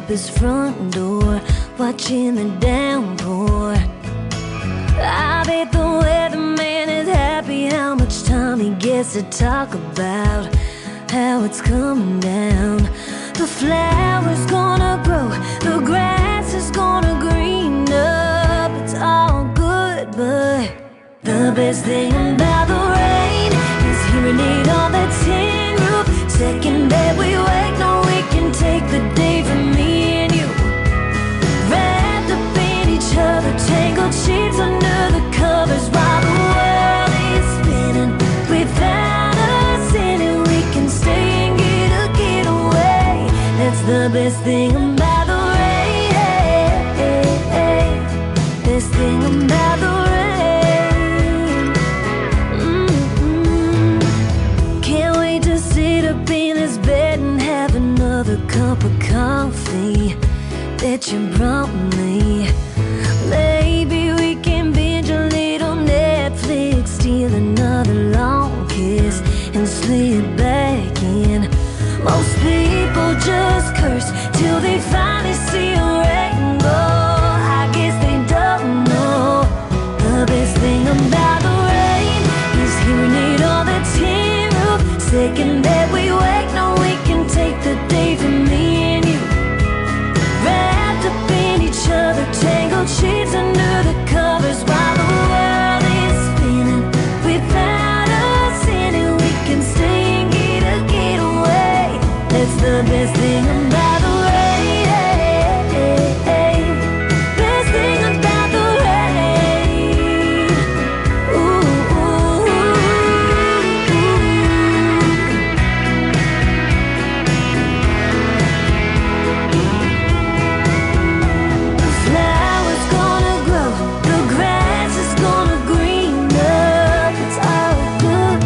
up his front door, watching the downpour. I bet the weatherman is happy how much time he gets to talk about how it's coming down. The flowers gonna grow, the grass is gonna green up. It's all good, but the best thing about the rain is hearing it on that tin roof. Second that we wake, no, we can take the day from me and you, wrapped up in each other, tangled sheets under the covers while the world is spinning. Without us in it, we can stay and get a getaway. That's the best thing about the rain. Best thing about the rain. Can't wait to sit up in this bed and have another cup of coffee that you brought me. Maybe we can binge a little Netflix, steal another long kiss and slip back in. Most people just curse till they finally see a rainbow. I guess they don't know the best thing about the rain is hearing it on the tin roof. Second that we wake, no, we can take the day from me and you, wrapped up in each other, tangled sheets under the covers while the world is spinning. Without us in it, we can stay and get a getaway. That's the best thing about the rain. Best thing about the rain. Ooh, ooh, the flowers gonna grow, the grass is gonna green up. It's all good.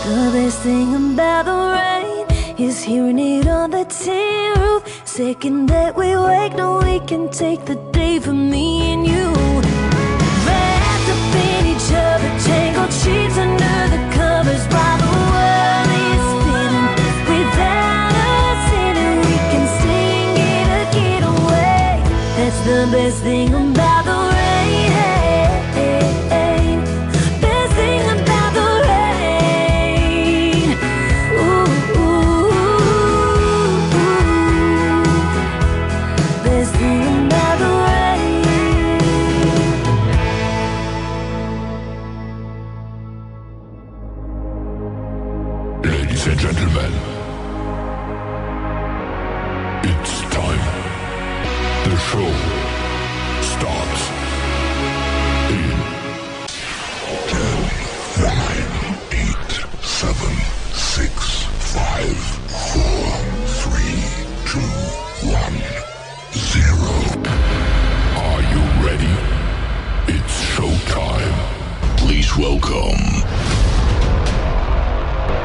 The best thing about the rain is hearing it on the tin roof. Second that we wake, no, we can take the day for me and you, wrapped up in each other, tangled sheets under the covers while the world is spinning. Without us in it, we can stay and get a getaway. That's the best thing about the rain. Best thing about the rain. Ooh, ooh, ooh. Best thing about the rain. Ladies and gentlemen, it's time. The show starts in 10, 9, 8, 7, 6, 5, 4, 3, 2, 1, 0. Are you ready? It's showtime. Please welcome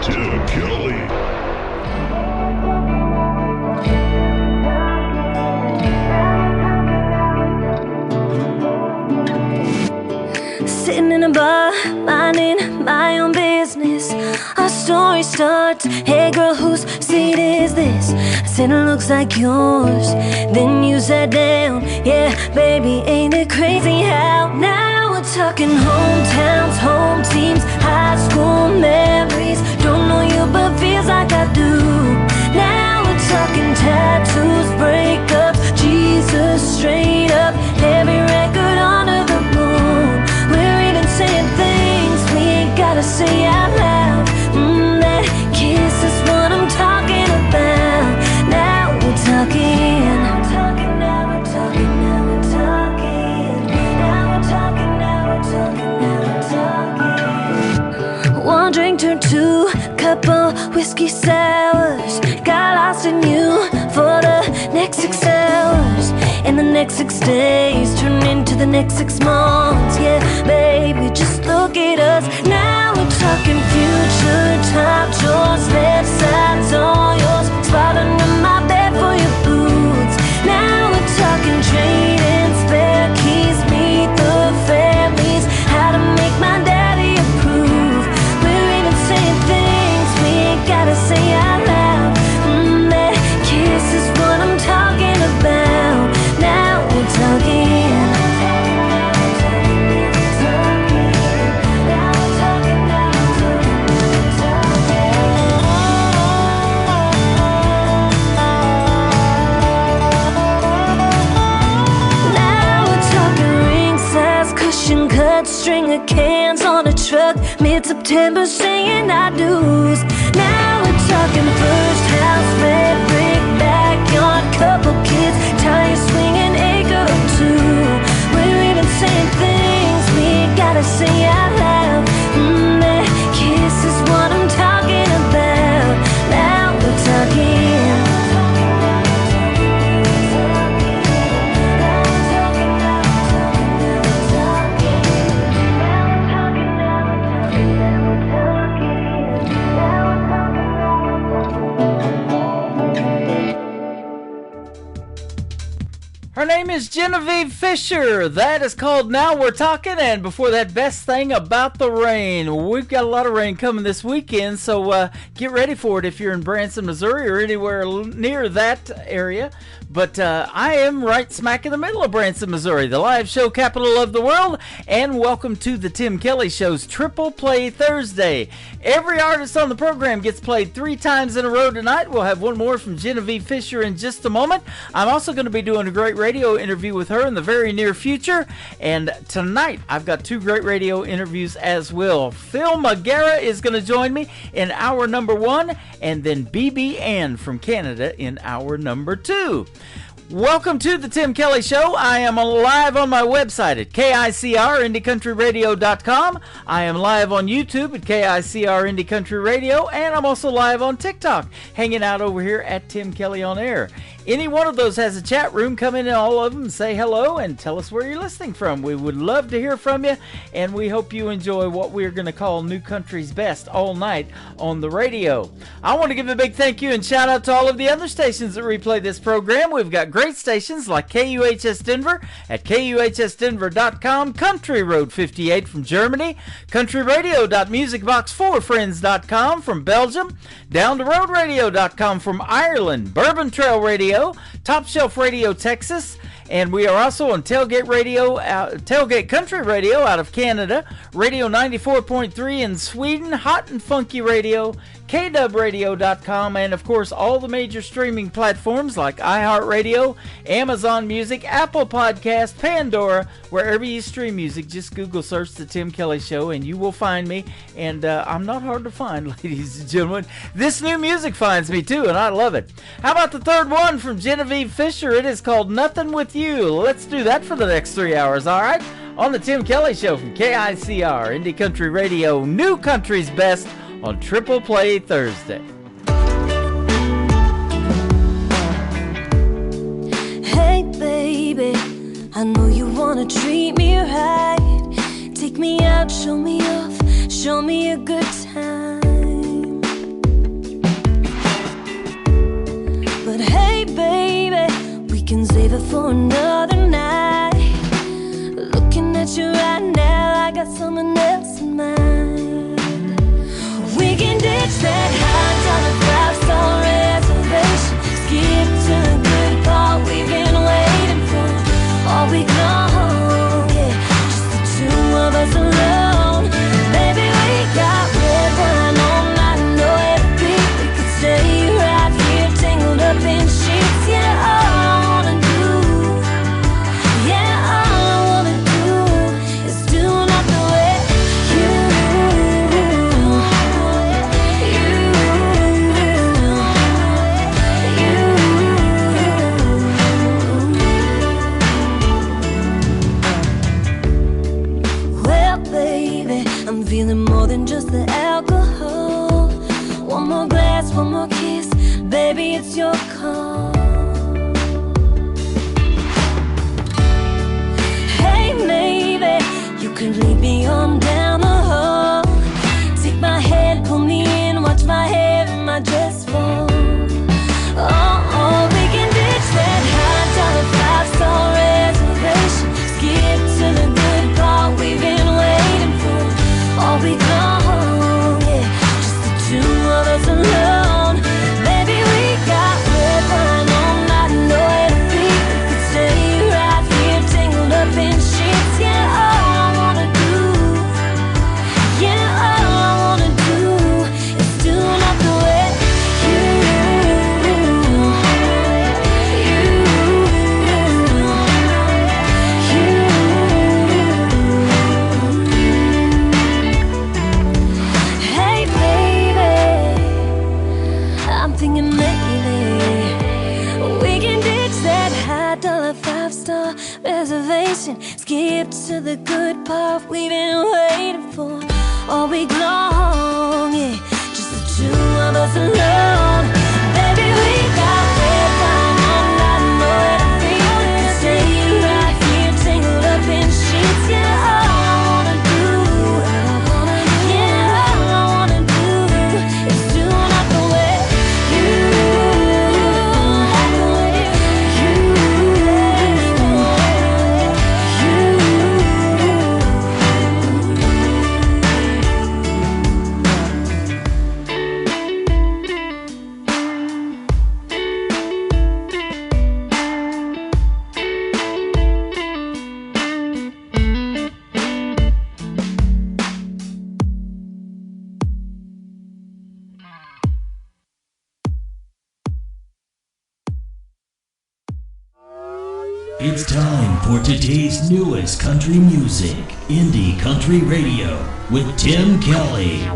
Tim Kelly. Sitting in a bar, minding my own business. Our story starts, hey girl, whose seat is this? I said it looks like yours. Then you sat down, yeah, baby, ain't it crazy how now we're talking hometowns, home teams, high school memories. Don't know you but feels like I do. Now we're talking tattoos, breakups, Jesus straight up, every record under the moon. We're even saying things we ain't gotta say out loud. That kiss is what I'm talking about. Now we're talking. Now we're talking, now we're talking, now we're talking. Now we're talking, now we're talking, now we're talking. One drink turned to couple whiskey sours. Got lost in you for the next 6 hours. And the next 6 days turned into the next 6 months. Yeah, baby, just look at us. Now we're talking future top drawers, left sides all yours. Spot under my bed for your boots. Now we're talking trading spare keys, meet the families, how to make my daddy approve. We're even saying things we ain't gotta say out loud. That kiss is what I'm talking the cans on a truck, mid-September singing our dues. Now we're talking first house, red brick, backyard, couple kids, tire swinging acre or two. We're even saying things we gotta say out loud. That kiss is what I'm talking about. Now we're talking. Her name is Genevieve Fisher. That is called Now We're Talking. And before that, Best Thing About the Rain. We've got a lot of rain coming this weekend, so get ready for it if you're in Branson, Missouri, or anywhere near that area. But I am right smack in the middle of Branson, Missouri, the live show capital of the world. And welcome to the Tim Kelly Show's Triple Play Thursday. Every artist on the program gets played 3 times in a row tonight. We'll have one more from Genevieve Fisher in just a moment. I'm also going to be doing a great radio interview with her in the very near future. And tonight, I've got 2 great radio interviews as well. Phil Magara is going to join me in hour number 1, and then BB Ann from Canada in hour number 2. Welcome to the Tim Kelly Show. I am live on my website at KICRIndieCountryRadio.com. I am live on YouTube at KICR Indie Country Radio, and I'm also live on TikTok, hanging out over here at Tim Kelly on Air. Any one of those has a chat room. Come in all of them, say hello, and tell us where you're listening from. We would love to hear from you, and we hope you enjoy what we're going to call New Country's Best all night on the radio. I want to give a big thank you and shout out to all of the other stations that replay this program. We've got great stations like KUHS Denver at KUHSdenver.com, Country Road 58 from Germany, countryradio.musicbox4friends.com from Belgium, downtheroadradio.com from Ireland, Bourbon Trail Radio, Top Shelf Radio Texas, and we are also on Tailgate Radio, Tailgate Country Radio out of Canada, Radio 94.3 in Sweden, Hot and Funky Radio, KWradio.com, and of course all the major streaming platforms like iHeartRadio, Amazon Music, Apple Podcast, Pandora. Wherever you stream music, just Google search The Tim Kelly Show and you will find me. And I'm not hard to find, ladies and gentlemen. This new music finds me too, and I love it. How about the third one from Genevieve Fisher? It is called Nothing With You. Let's do that for the next 3 hours, all right? On The Tim Kelly Show from KICR Indie Country Radio, New Country's Best, on Triple Play Thursday. Hey baby, I know you wanna treat me right. Take me out, show me off, show me a good time. But hey baby, we can save it for another night. Looking at you right now, I got someone else in mind. We can ditch that $5 reservation. Skip to the good part we've been waiting for all week long. Yeah, just the 2 of us alone. Baby, we got red wine all night, no every beat. We could stay right here, tangled up in sheets. Yeah, all I wanna do, yeah, all I wanna do is do not the way you. $5 5-star reservation. Skip to the good part we've been waiting for all week long, yeah. Just the two of us alone. Baby, we got red time all night, nowhere to feel it. Stay right here, tangled up in sheets, yeah. All I wanna do, yeah, all I wanna do is do not the way you, like the way you. It's time for today's newest country music, Indie Country Radio, with Tim Kelly.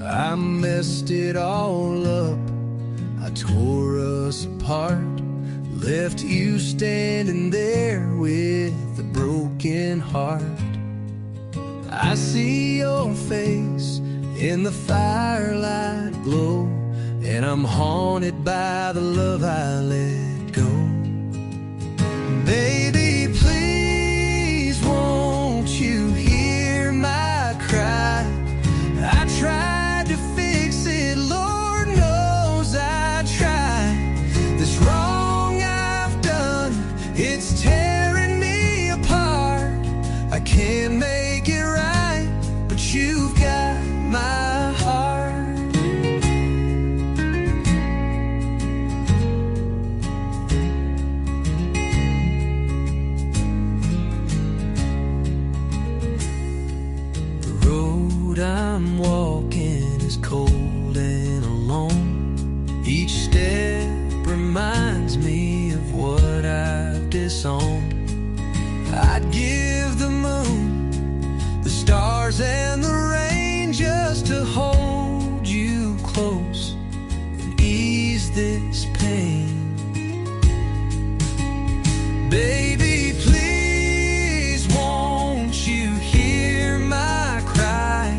I messed it all up, I tore us apart, left you standing there with a broken heart. I see your face in the firelight glow, and I'm haunted by the love I let go. Baby, please won't you hear my cry? I tried to fix it, Lord knows I tried. This wrong I've done, it's tearing me apart. I can't make it right, but you've got my heart. The road I'm walking is cold and alone. Each step reminds me of what I've disowned. I'd give the moon, the stars and the rain just to hold you close and ease this pain. Baby, please won't you hear my cry?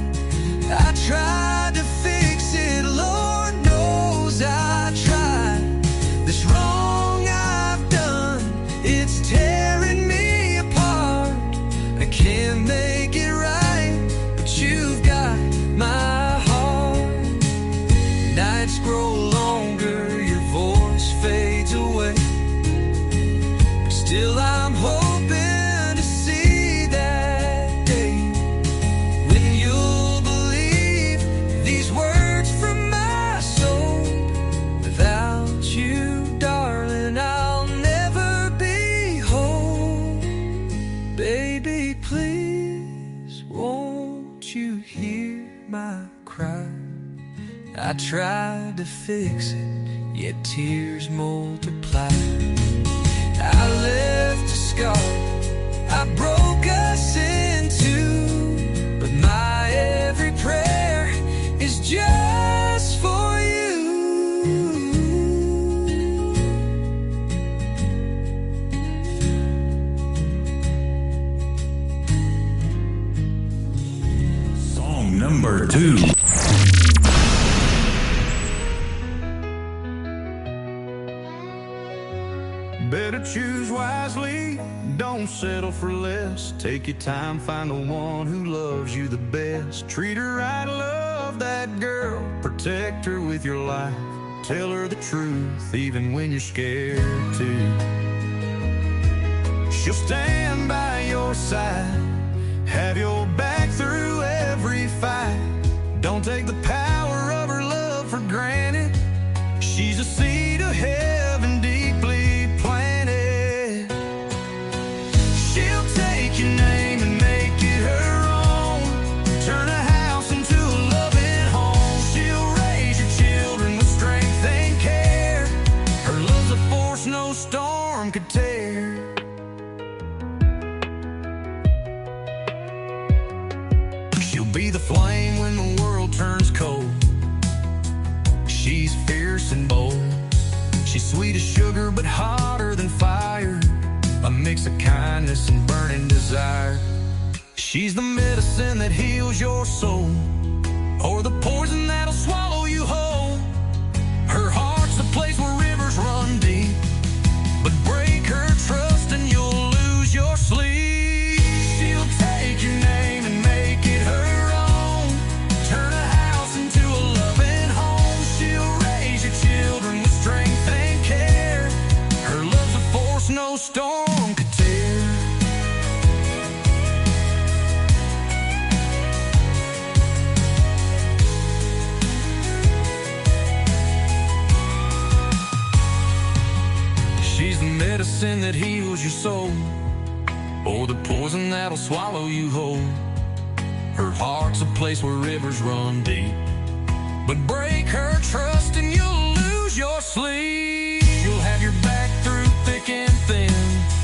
I tried to fix it, Lord knows I tried. This wrong I've done, it's tearing me apart. I can't make it right, but you've got my heart. Nights grow longer, your voice fades away, but still I'm hoping to see that day when you'll believe these words from my soul. Without you, darling, I'll never be whole. Baby, please won't you hear my cry? I tried to fix it, yet tears multiply. I left a scar, I broke us in two, but my every prayer is just for you. Song number 2. Better choose wisely, don't settle for less. Take your time, find the one who loves you the best. Treat her right, love that girl, protect her with your life. Tell her the truth, even when you're scared to. She'll stand by your side, have your back through every fight. Don't take the power of her love for granted. She's a seed of heaven deeply planted. She'll take your name and make it her own, turn a house into a loving home. She'll raise your children with strength and care. Her love's a force no storm could tear. be the flame when the world turns cold. She's fierce and bold. She's sweet as sugar but hotter than fire, a mix of kindness and burning desire. She's the medicine that heals your soul, or the poison that'll swallow you whole. Her heart's the place where rivers run deep, but break her trust and you'll lose your sleep. She'll take your name and make it her own, turn a house into a loving home. She'll raise your children with strength and care. Her love's a force no storm could tear. She's the medicine that heals your soul, or the poison that'll swallow you whole. Her heart's a place where rivers run deep, but break her trust and you'll lose your sleep. She'll have your back through thick and thin.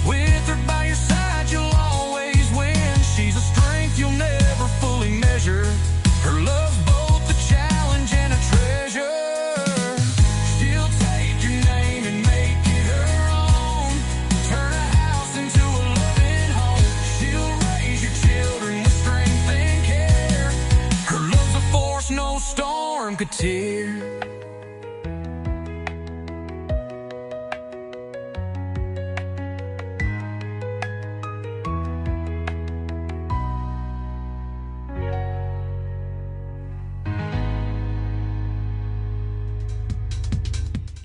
With her by your side, you'll always win. She's a strength you'll never fully measure. Her love's both a challenge and a treasure. She'll take your name and make it her own, turn a house into a loving home. She'll raise your children with strength and care. Her love's a force no storm could tear.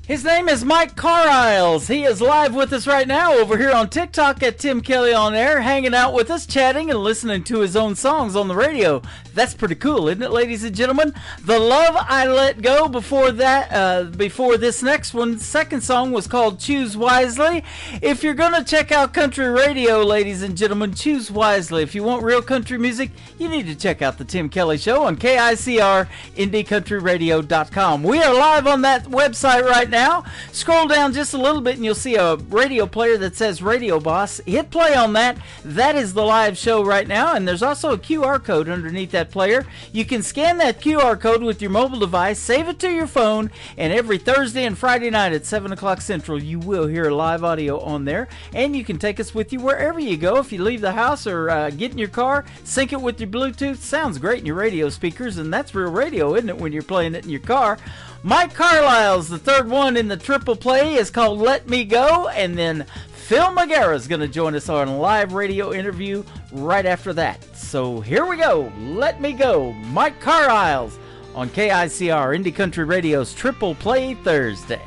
His name is Mike Carlisle. He is live with us right now over here on TikTok at Tim Kelly On Air, hanging out with us, chatting and listening to his own songs on the radio. That's pretty cool, isn't it, ladies and gentlemen? The Love I Let Go. Before that, before this next one, second song was called Choose Wisely. If you're going to check out country radio, ladies and gentlemen, choose wisely. If you want real country music, you need to check out the Tim Kelly Show on KICR, IndieCountryRadio.com. We are live on that website right now. Scroll down just a little bit and you'll see a radio player that says Radio Boss. Hit play on that. That is the live show right now, and there's also a QR code underneath that player. You can scan that QR code with your mobile device, save it to your phone, and every Thursday and Friday night at 7 o'clock Central you will hear live audio on there, and you can take us with you wherever you go. If you leave the house or get in your car, sync it with your Bluetooth. Sounds great in your radio speakers, and that's real radio, isn't it, when you're playing it in your car? Mike Carlisle's the third one in the triple play is called Let Me Go, and then Phil Magara's going to join us on a live radio interview right after that. So here we go. Let Me Go. Mike Carlisle's on KICR, Indie Country Radio's Triple Play Thursday.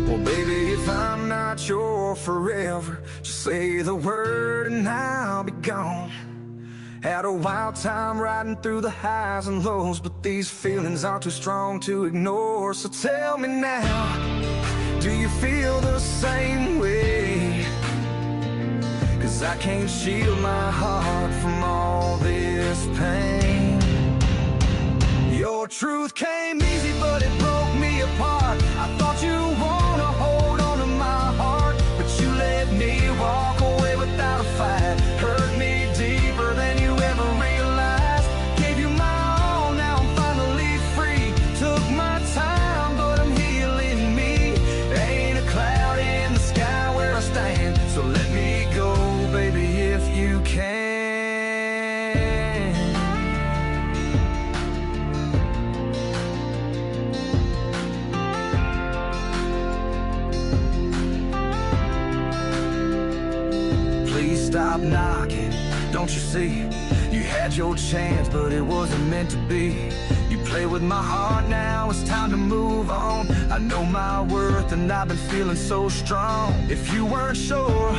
Well, baby, if I'm not your forever, just say the word and I'll be gone. Had a wild time riding through the highs and lows, but these feelings are too strong to ignore. So tell me now, do you feel the same way? 'Cause I can't shield my heart from all this pain. Your truth came easy, but it broke me apart. I thought you wanna hold on to my heart, but you let me walk away without a fight. Hurt me deeper than you ever realized. Gave you my all, now I'm finally free. Took my time, but I'm healing me. Ain't a cloud in the sky where I stand. So let me go, baby, if you can. Please stop knocking, don't you see? You had your chance, but it wasn't meant to be. You play with my heart, now it's time to move on. I know my worth and I've been feeling so strong. If you weren't sure,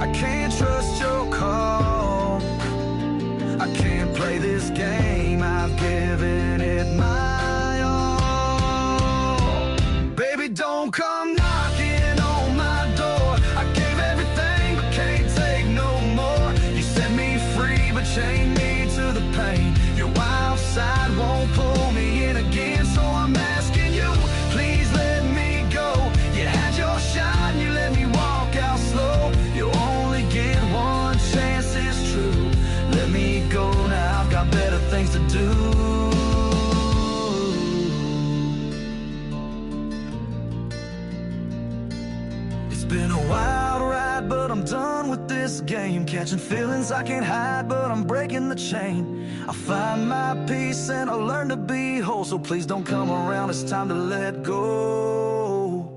I can't trust your call. I can't play this game, I've given it my all. Baby, don't come knocking on my door. I gave everything but can't take no more. You set me free but chained me to the pain. Your wild side won't pull me in again, so I'm asking you, please let me go. You had your shot and you let me walk out slow. You only get one this game, catching feelings I can't hide, but I'm breaking the chain. I find my peace and I learn to be whole, so please don't come around, it's time to let go.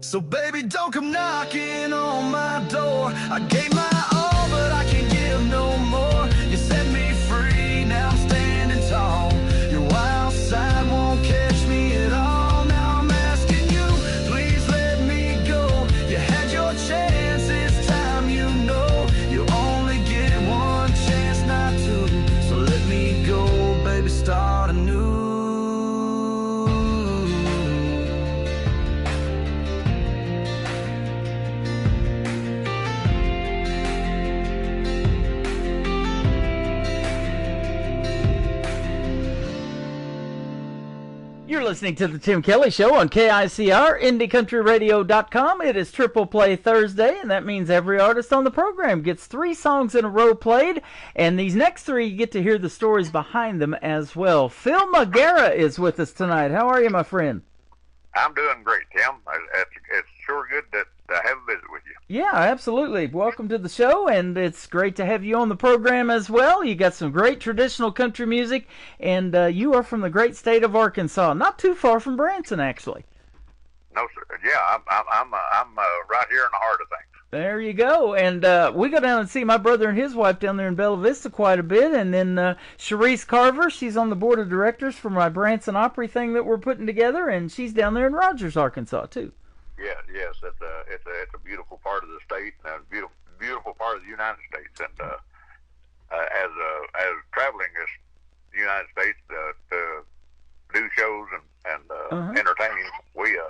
So baby, don't come knocking on my door. I gave my all, but I can't give no more. You set me free, now I'm standing tall. Your wild side won't catch me at all. Now I'm asking you, please let me go. You had your chance, it's time you know. You only get one chance, not two. So let me go, baby, start anew. You're listening to the Tim Kelly Show on KICR, IndieCountryRadio.com. It is Triple Play Thursday, and that means every artist on the program gets 3 songs in a row played, and these next 3 you get to hear the stories behind them as well. Phil Magara is with us tonight. How are you, my friend? I'm doing great, Tim. It's sure good to have a visit with you. Yeah, absolutely. Welcome to the show, and it's great to have you on the program as well. You got some great traditional country music, and you are from the great state of Arkansas, not too far from Branson, actually. No, sir. Yeah, I'm right here in the heart of things. There you go. And we go down and see my brother and his wife down there in Bella Vista quite a bit. And then Sharice Carver, she's on the board of directors for my Branson Opry thing that we're putting together, and she's down there in Rogers, Arkansas, too. Yeah, yes, it's a beautiful part of the state and a beautiful part of the United States. And as traveling this United States to do shows and entertain, we're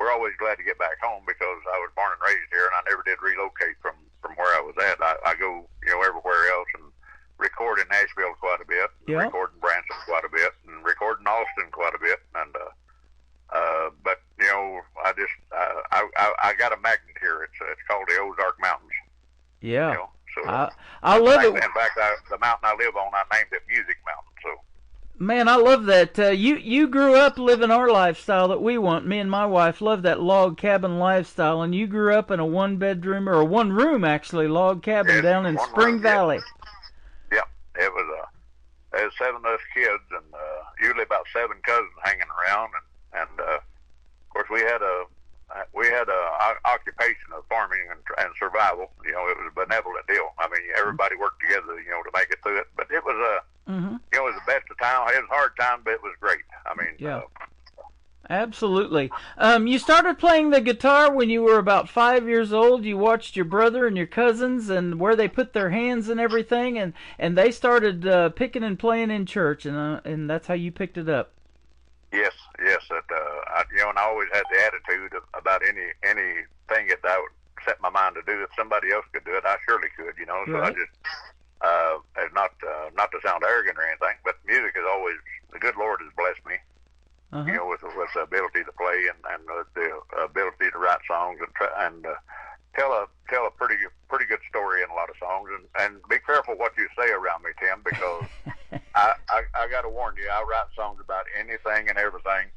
always glad to get back home because I was born and raised here, and I never did relocate from where I was at. I go everywhere else and record in Nashville quite a bit, record in Branson quite a bit, and record in Austin quite a bit, and but I got a magnet here. It's called the Ozark Mountains. Yeah. So I love it. In fact, the mountain I live on, I named it Music Mountain. So. Man, I love that. You grew up living our lifestyle that we want. Me and my wife love that log cabin lifestyle, and you grew up in a one-bedroom, or a one-room, actually, log cabin down in Spring Valley. Yeah, it was 7 of us kids, and usually about 7 cousins hanging around, and of course we had a occupation of farming and survival. It was a benevolent deal. I mean, everybody worked together, to make it through it. But it was it was the best of time. It was a hard time, but it was great. I mean, yeah. Absolutely. You started playing the guitar when you were about 5 years old. You watched your brother and your cousins and where they put their hands and everything, and they started picking and playing in church, and that's how you picked it up. Yes. And I always had the attitude about anything that I would set my mind to do. If somebody else could do it, I surely could. So Right. I just, it's not to sound arrogant or anything, but music is always, the good Lord has blessed me. With the ability to play and the ability to write songs and tell a pretty good story in a lot of songs. And be careful what you say around me, Tim, because I got to warn you, I write songs about anything and everything,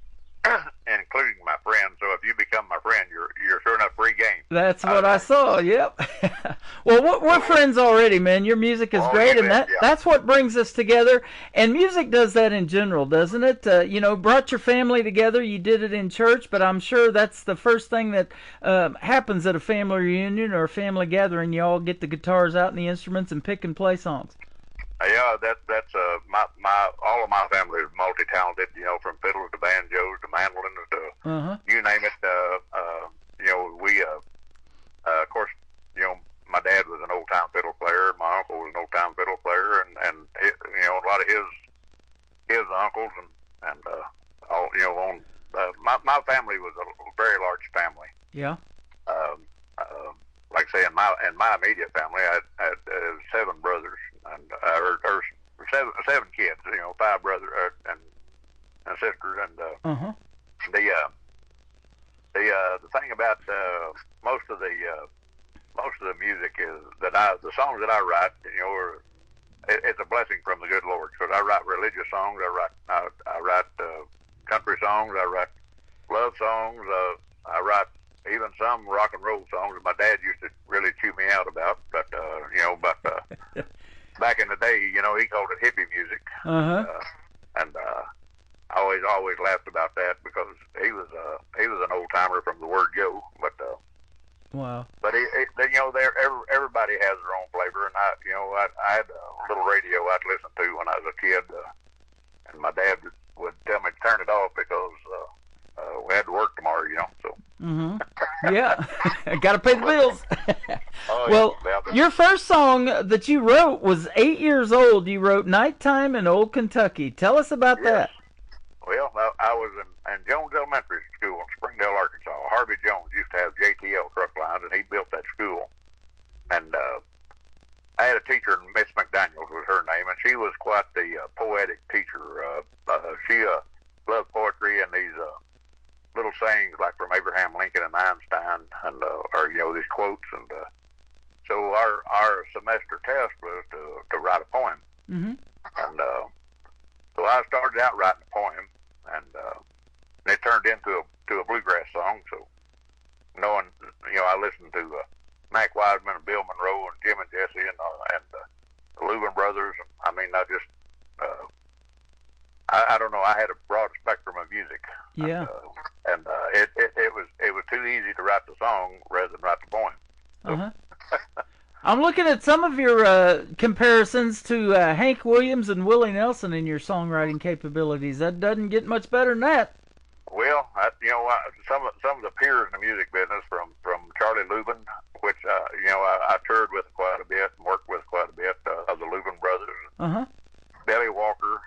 including my friends. So if you become my friend, you're sure enough free game. That's what I saw. Yep. Well, we're friends already, man. Your music is great, and that's what brings us together. And music does that in general, doesn't it? Brought your family together. You did it in church, but I'm sure that's the first thing that happens at a family reunion or a family gathering. You all get the guitars out and the instruments and pick and play songs. Yeah, that's my all of my family is multi-talented. From fiddles to banjos to mandolins to you name it. We of course, my dad was an old-time fiddle player. My uncle was an old-time fiddle player, and a lot of his uncles and all my family was a very large family. Yeah. Like I say, in my immediate family, I had 7 brothers and or 7 kids. 5 brothers and sisters, and the thing about most of the music is that the songs that I write, it's a blessing from the good Lord. Because I write religious songs, I write country songs, I write love songs, I write even some rock and roll songs that my dad used to really chew me out about. But he called it hippie music. Uh-huh. And I always laughed about that because he was an old timer from the word go. But wow. But everybody has their own flavor, and I had a little radio I'd listen to when I was a kid, and my dad would tell me to turn it off because we had to work tomorrow, So. Mm-hmm. Yeah, got to pay the bills. Oh, well, yeah. your first song that you wrote was 8 years old. You wrote "Nighttime in Old Kentucky." Tell us about that. Well, I was in Jones Elementary School in Springdale, Arkansas. Harvey Jones used to have JTL truck lines, and he built that school. And I had a teacher, Miss McDaniels was her name, and she was quite the poetic teacher. She loved poetry and these little sayings like from Abraham Lincoln and Einstein, and or these quotes. And so our semester test was to write a poem. Mm-hmm. And so I started out writing a poem, and it turned into a bluegrass song. So knowing, I listened to Mac Wiseman and Bill Monroe and Jim and Jesse and the Louvin brothers. I mean, I don't know. I had a broad spectrum of music. Yeah. And it was too easy to write the song rather than write the poem. So. Uh-huh. I'm looking at some of your comparisons to Hank Williams and Willie Nelson in your songwriting capabilities. That doesn't get much better than that. Well, some of the peers in the music business, from Charlie Louvin, which I toured with quite a bit and worked with quite a bit, of the Louvin brothers. Uh-huh. Billy Walker.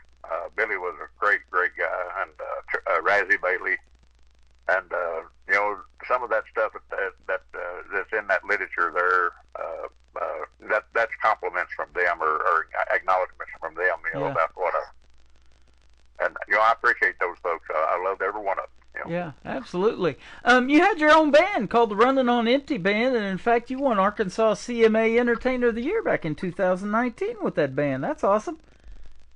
Billy was a great guy, and Razzie Bailey, and some of that stuff that's in that literature there. That's compliments from them or acknowledgments from them, Yeah. about what I appreciate those folks. I loved every one of them. Yeah, absolutely. You had your own band called the Running on Empty Band, and in fact, you won Arkansas CMA Entertainer of the Year back in 2019 with that band. That's awesome.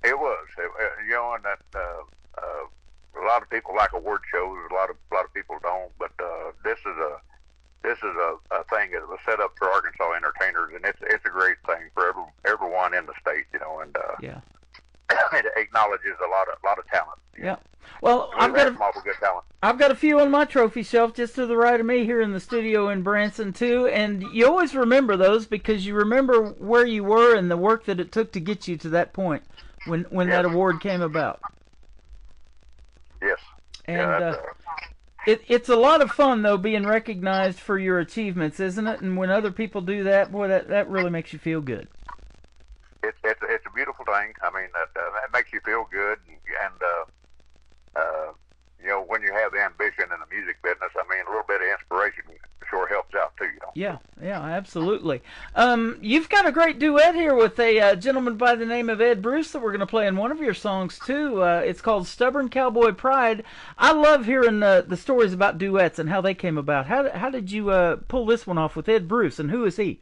It was, and that a lot of people like award shows. A lot of people don't, but this is a thing that was set up for Arkansas entertainers, and it's a great thing for everyone in the state, and Yeah. it acknowledges a lot of talent. Yeah. Well, I've got some awful good talent. I've got a few on my trophy shelf just to the right of me here in the studio in Branson too, and you always remember those because you remember where you were and the work that it took to get you to that point when that award came about. Yes. And it's a lot of fun though being recognized for your achievements, isn't it? And when other people do that, boy, that really makes you feel good. It's a beautiful thing. I mean, that makes you feel good, and when you have ambition in the music business, I mean, a little bit of inspiration sure helps out too. Yeah, absolutely. You've got a great duet here with a gentleman by the name of Ed Bruce that we're going to play in one of your songs too. It's called "Stubborn Cowboy Pride." I love hearing the stories about duets and how they came about. How did you pull this one off with Ed Bruce, and who is he?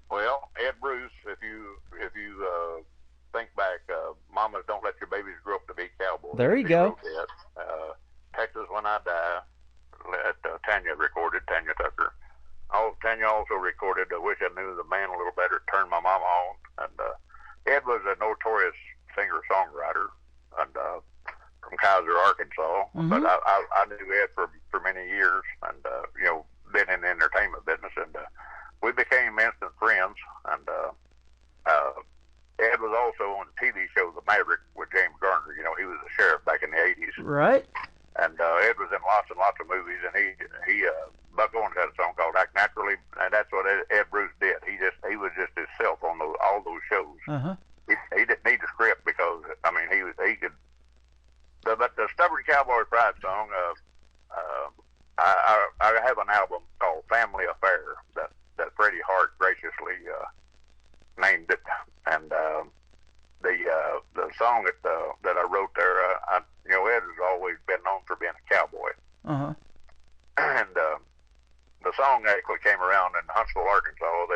Well, Ed Bruce, if you think back, Mamas Don't Let Your Babies Grow Up to Be Cowboys. There you go. Texas When I Die, Tanya Tucker. Tanya also recorded Wish I Knew the Man a Little Better, Turn My Mama On. And Ed was a notorious singer-songwriter and from Kaiser, Arkansas. Mm-hmm. But I knew Ed for many years and, been in the entertainment business. And we became instant friends. And Ed was also on the TV show The Maverick with James Garner. He was the sheriff back in the 80s. Right. And Ed was in lots and lots of movies, and he Buck Owens had a song called "Act Naturally," and that's what Ed Bruce did. He was just himself on all those shows. Uh-huh. He didn't need a script because he could. But the "Stubborn Cowboy Pride" song, I have an album called "Family Affair" that Freddie Hart graciously named it, and the song that I wrote there, Ed has always been known for being a cowboy. Uh-huh. And the song actually came around in Huntsville, Arkansas.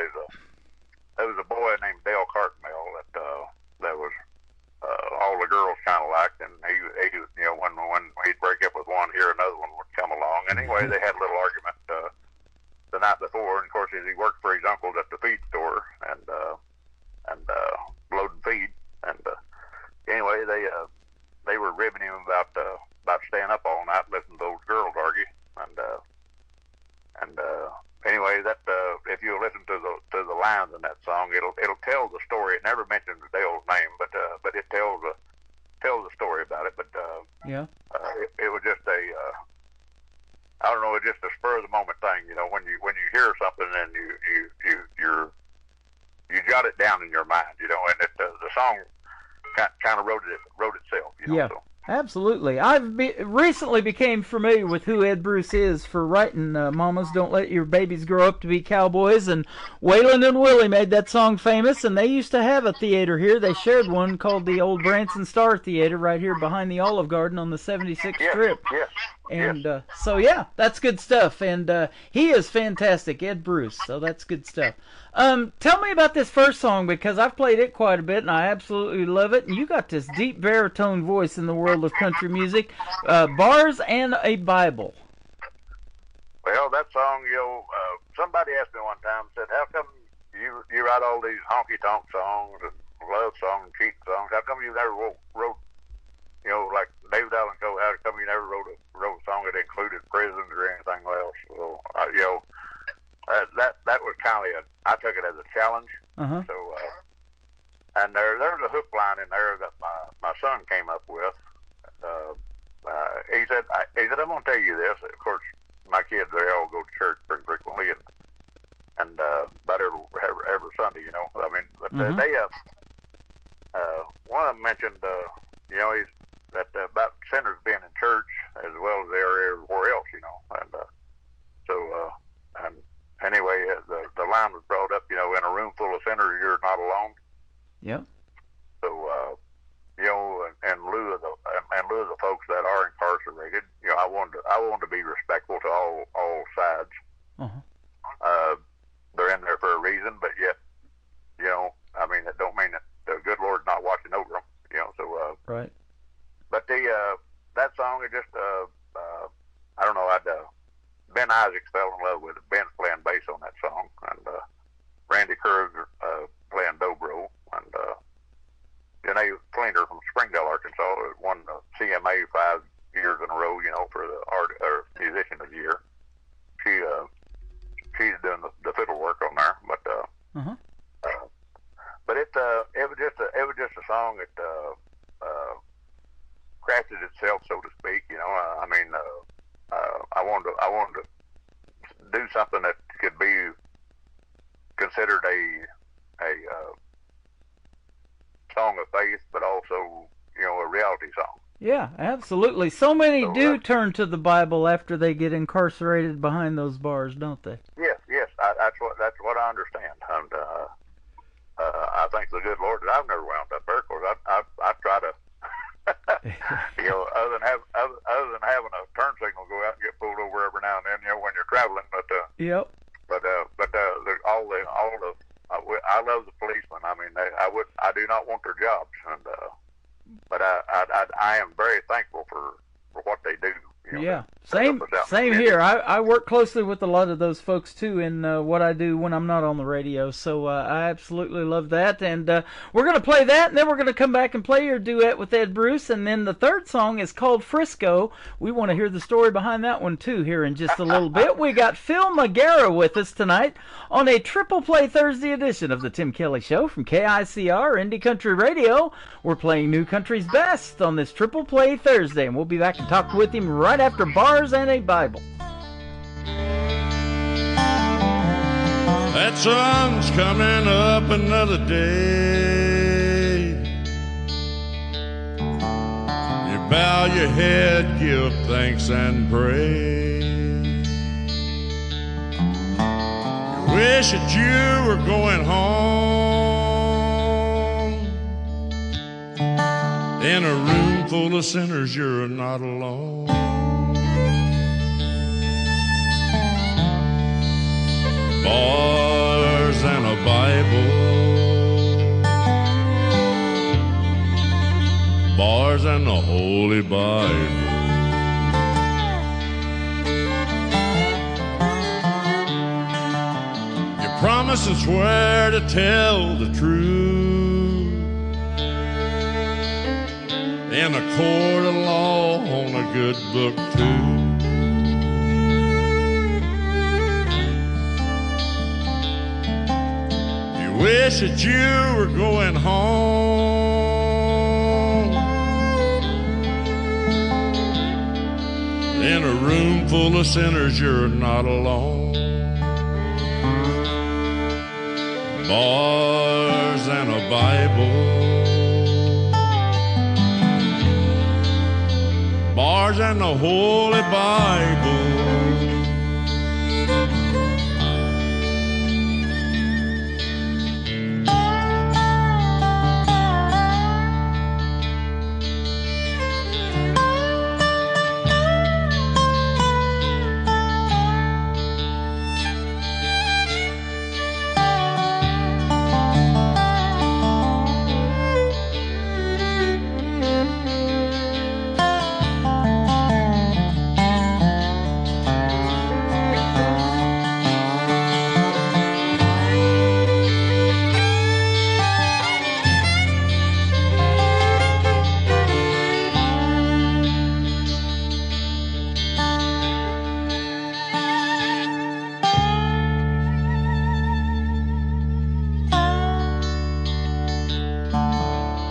There was a boy named Dale Cartmel that was all the girls kind of liked, and he when he'd break up with one here, another one would come along. Anyway, they had a little argument the night before, and of course, he worked for his uncles at the feed store and loading feed, were ribbing him about staying up all night listening to those girls argue. And anyway, that if you listen to the lines in that song, it'll tell the story. It never mentions Dale's name, but it tells the story about it. But it was just I don't know, it's just a spur of the moment thing, you know, when you hear something and you jot it down in your mind, you know, and the song kind of wrote itself, you know. Yeah. So. Absolutely. I've recently became familiar with who Ed Bruce is for writing Mamas Don't Let Your Babies Grow Up to Be Cowboys, and Waylon and Willie made that song famous, and they used to have a theater here. They shared one called the old Branson Star Theater right here behind the Olive Garden on the 76th Strip. Yes. And so, yeah, that's good stuff. And he is fantastic, Ed Bruce, so that's good stuff. Tell me about this first song, because I've played it quite a bit, and I absolutely love it. And you got this deep baritone voice in the world of country music. Bars and a Bible. Well, that song, you know, somebody asked me one time, said, how come you write all these honky-tonk songs and love songs and cheating songs? How come you never wrote you know, like David Allen Coe, how come you never wrote a song that included prisons or anything else? So, you know, that was kind of I took it as a challenge. Uh-huh. So, and there's a hook line in there that my son came up with. He said, I'm going to tell you this. Of course, my kids, they all go to church pretty frequently, and about every Sunday, you know. I mean, but they one of them mentioned, you know, about sinners being in church as well as they are everywhere else, you know. And anyway, the line was brought up, you know, in a room full of sinners, you're not alone. Yep. So, you know, in lieu of the folks that are incarcerated, you know, I wanted to be respectful to all sides. Uh-huh. They're in there for a reason, but yet, you know, I mean, it don't mean that the good Lord's not watching over them, you know. So, right. But that song, it just, I don't know, Ben Isaacs fell in love with it. Ben's playing bass on that song, and Randy Curves playing dobro, and Janae Fleener from Springdale, Arkansas, won the CMA 5 years in a row, you know, for the musician of the year. She's doing the fiddle work on there, but uh-huh. But it was just a song that crafted itself, so to speak. You know, I mean, I wanted to do something that could be considered a song of faith, but also, you know, a reality song. Yeah, absolutely. So many do turn to the Bible after they get incarcerated behind those bars, don't they? Yes. That's what I understand, and I thank the good Lord that I've never wound up there. Of course, I try to, you know, other than having a turn signal go out and get pulled over every now and then, you know, when you're traveling. But yep. But I love the policemen. I mean, I do not want their jobs, and but I am very thankful for what they do. You know, yeah, same here. I work closely with a lot of those folks too in what I do when I'm not on the radio, so I absolutely love that. And we're going to play that, and then we're going to come back and play your duet with Ed Bruce, and then the third song is called Frisco. We want to hear the story behind that one too here in just a little bit. We got Phil Magara with us tonight on a Triple Play Thursday edition of the Tim Kelly Show from KICR Indie Country Radio. We're playing New Country's Best on this Triple Play Thursday, and we'll be back and talk with him right after Bars and a Bible. That sun's coming up another day. You bow your head, give thanks and pray. You wish that you were going home. In a room full of sinners, you're not alone. Bars and a Bible, bars and the Holy Bible. You promise and swear to tell the truth in a court of law on a good book too. You wish that you were going home in a room full of sinners. You're not alone. Bars and a Bible, bars and the Holy Bible.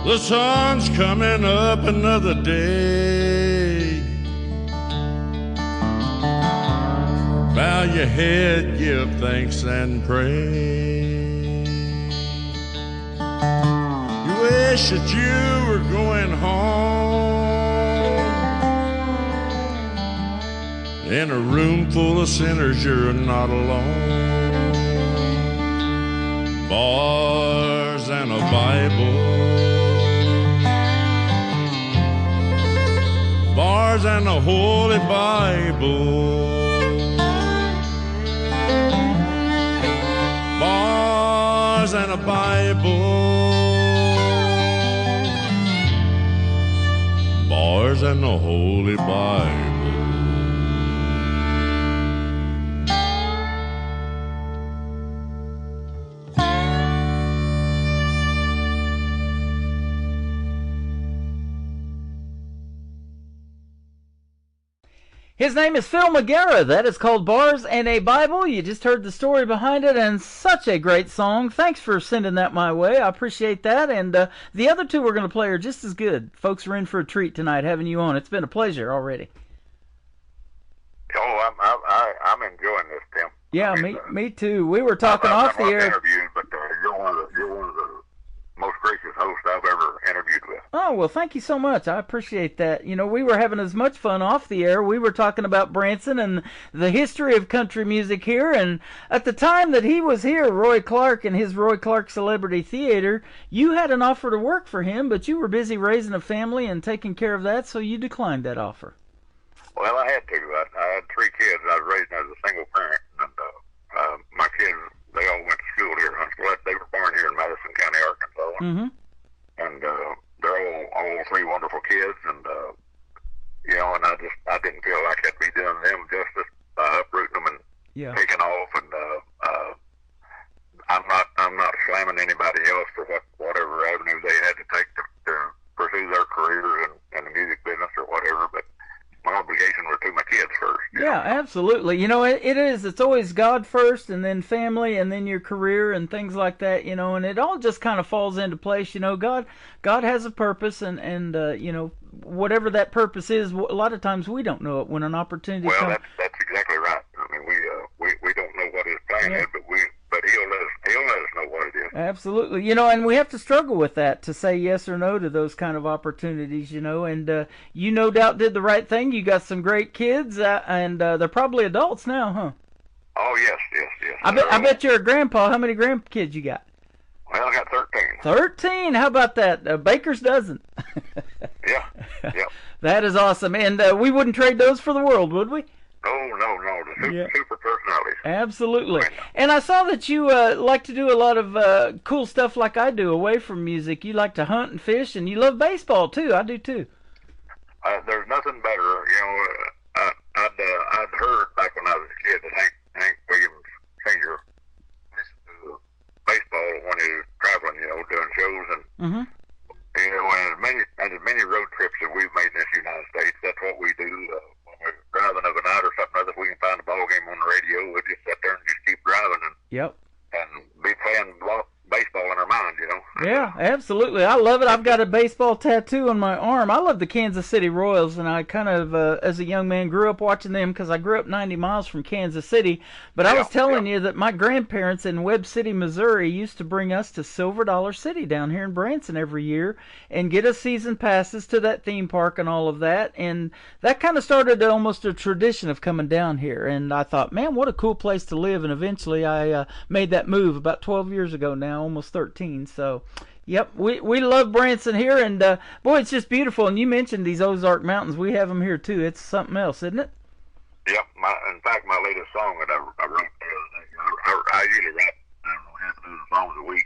The sun's coming up another day. Bow your head, give thanks and pray. You wish that you were going home in a room full of sinners. You're not alone. Bars and a Bible, bars and the Holy Bible, bars and a Bible, bars and the Holy Bible. His name is Phil McGarrah. That is called Bars and a Bible. You just heard the story behind it, and such a great song. Thanks for sending that my way. I appreciate that. And the other two we're going to play are just as good. Folks are in for a treat tonight having you on. It's been a pleasure already. Oh, I'm enjoying this, Tim. Yeah, me too. We were talking off the air. Interviews, but you're one of the most gracious hosts I've ever interviewed with. Oh, well, thank you so much. I appreciate that. You know, we were having as much fun off the air. We were talking about Branson and the history of country music here. And at the time that he was here, Roy Clark and his Roy Clark Celebrity Theater, you had an offer to work for him, but you were busy raising a family and taking care of that, so you declined that offer. Well, I had to. I had 3 kids. I was raised as a single parent, and my kids, they all went to school here in Huntsville. They were born here in Madison County, Arkansas. Mm-hmm. And they're all 3 wonderful kids, and you know, and I didn't feel like I'd be doing them justice by uprooting them and taking off. And I'm not slamming anybody else for whatever avenue they had to take to pursue their careers in the music business or whatever, but my obligation was to my kids first. Yeah, absolutely. You know, it is. It's always God first, and then family, and then your career, and things like that. You know, and it all just kind of falls into place. You know, God has a purpose, and you know, whatever that purpose is, a lot of times we don't know it when an opportunity comes. Well, that's exactly right. I mean, we don't know what his plan is, but he'll let us know what it is. Absolutely. You know, and we have to struggle with that to say yes or no to those kind of opportunities, you know, and you no doubt did the right thing. You got some great kids, and they're probably adults now, huh? Oh, yes. I bet you're a grandpa. How many grandkids you got? Well, I got 13. 13? How about that? Baker's dozen. Yeah. That is awesome. And we wouldn't trade those for the world, would we? Oh, no. The super personalities. Absolutely. And I saw that you like to do a lot of cool stuff like I do away from music. You like to hunt and fish, and you love baseball, too. I do, too. There's nothing better. You know, I'd heard back when I was a kid that Hank Williams Sr. listened to baseball when he was traveling, you know, doing shows. And, you know, and as many road trips as playing baseball in our mind, you know. Yeah, absolutely. I love it. I've got a baseball tattoo on my arm. I love the Kansas City Royals, and I kind of, as a young man, grew up watching them because I grew up 90 miles from Kansas City. But I was telling you that my grandparents in Webb City, Missouri, used to bring us to Silver Dollar City down here in Branson every year and get us season passes to that theme park and all of that. And that kind of started almost a tradition of coming down here. And I thought, man, what a cool place to live. And eventually I made that move about 12 years ago now, almost 13. So, yep, we love Branson here, and boy, it's just beautiful. And you mentioned these Ozark Mountains. We have them here too. It's something else, isn't it? Yep. In fact, my latest song that I wrote, I usually write, I don't know, half a dozen songs a week.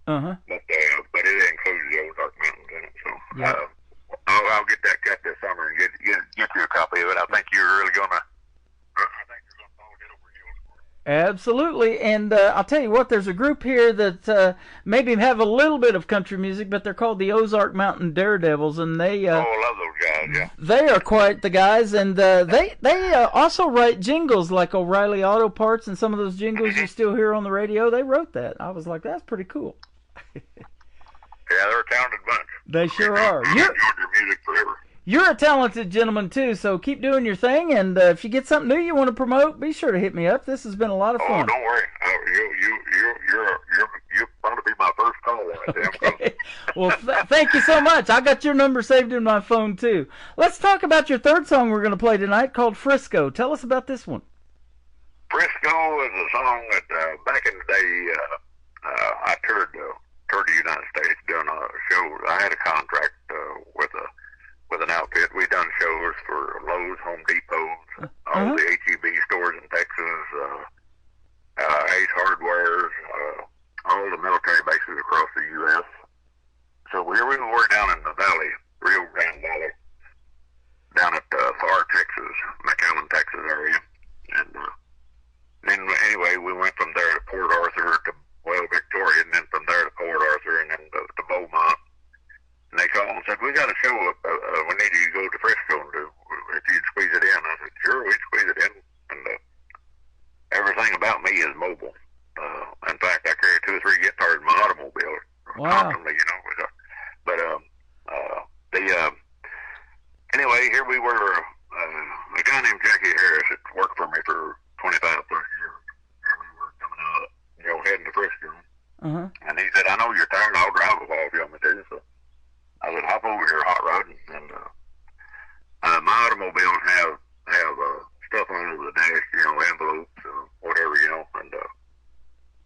But it includes the Ozark Mountains in it. So I'll get that cut this summer and get you a copy of it. I think you're really gonna. Fall head over heels for it. Absolutely, and I'll tell you what, there's a group here that maybe have a little bit of country music, but they're called the Ozark Mountain Daredevils, and they I love those guys, yeah. They are quite the guys, and they also write jingles like O'Reilly Auto Parts, and some of those jingles you still hear on the radio, they wrote that. I was like, that's pretty cool. Yeah, they're a talented bunch. They sure are. I've enjoyed their music forever. You're a talented gentleman, too, so keep doing your thing, and if you get something new you want to promote, be sure to hit me up. This has been a lot of fun. Oh, don't worry. You're going to be my first call on it, okay. Well, thank you so much. I got your number saved in my phone, too. Let's talk about your third song we're going to play tonight called Frisco. Tell us about this one. Frisco is a song that back in the day I toured the United States doing a show. I had a contract with an outfit. We done shows for Lowe's, Home Depots, all the H-E-B stores in Texas, Ace Hardwares, all the military bases across the U.S. So here we were down in the valley, Rio Grande Valley, down at Far, Texas, McAllen, Texas area. And then anyway, we went from there to Port Arthur to Victoria, and then from there to Port Arthur, and then to Beaumont. And they called and said, we got a show up. We need you to go to Frisco and do, if you'd squeeze it in. I said, sure, we'd squeeze it in. And everything about me is mobile. In fact, I carry 2 or 3 guitars in my automobile. Wow. Constantly, you know. Anyway, here we were. A guy named Jackie Harris had worked for me for 25 plus years. Here we were coming out, heading to Frisco. And he said, I know you're tired. I'll drive with all of you on my day. So I said, hop over here, hot rod, and my automobiles have stuff all over the dash, envelopes, whatever,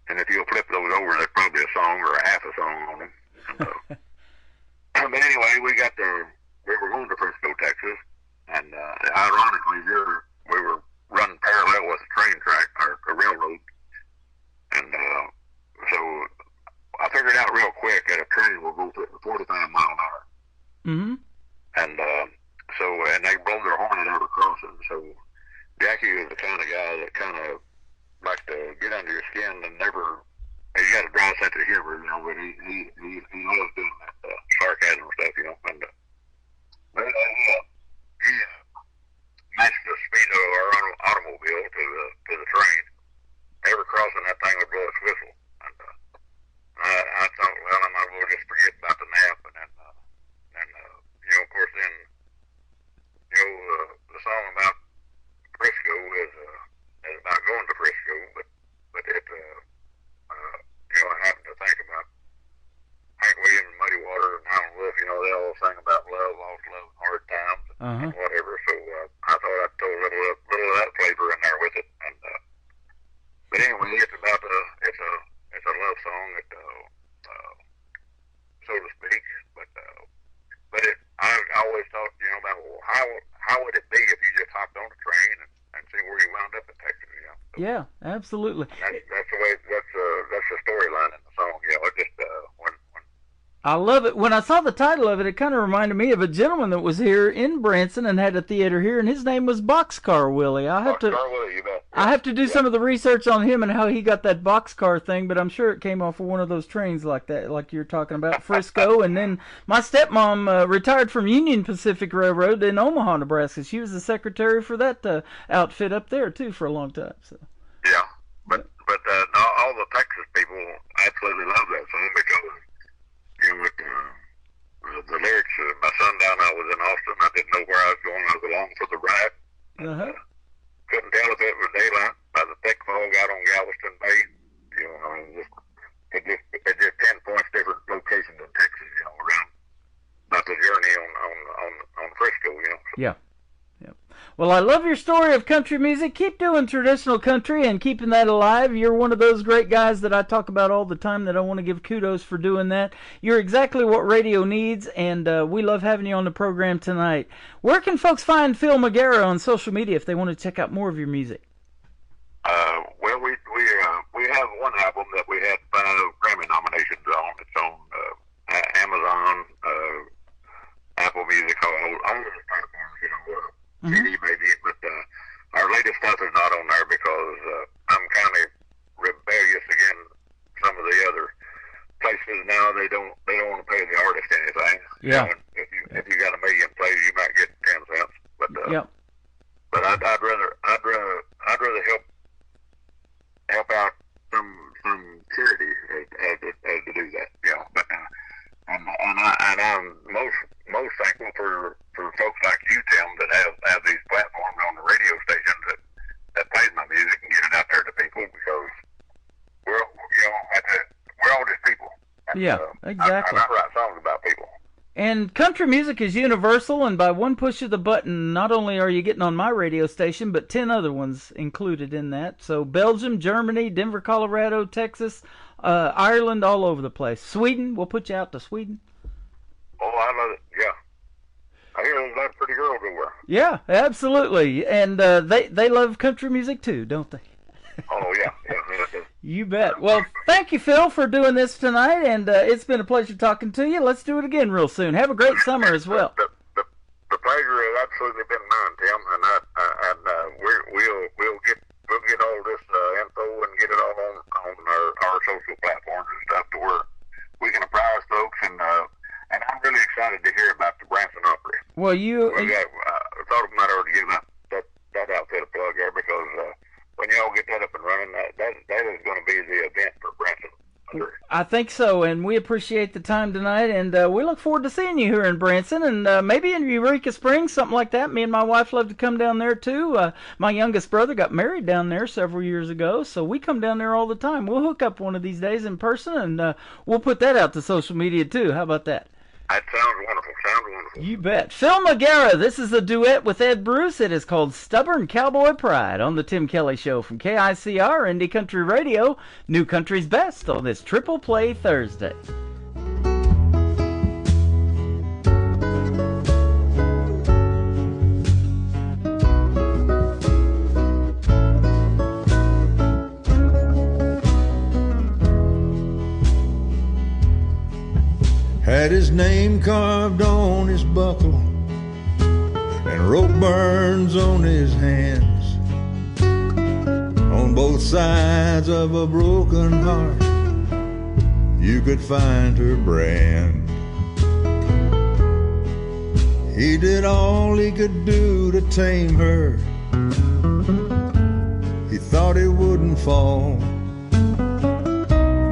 and if you'll flip those over, there's probably a song or a half a song on them. But anyway, we were going to Frisco, Texas, and ironically, here we were running parallel with a train track or a railroad, and so I figured out real quick that a train will go 45 mile an hour. And and they blow their horn at every crossing. So Jackie was the kind of guy that kind of likes to get under your skin and never. He's got a dry sense of humor, but he loves doing that sarcasm stuff, And he matched the speed of our automobile to the train. Every crossing, that thing would blow its whistle. And I thought, well, I might as well just forget about the nap. And of course, then, the song about Frisco is about going to Frisco, but it, I happen to think about Hank Williams, Muddy Water, and Howlin' Wolf. They all sing about love, lost love, hard times, and whatever. So I thought I'd throw a little of that flavor in there with it. And but anyway, it's about it's a love song that, so to speak. But I always thought, about how would it be if you just hopped on a train and see where you wound up in Texas, So, yeah, absolutely. That's the way. That's the storyline in the song. When I love it. When I saw the title of it, it kind of reminded me of a gentleman that was here in Branson and had a theater here, and his name was Boxcar Willie. I have to do some of the research on him and how he got that boxcar thing, but I'm sure it came off of one of those trains like that, like you're talking about, Frisco. And then my stepmom retired from Union Pacific Railroad in Omaha, Nebraska. She was the secretary for that outfit up there too for a long time. So. Yeah, but all the Texas people, I absolutely love that song because, you know, with the lyrics, my sundown, I was in Austin. I didn't know where I was going. I was along for the ride. Couldn't tell if it was daylight by the thick fog out on Galveston Bay. You know, I mean, it just pinpoints different locations in Texas, you know, around about the journey on Frisco, you know. Yeah. Well, I love your story of country music. Keep doing traditional country and keeping that alive. You're one of those great guys that I talk about all the time that I want to give kudos for doing that. You're exactly what radio needs, and we love having you on the program tonight. Where can folks find Phil Magara on social media if they want to check out more of your music? Well, we have one album that we had 5 Grammy nominations on. It's on Amazon, Apple Music, all of the platforms, you know, CD maybe, but our latest stuff is not on there because I'm kind of rebellious against some of the other places now. They don't want to pay the artist anything. Yeah. You know, if you got a million plays, you might get 10 cents. But but I'd rather help out some charity as to do that. You know, but and I'm most thankful for folks like you, Tim, that have these platforms on the radio stations that plays my music and get it out there to people, because we're all just people. And, yeah, exactly. I write songs about people. And country music is universal, and by one push of the button, not only are you getting on my radio station, but 10 other ones included in that. So Belgium, Germany, Denver, Colorado, Texas, Ireland, all over the place. Sweden, we'll put you out to Sweden. Oh, I love it, yeah. I hear there's a lot of pretty girls over there. Yeah, absolutely. And they love country music too, don't they? Oh, yeah. You bet. Well, thank you, Phil, for doing this tonight, and it's been a pleasure talking to you. Let's do it again real soon. Have a great summer as well. The pleasure has absolutely been mine, Tim, and we'll get all this info and get it all on our social platforms and stuff to where we can apprise folks, and I'm really excited to hear about the Branson Opry. Well, I thought I might already give that outfit a plug there, because when y'all get that up and running, that is going to be the event for Branson. I think so, and we appreciate the time tonight, and we look forward to seeing you here in Branson, and maybe in Eureka Springs, something like that. Me and my wife love to come down there, too. My youngest brother got married down there several years ago, so we come down there all the time. We'll hook up one of these days in person, and we'll put that out to social media, too. How about that? That sounds wonderful. You bet. Phil Magara, this is a duet with Ed Bruce. It is called Stubborn Cowboy Pride on the Tim Kelly Show from KICR Indie Country Radio, New Country's Best, on this Triple Play Thursday. Had his name carved on his buckle and rope burns on his hands. On both sides of a broken heart, you could find her brand. He did all he could do to tame her. He thought he wouldn't fall.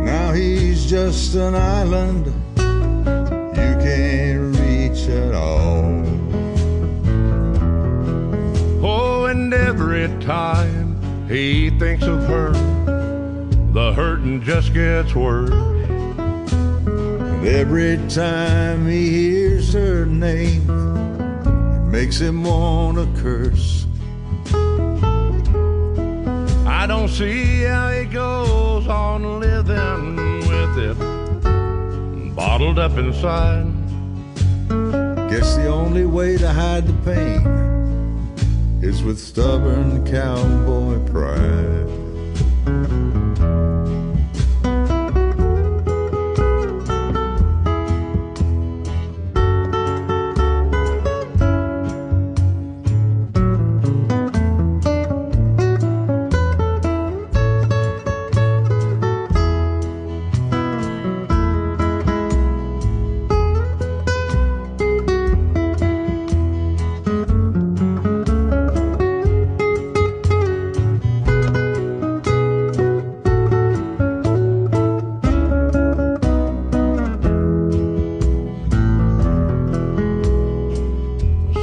Now he's just an island you can't reach at all. Oh, and every time he thinks of her, the hurting just gets worse. And every time he hears her name, it makes him want to curse. I don't see how he goes on living with it bottled up inside. Guess the only way to hide the pain is with stubborn cowboy pride.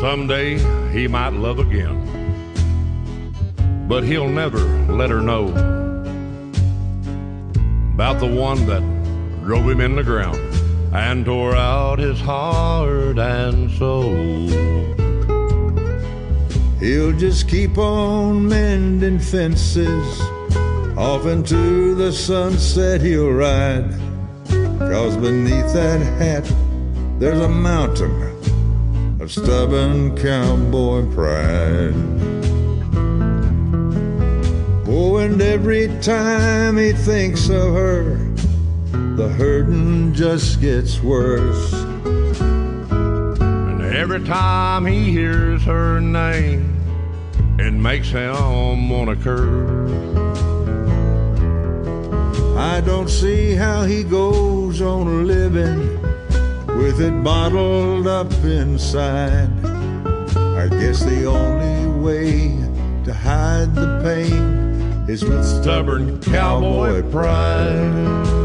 Someday he might love again, but he'll never let her know about the one that drove him in the ground and tore out his heart and soul. He'll just keep on mending fences, off into the sunset he'll ride, 'cause beneath that hat there's a mountain of stubborn cowboy pride. Oh, and every time he thinks of her, the hurting just gets worse. And every time he hears her name, it makes him wanna curse. I don't see how he goes on living with it bottled up inside. I guess the only way to hide the pain is with stubborn cowboy pride.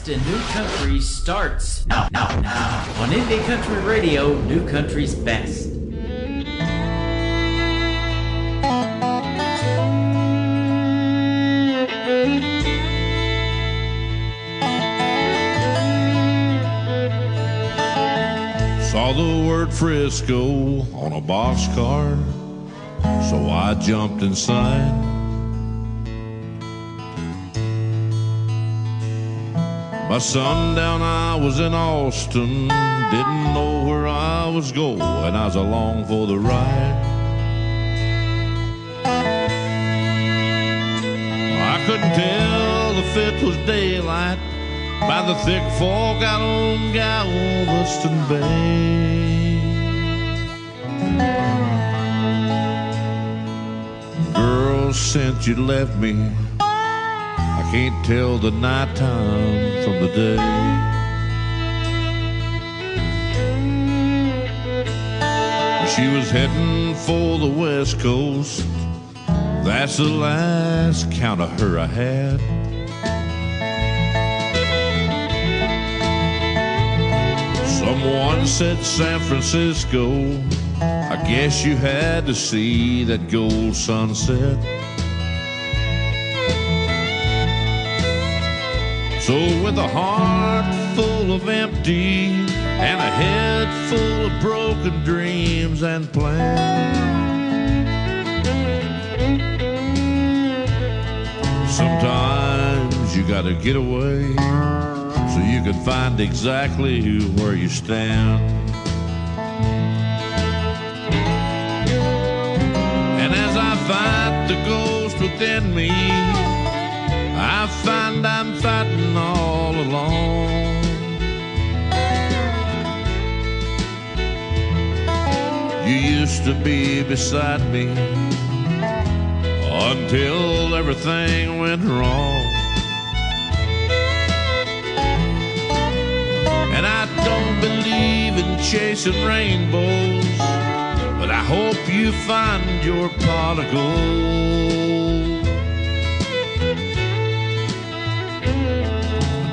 In New Country starts now on Indie Country Radio, New Country's best. Saw the word Frisco on a boxcar, so I jumped inside. By sundown I was in Austin, didn't know where I was going, I was along for the ride. I couldn't tell if it was daylight by the thick fog out on Galveston Bay. Girl, since you left me, I can't tell the nighttime from the day. She was heading for the West Coast, that's the last count of her I had. Someone said San Francisco, I guess you had to see that gold sunset. So with a heart full of empty and a head full of broken dreams and plans, sometimes you gotta get away so you can find exactly where you stand. And as I fight the ghost within me, I find I'm fighting all alone. You used to be beside me until everything went wrong. And I don't believe in chasing rainbows, but I hope you find your pot of gold.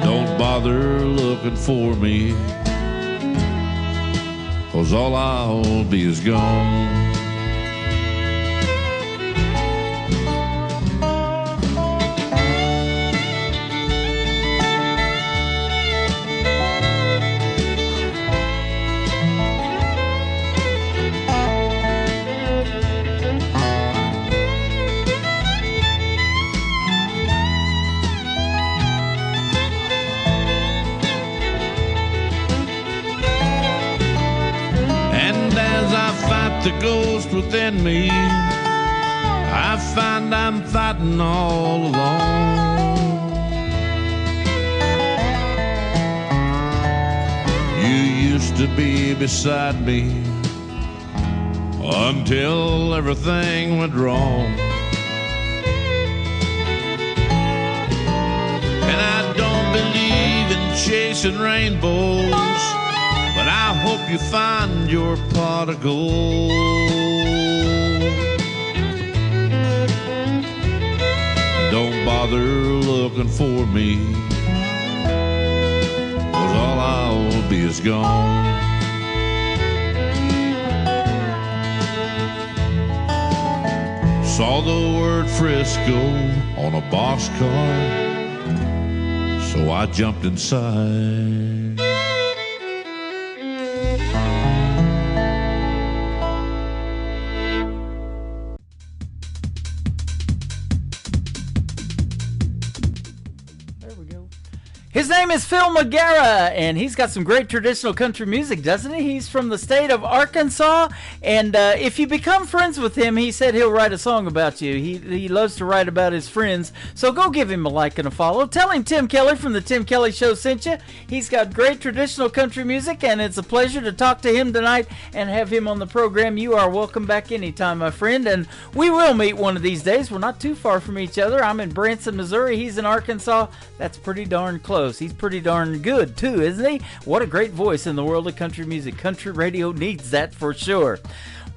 Don't bother looking for me, 'cause all I'll be is gone. The ghost within me, I find I'm fighting all alone. You used to be beside me until everything went wrong. chasing rainbows, but I hope you find your pot of gold. Don't bother looking for me, 'cause all I'll be is gone. Saw the word Frisco on a boxcar, so I jumped inside. His name is Phil McGarrah, and he's got some great traditional country music, doesn't he? He's from the state of Arkansas, and if you become friends with him, he said he'll write a song about you. He loves to write about his friends, so go give him a like and a follow. Tell him Tim Kelly from the Tim Kelly Show sent you. He's got great traditional country music, and it's a pleasure to talk to him tonight and have him on the program. You are welcome back anytime, my friend, and we will meet one of these days. We're not too far from each other. I'm in Branson, Missouri. He's in Arkansas. That's pretty darn close. He's pretty darn good, too, isn't he? What a great voice in the world of country music. Country radio needs that for sure.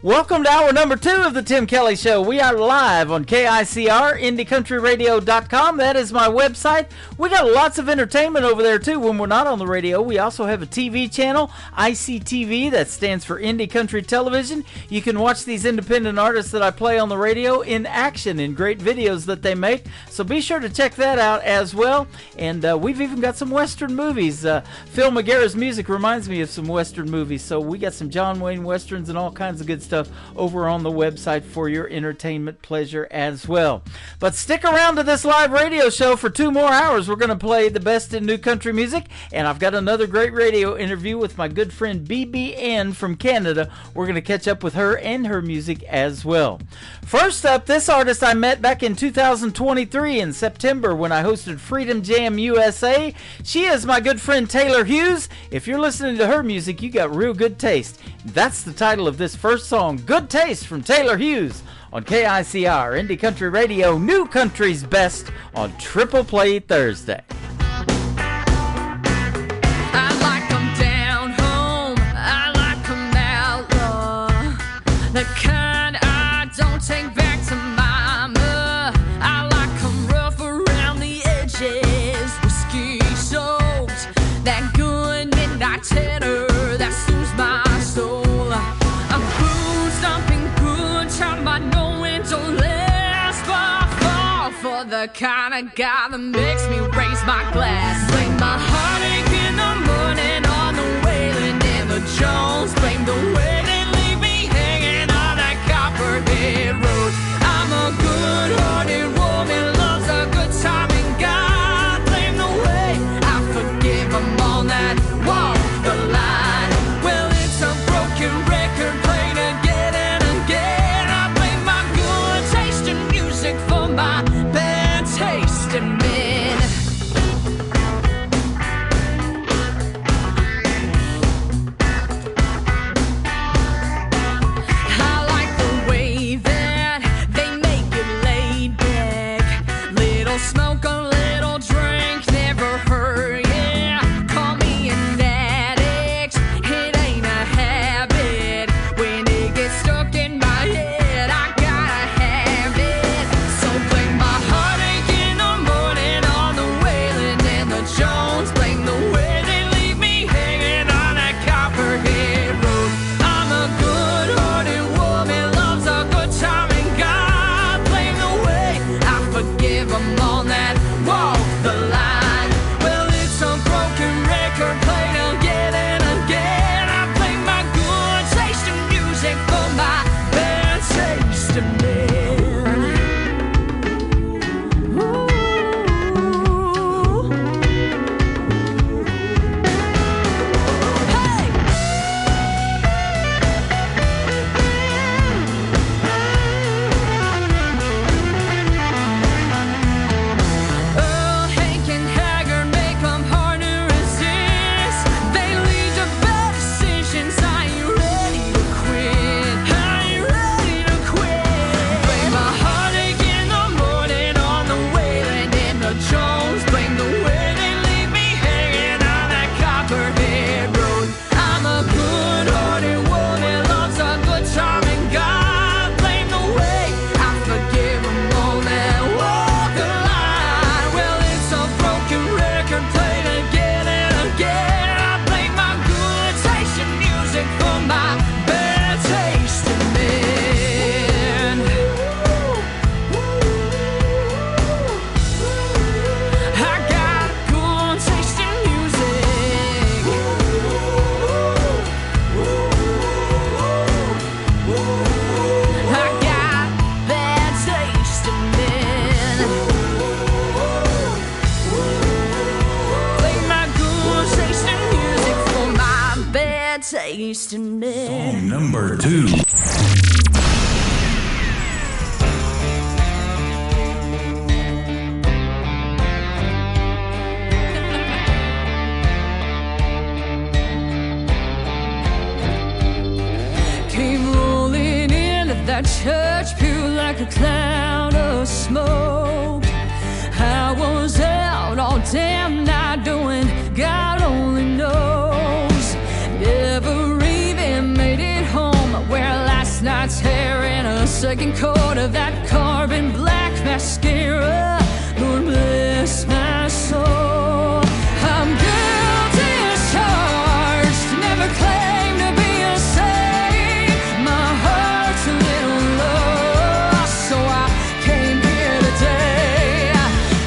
Welcome to hour number 2 of the Tim Kelly Show. We are live on KICR, IndieCountryRadio.com. That is my website. We got lots of entertainment over there, too, when we're not on the radio. We also have a TV channel, ICTV, that stands for Indie Country Television. You can watch these independent artists that I play on the radio in action in great videos that they make. So be sure to check that out as well. And we've even got some Western movies. Phil McGarrah's music reminds me of some Western movies. So we got some John Wayne Westerns and all kinds of good stuff over on the website for your entertainment pleasure as well. But stick around to this live radio show for 2 more hours. We're going to play the best in new country music, and I've got another great radio interview with my good friend BBN from Canada. We're going to catch up with her and her music as well. First up, this artist I met back in 2023 in September when I hosted Freedom Jam USA. She is my good friend Taylor Hughes. If you're listening to her music, you got real good taste. That's the title of this first song, Good Taste from Taylor Hughes on KICR, Indie Country Radio, New Country's Best on Triple Play Thursday. I like 'em down home, I like 'em outlaw, the kind I don't take back to mama. I like 'em rough around the edges, whiskey soaked, that good midnight tenor that soothes my soul. I'm food stomping good, trying by knowing don't last, but I fall for the kind of guy that makes me raise my glass. Blame my heartache in the morning on the Waylon and the Jones. Blame the way they leave me hanging on that Copperhead Road. I'm a good-hearted woman, loves a good time, and God blame the way I forgive them all that walk the line. Well, it's a broken record played again and again. I blame my good taste in music for my bad taste in men. wasting it. Song number 2. Came rolling into that church pew like a cloud of smoke. I was out all damn night doing God only knows. Never even made it home. I wear last night's hair and a second coat of that carbon black mascara. Lord bless my soul. I'm guilty as charged. Never claimed to be a saint. My heart's a little lost, so I came here today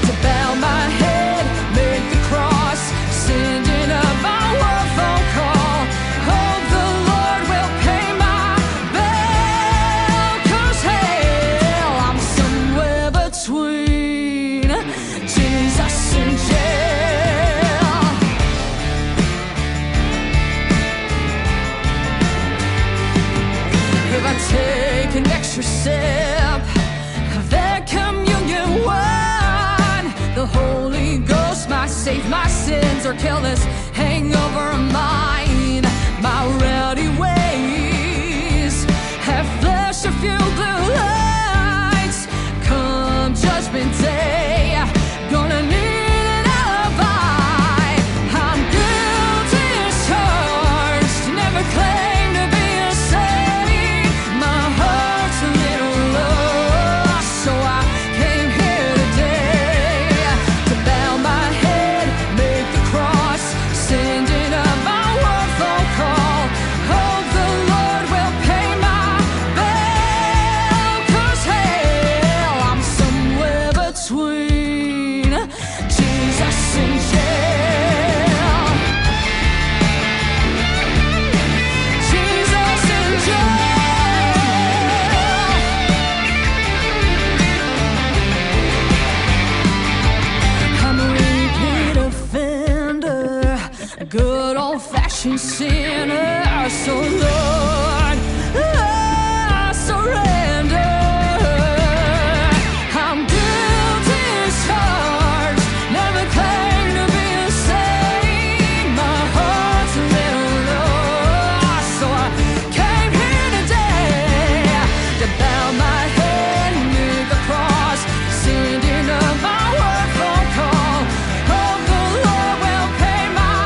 to bow my head, make the cross, sending up my one phone call. Hope the Lord will pay my bill, 'cause hell, I'm somewhere between Jesus and jail. If I take an extra sip of that communion wine, the Holy Ghost might save my sins or kill this hangover of mine. My rowdy ways have flashed a few blue lights. Come Judgment Day, gonna need an alibi. I'm guilty as charged, never claimed to be a saint. My heart's a little lost, so I came here today to bow my head, make the cross, sending up my one phone call. Hope the Lord will pay my bill, 'cause hell, I'm somewhere between Jesus and jail. Jesus and jail. I'm a repeat offender, a good old-fashioned sinner. So Lord, I surrender. I'm guilty as charged, never claimed to be a saint. My heart's a little lost, so I came here today to bow my head, make the cross, sending up my one phone call. Hope the Lord will pay my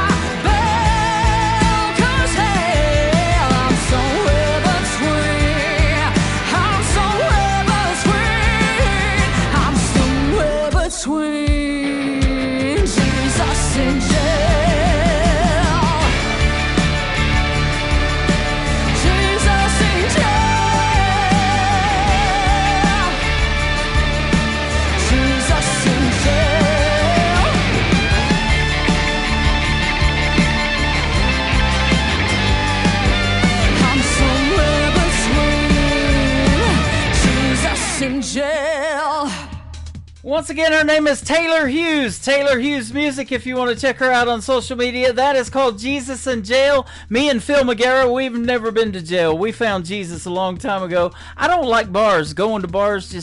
bill, 'cause hell, I'm somewhere between. I'm somewhere between. I'm somewhere between Jesus and jail. Jesus and jail. Jesus and jail. I'm somewhere between Jesus and jail. Once again, her name is Taylor Hughes. Taylor Hughes Music, if you want to check her out on social media. That is called Jesus in Jail. Me and Phil McGarrett, we've never been to jail. We found Jesus a long time ago. I don't like bars. Going to bars,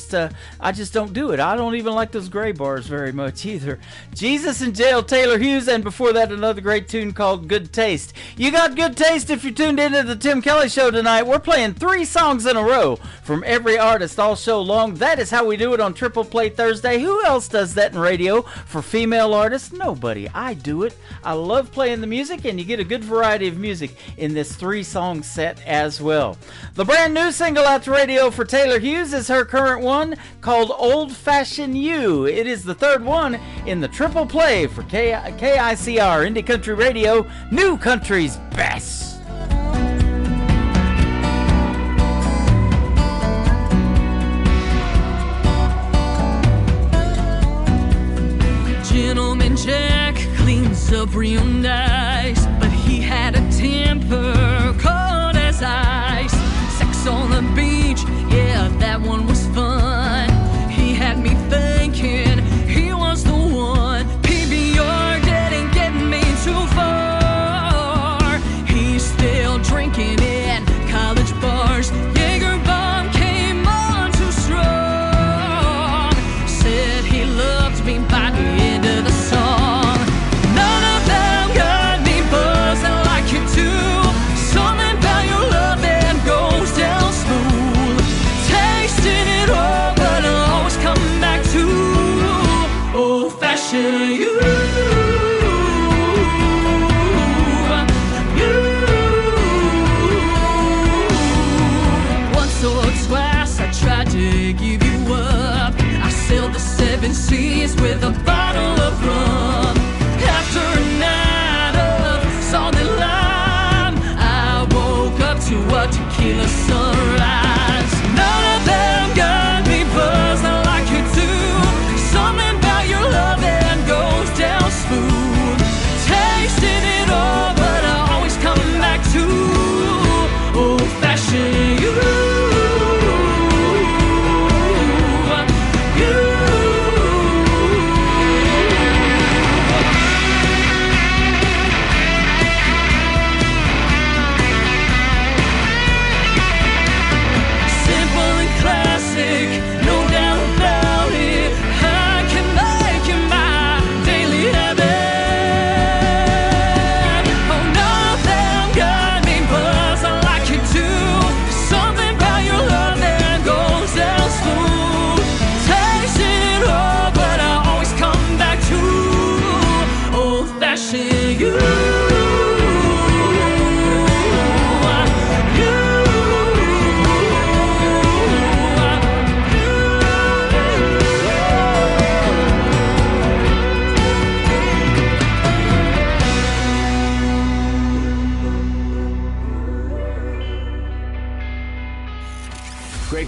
I just don't do it. I don't even like those gray bars very much either. Jesus in Jail, Taylor Hughes, and before that, another great tune called Good Taste. You got good taste if you're tuned into the Tim Kelly Show tonight. We're playing 3 songs in a row from every artist all show long. That is how we do it on Triple Play Thursday. Who else does that in radio for female artists? Nobody. I do it. I love playing the music, and you get a good variety of music in this 3-song set as well. The brand new single out to radio for Taylor Hughes is her current one called Old Fashioned You. It is the 3rd one in the Triple Play for KICR Indie Country Radio, New Country's best. Gentleman Jack cleans up real nice, but he had a temper cold as ice. Sex on the beach, yeah, that one was fun. He had me thinking he was the one. PBR didn't get me too far. He's still drinking to give you up. I sailed the 7 seas with a bottle of rum. After a night of solid lime, I woke up to a tequila sunrise. None of them got me buzzed like you do. Something about your love that goes down smooth. Tasting it all, but I always come back to old-fashioned you.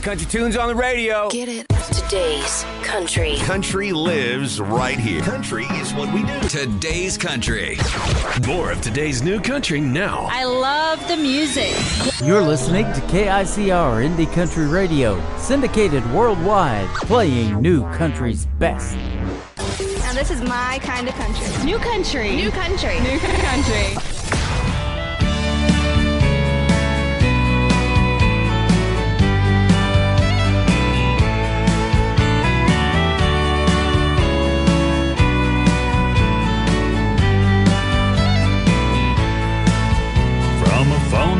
Country tunes on the radio. Get it? Today's country. Country lives right here. Country is what we do. Today's country. More of today's new country now. I love the music. You're listening to KICR Indie Country Radio, syndicated worldwide, playing new country's best. Now this is my kind of country. New country. New country. New country.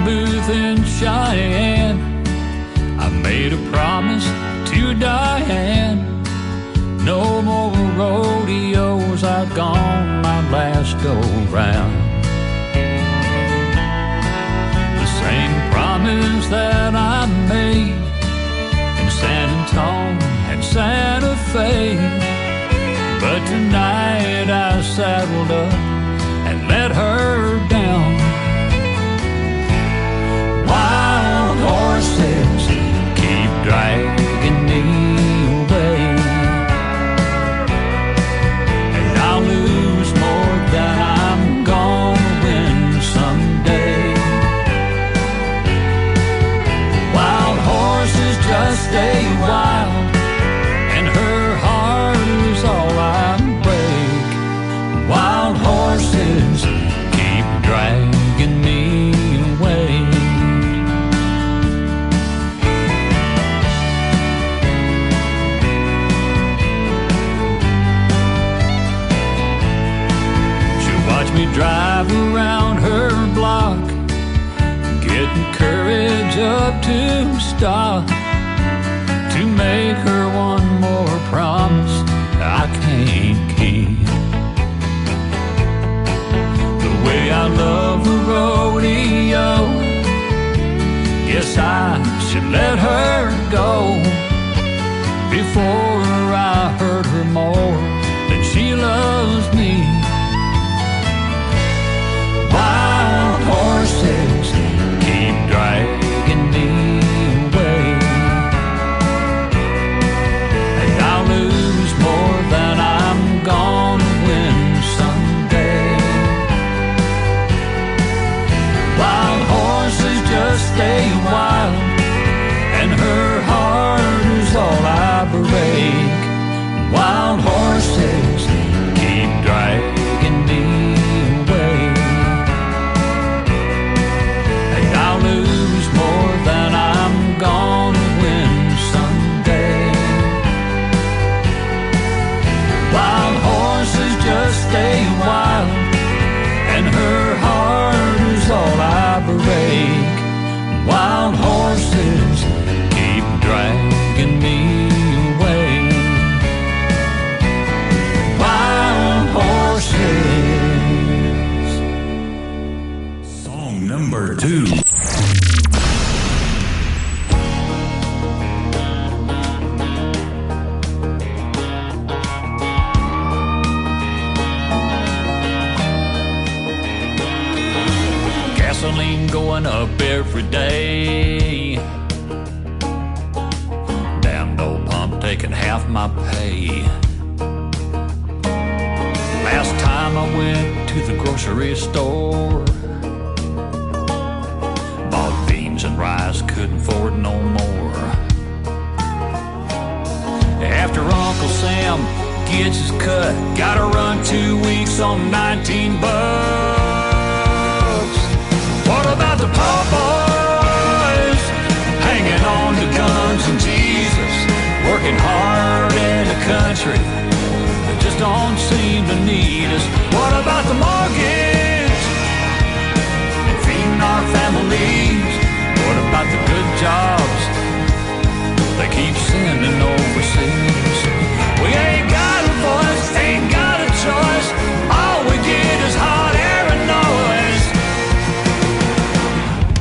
Booth in Cheyenne, I made a promise to Diane. No more rodeos, I've gone my last go round. The same promise that I made in San Antonio and Santa Fe. But tonight I saddled up and let her down. Wild horses keep dragging me away, and I'll lose more than I'm gonna win someday. Wild horses just stay wild, and her heart is all I break. Wild horses keep dragging me away. Me drive around her block, getting courage up to stop, to make her one more promise I can't keep. The way I love the rodeo, guess I should let her go before I hurt her more than she loves me. Wild horses keep dragging me away, and I'll lose more than I'm gonna win someday. Wild horses just stay wild, and her heart is all I break. Wild horses keep dragging me away, I'll lose more than I'm gonna win someday. Wild horses just stay wild, and her heart is all I break. Wild horses keep dragging me away. Wild horses. Song number 2. run up every day. Damn no pump taking half my pay. Last time I went to the grocery store, bought beans and rice, couldn't afford no more. After Uncle Sam gets his cut, gotta run 2 weeks on 19 bucks. What about the poor boys hanging on to guns and Jesus, working hard in the country that just don't seem to need us? What about the mortgage and feeding our families? What about the good jobs they keep sending overseas? We ain't got a voice, ain't got a choice. All we get is hot air and noise.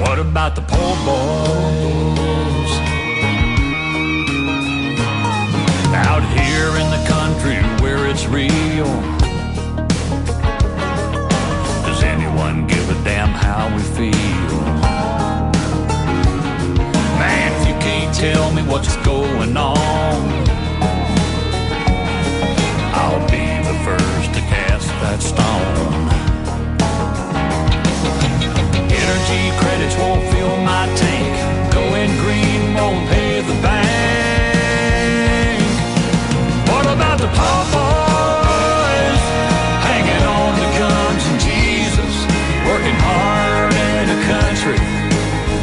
What about the poor boys out here in the country where it's real? Does anyone give a damn how we feel? Man, if you can't tell me what's going on, I'll be the first to cast that stone. Energy credits won't fill my tank, going green won't pay the bank. What about the poor boys hanging on to guns and Jesus, working hard in a country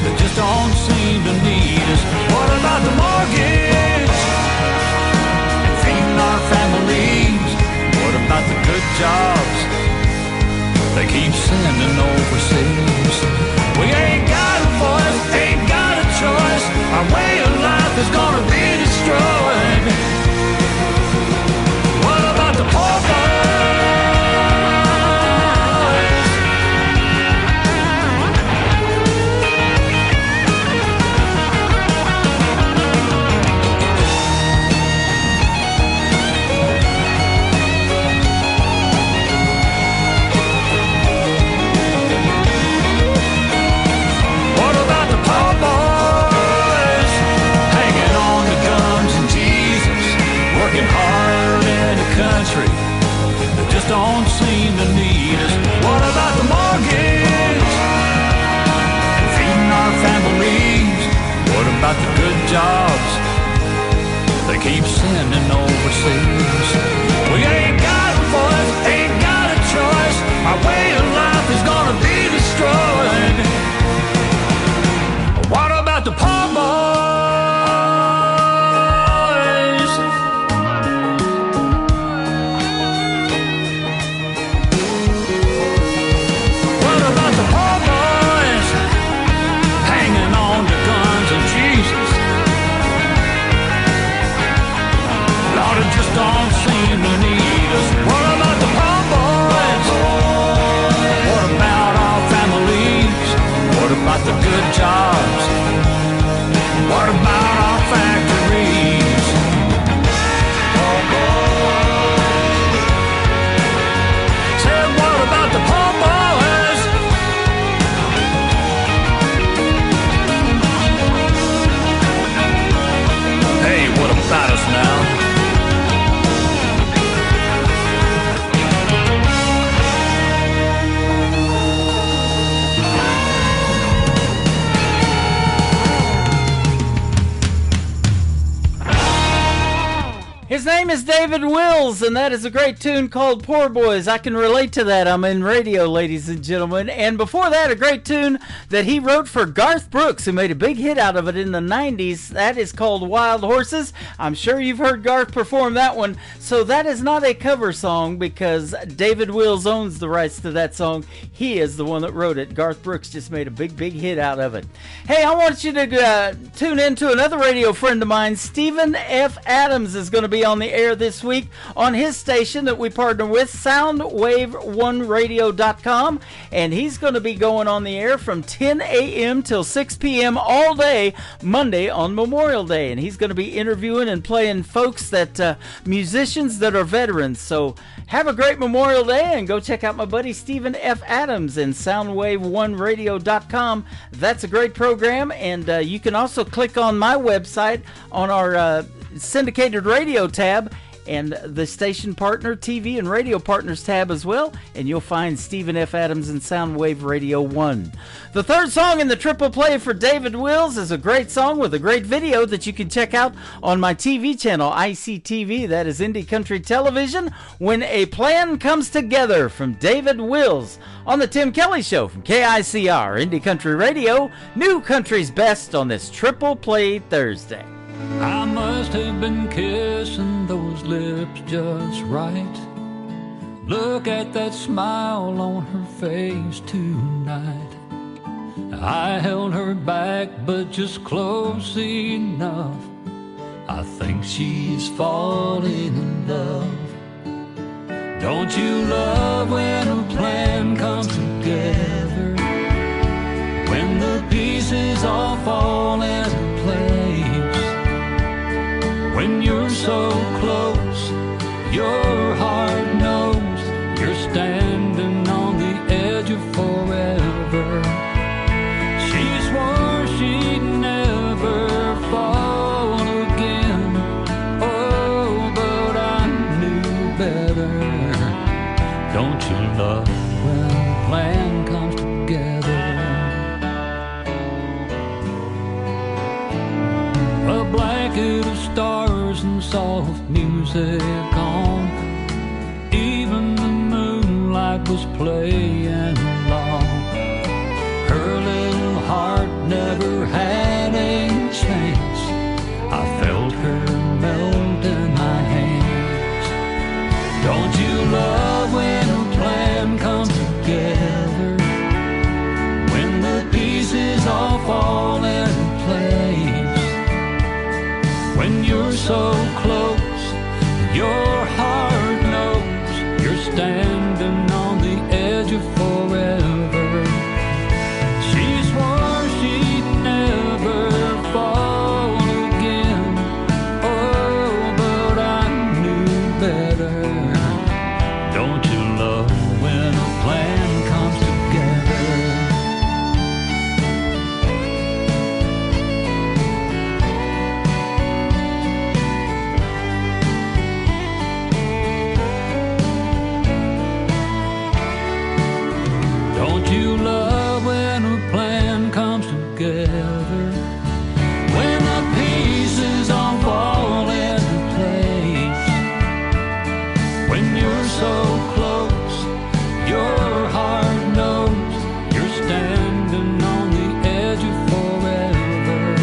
that just don't seem to need us? What about the mortgage and feeding our families? What about the good jobs they keep sending overseas? We ain't got a voice, ain't got a choice. Our way of life is gonna be destroyed. What about the poor country that just don't seem to need us? What about the mortgage and feeding our families? What about the good jobs they keep sending overseas? We ain't got a voice, ain't got a choice. Our way of life is gonna be destroyed. What about the poor boys? Don't seem to need us. What about the poor boys? What about our families? What about the good jobs? What about our factories? Said, what about the poor boys? Hey, what about us now? His name is David Wills, and that is a great tune called Poor Boys. I can relate to that. I'm in radio, ladies and gentlemen. And before that, a great tune that he wrote for Garth Brooks, who made a big hit out of it in the 90s. That is called Wild Horses. I'm sure you've heard Garth perform that one. So that is not a cover song because David Wills owns the rights to that song. He is the one that wrote it. Garth Brooks just made a big hit out of it. Hey, I want you to tune in to another radio friend of mine. Stephen F. Adams is going to be be on the air this week on his station that we partner with, SoundWave1Radio.com, and he's going to be going on the air from 10 a.m. till 6 p.m. all day, Monday on Memorial Day, and he's going to be interviewing and playing folks that, musicians that are veterans. So have a great Memorial Day, and go check out my buddy Stephen F. Adams and SoundWave1Radio.com. That's a great program, and you can also click on my website on our syndicated radio tab and the station partner, TV and radio partners tab as well, and you'll find Stephen F. Adams and Soundwave Radio 1. The third song in the triple play for David Wills is a great song with a great video that you can check out on my TV channel, ICTV. That is Indie Country Television. When a Plan Comes Together from David Wills on the Tim Kelly Show from KICR, Indie Country Radio, New Country's Best on this triple play Thursday. I must have been kissing those lips just right. Look at that smile on her face tonight. I held her back, but just close enough. I think she's falling in love. Don't you love when a plan comes together? When the pieces all fall into place. When you're so close, your heart knows you're standing on the edge of forever. She swore she'd never fall again. Oh, but I knew better. Don't you love when a plan comes together? A blanket of stars and soft music on. Even the moonlight was playing along. Her little heart never had a chance. I felt her melt in my hands. Don't you love when a plan comes together? When the pieces all fall into place. When you're so close, your heart knows you're standing on the edge of forever. She swore she'd never fall again. Oh, but I knew better. Don't you love when a plan comes together? You love when a plan comes together. When the pieces all fall into place. When you're so close, your heart knows you're standing on the edge of forever.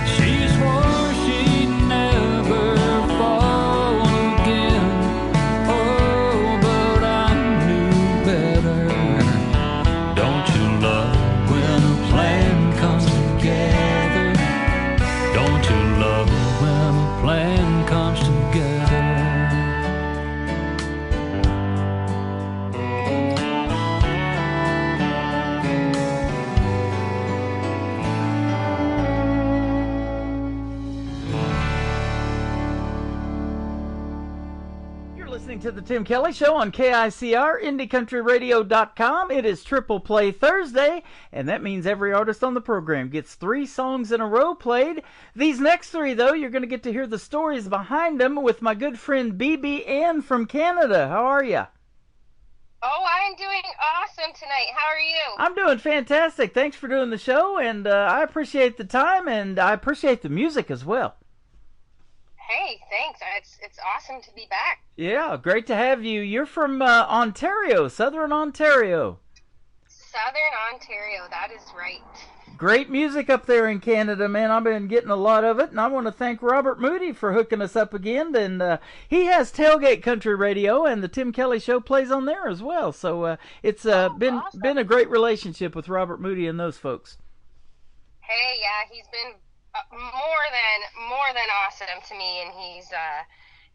She swore she'd never fall again. Oh, but I knew better. Don't you love when a plan comes together? Don't you love when a plan comes together? Listening to the Tim Kelly Show on KICR, IndieCountryRadio.com. It is Triple Play Thursday, and that means every artist on the program gets 3 songs in a row played. These next 3, though, you're going to get to hear the stories behind them with my good friend BB Ann from Canada. How are you? Oh, I'm doing awesome tonight. How are you? I'm doing fantastic. Thanks for doing the show, and I appreciate the time, and I appreciate the music as well. Hey, thanks. It's awesome to be back. Yeah, great to have you. You're from Ontario, Southern Ontario. Southern Ontario, that is right. Great music up there in Canada, man. I've been getting a lot of it, and I want to thank Robert Moody for hooking us up again. And he has Tailgate Country Radio, and the Tim Kelly Show plays on there as well. So it's been a great relationship with Robert Moody and those folks. Hey, yeah, he's been more than awesome to me, and he's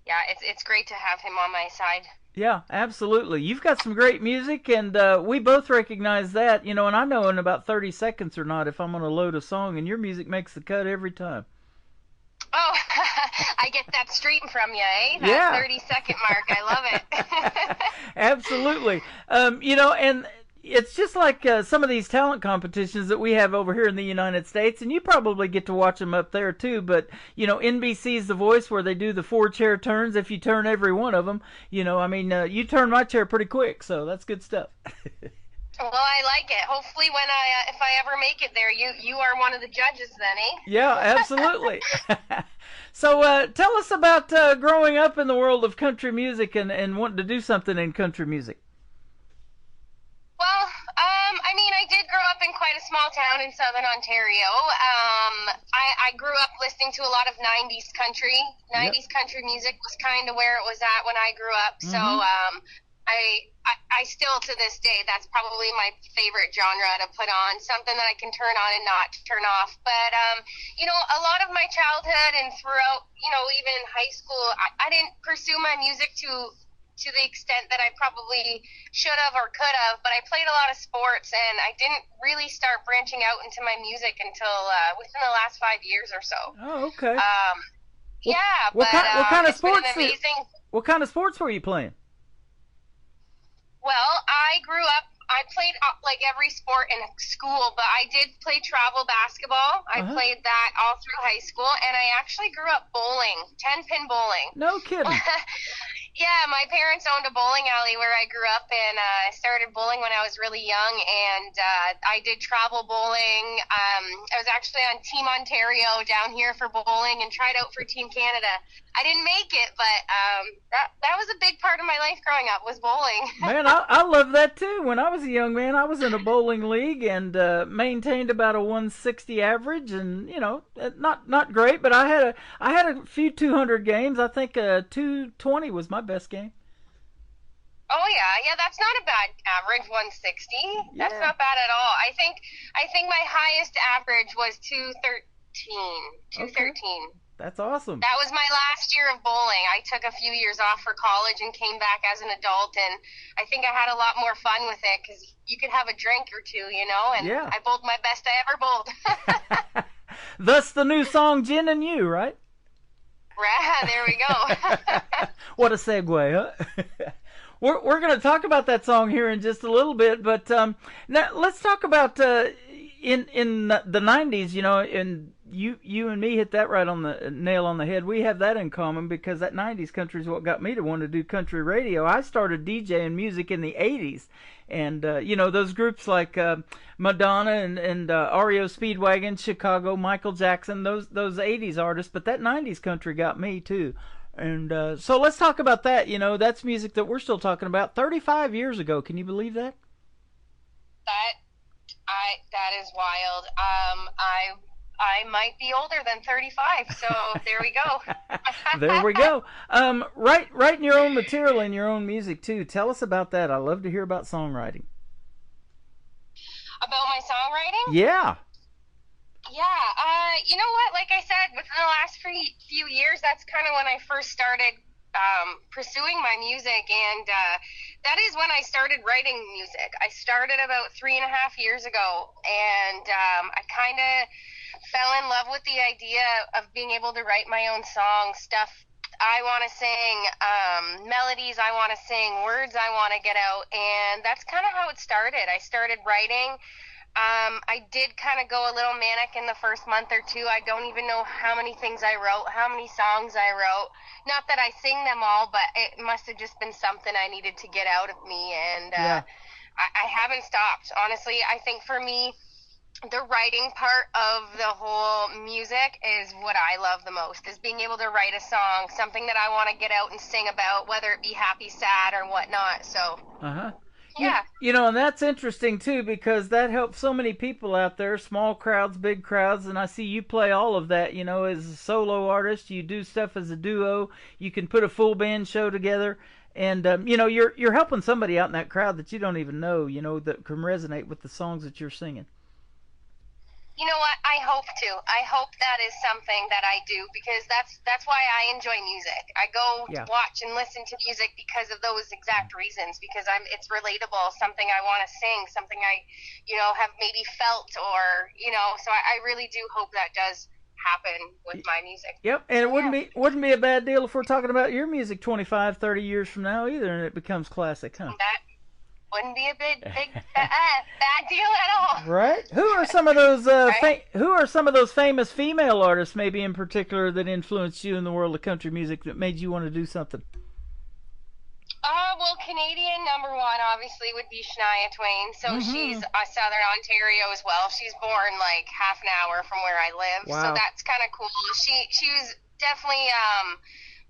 yeah, it's great to have him on my side. Yeah, absolutely. You've got some great music, and we both recognize that, you know, and I know in about 30 seconds or not if I'm going to load a song, and your music makes the cut every time. Oh, I get that straight from you, eh? That Yeah. 30-second mark. I love it. Absolutely. You know, and it's just like some of these talent competitions that we have over here in the United States, and you probably get to watch them up there too, but, you know, NBC's The Voice, where they do the 4-chair turns. If you turn every one of them, you know, I mean, you turn my chair pretty quick, so that's good stuff. Well, I like it. Hopefully when if I ever make it there, you are one of the judges then, eh? Yeah, absolutely. So tell us about growing up in the world of country music and wanting to do something in country music. Well, I mean, I did grow up in quite a small town in southern Ontario. I grew up listening to a lot of 90s country. 90s country music was kind of where it was at when I grew up. So I still, to this day, that's probably my favorite genre to put on, something that I can turn on and not turn off. But, you know, a lot of my childhood and throughout, you know, even in high school, I didn't pursue my music to the extent that I probably should have or could have, but I played a lot of sports, and I didn't really start branching out into my music until within the last 5 years or so. Oh, okay. Yeah, what kind of it's been sports? amazing. What kind of sports were you playing? Well, I grew up, I played like every sport in school, but I did play travel basketball. I played that all through high school, and I actually grew up bowling, 10-pin bowling. No kidding. Yeah, my parents owned a bowling alley where I grew up, and I started bowling when I was really young, and I did travel bowling. I was actually on Team Ontario down here for bowling and tried out for Team Canada. I didn't make it, but that was a big part of my life growing up, was bowling. Man, I love that too. When I was a young man, I was in a bowling league and maintained about a 160 average, and you know, not great, but I had a few 200 games. I think 220 was my best game. Oh yeah, that's not a bad average. 160. That's not bad at all. I think my highest average was 213. 213. Okay. That's awesome. That was my last year of bowling. I took a few years off for college and came back as an adult, and I think I had a lot more fun with it because you could have a drink or two, you know, and I bowled my best I ever bowled. Thus the new song, Gin and You, right? Right, there we go. What a segue, huh? We're going to talk about that song here in just a little bit, but now let's talk about in the 90s, you know, and you and me hit that right on the nail on the head. We have that in common because that 90s country is what got me to want to do country radio. I started DJing music in the 80s, and you know, those groups like Madonna and REO Speedwagon, Chicago, Michael Jackson, those 80s artists, but that 90s country got me too. And so let's talk about that. You know, that's music that we're still talking about 35 years ago. Can you believe that? That is wild. I might be older than 35, so there we go. There we go. Writing your own material and your own music too. Tell us about that. I love to hear about songwriting. About my songwriting? Yeah. Yeah. You know what? Like I said, within the last few years, that's kind of when I first started pursuing my music, and that is when I started writing music. I started about 3.5 years ago, and I kind of fell in love with the idea of being able to write my own songs, stuff I want to sing, melodies I want to sing, words I want to get out, and that's kind of how it started. I started writing. I did kind of go a little manic in the first month or two. I don't even know how many things I wrote, how many songs I wrote. Not that I sing them all, but it must have just been something I needed to get out of me, and I haven't stopped. Honestly, I think for me, the writing part of the whole music is what I love the most, is being able to write a song, something that I want to get out and sing about, whether it be happy, sad, or whatnot. So, yeah. You know, and that's interesting too, because that helps so many people out there, small crowds, big crowds, and I see you play all of that, you know, as a solo artist. You do stuff as a duo. You can put a full band show together. And, you know, you're helping somebody out in that crowd that you don't even know, you know, that can resonate with the songs that you're singing. You know what? I hope to. I hope that is something that I do, because that's why I enjoy music. I go watch and listen to music because of those exact reasons, because it's relatable, something I want to sing, something I, have maybe felt, or, so I really do hope that does happen with my music. Yep, and it wouldn't be a bad deal if we're talking about your music 25, 30 years from now either, and it becomes classic, huh? That wouldn't be a big bad deal at all. Right? Who are some of those who are some of those famous female artists, maybe in particular, that influenced you in the world of country music, that made you want to do something? Well, Canadian number one obviously would be Shania Twain. So she's Southern Ontario as well. She's born like half an hour from where I live. Wow. So that's kind of cool. She was definitely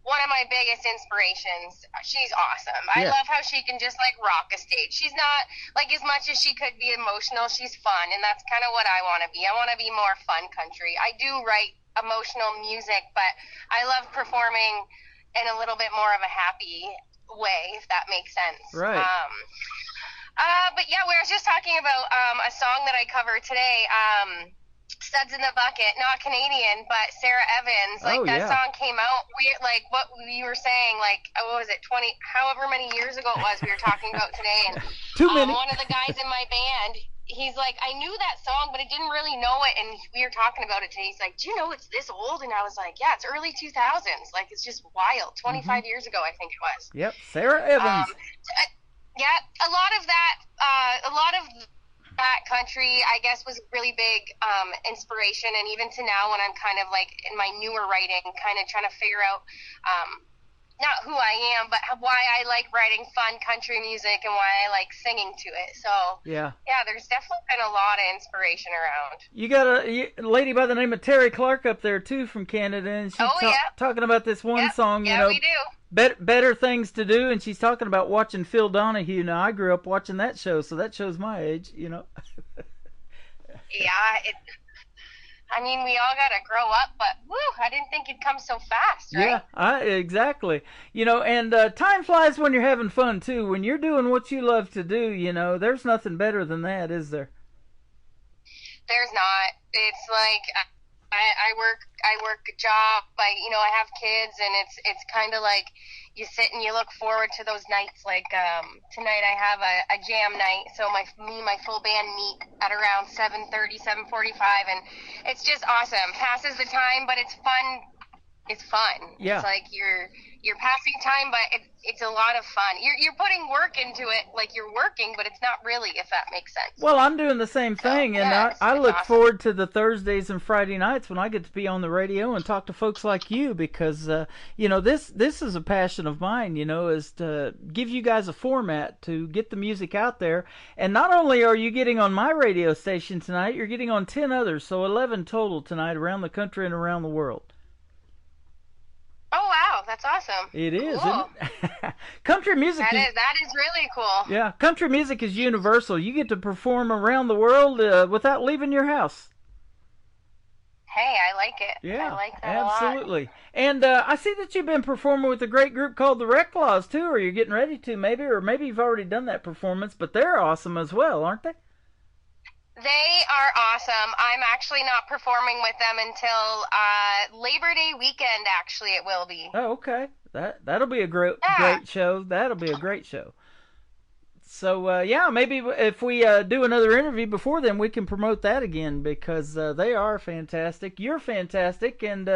one of my biggest inspirations. She's awesome. I love how she can just like rock a stage. She's not like, as much as she could be emotional, she's fun, and that's kind of what I want to be. I want to be more fun country. I do write emotional music, but I love performing in a little bit more of a happy way, if that makes sense. Right. But yeah, we were just talking about a song that I covered today. Studs in the Bucket, not Canadian, but Sarah Evans. Like, that song came out weird, like what you were saying, like, what was it, 20, however many years ago it was we were talking about today. And one of the guys in my band, he's like, I knew that song, but I didn't really know it. And we were talking about it today. He's like, do you know it's this old? And I was like, yeah, it's early 2000s. Like, it's just wild. 25 years ago, I think it was. Yep, Sarah Evans. Yeah, a lot of that country, I guess, was really big inspiration, and even to now, when I'm kind of like in my newer writing, kind of trying to figure out not who I am, but why I like writing fun country music and why I like singing to it. So yeah, there's definitely been a lot of inspiration around. You got a lady by the name of Terry Clark up there too, from Canada, and she's talking about this one song. We do. Better Things to Do, and she's talking about watching Phil Donahue. Now, I grew up watching that show, so that shows my age, Yeah, I mean, we all got to grow up, but I didn't think it'd come so fast, right? Yeah, exactly. And time flies when you're having fun, too. When you're doing what you love to do, there's nothing better than that, is there? There's not. It's like I work a job. I have kids, and it's kind of like you sit and you look forward to those nights. Like tonight, I have a jam night, so my full band meet at around 7:30, 7:45, and it's just awesome. Passes the time, but it's fun. It's fun. Yeah. It's like you're passing time, but it's a lot of fun. You're putting work into it, like you're working, but it's not really, if that makes sense. Well, I'm doing the same thing, and I look forward to the Thursdays and Friday nights when I get to be on the radio and talk to folks like you, because this is a passion of mine, is to give you guys a format to get the music out there. And not only are you getting on my radio station tonight, you're getting on 10 others, so 11 total tonight around the country and around the world. Oh, wow, that's awesome. It is, cool. Isn't it? Country music that is really cool. Yeah, country music is universal. You get to perform around the world without leaving your house. Hey, I like it. Yeah, I like that absolutely. a lot. And I see that you've been performing with a great group called the Reclaws, too, or you're getting ready to, or maybe you've already done that performance, but they're awesome as well, aren't they? They are awesome. I'm actually not performing with them until Labor Day weekend, actually, it will be. Oh, okay. That'll be a great show. That'll be a great show. So, maybe if we do another interview before then, we can promote that again, because they are fantastic. You're fantastic. And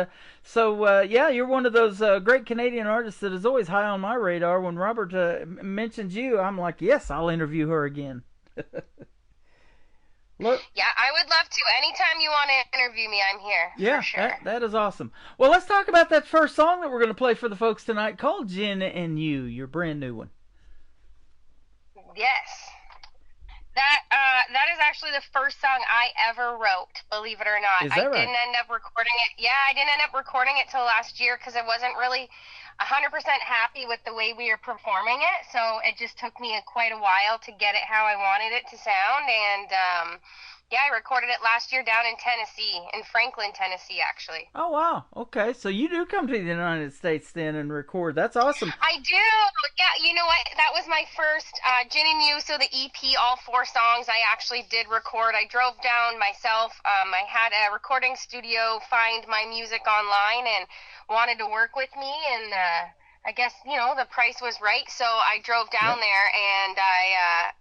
you're one of those great Canadian artists that is always high on my radar. When Robert mentions you, I'm like, yes, I'll interview her again. Look. Yeah, I would love to. Anytime you want to interview me, I'm here. Yeah, for sure. That is awesome. Well, let's talk about that first song that we're going to play for the folks tonight, called Jen and You, your brand new one. Yes. That is actually the first song I ever wrote, believe it or not. Is that right? Didn't end up recording it. Yeah, I didn't end up recording it till last year because I wasn't really 100% happy with the way we were performing it, so it just took me quite a while to get it how I wanted it to sound, and Yeah, I recorded it last year down in Tennessee, in Franklin, Tennessee, actually. Oh, wow. Okay, so you do come to the United States then and record. That's awesome. I do. Yeah, you know what? That was my first Gin and You, so the EP, all 4 songs, I actually did record. I drove down myself. I had a recording studio find my music online and wanted to work with me, and I guess, you know, the price was right, so I drove down there, and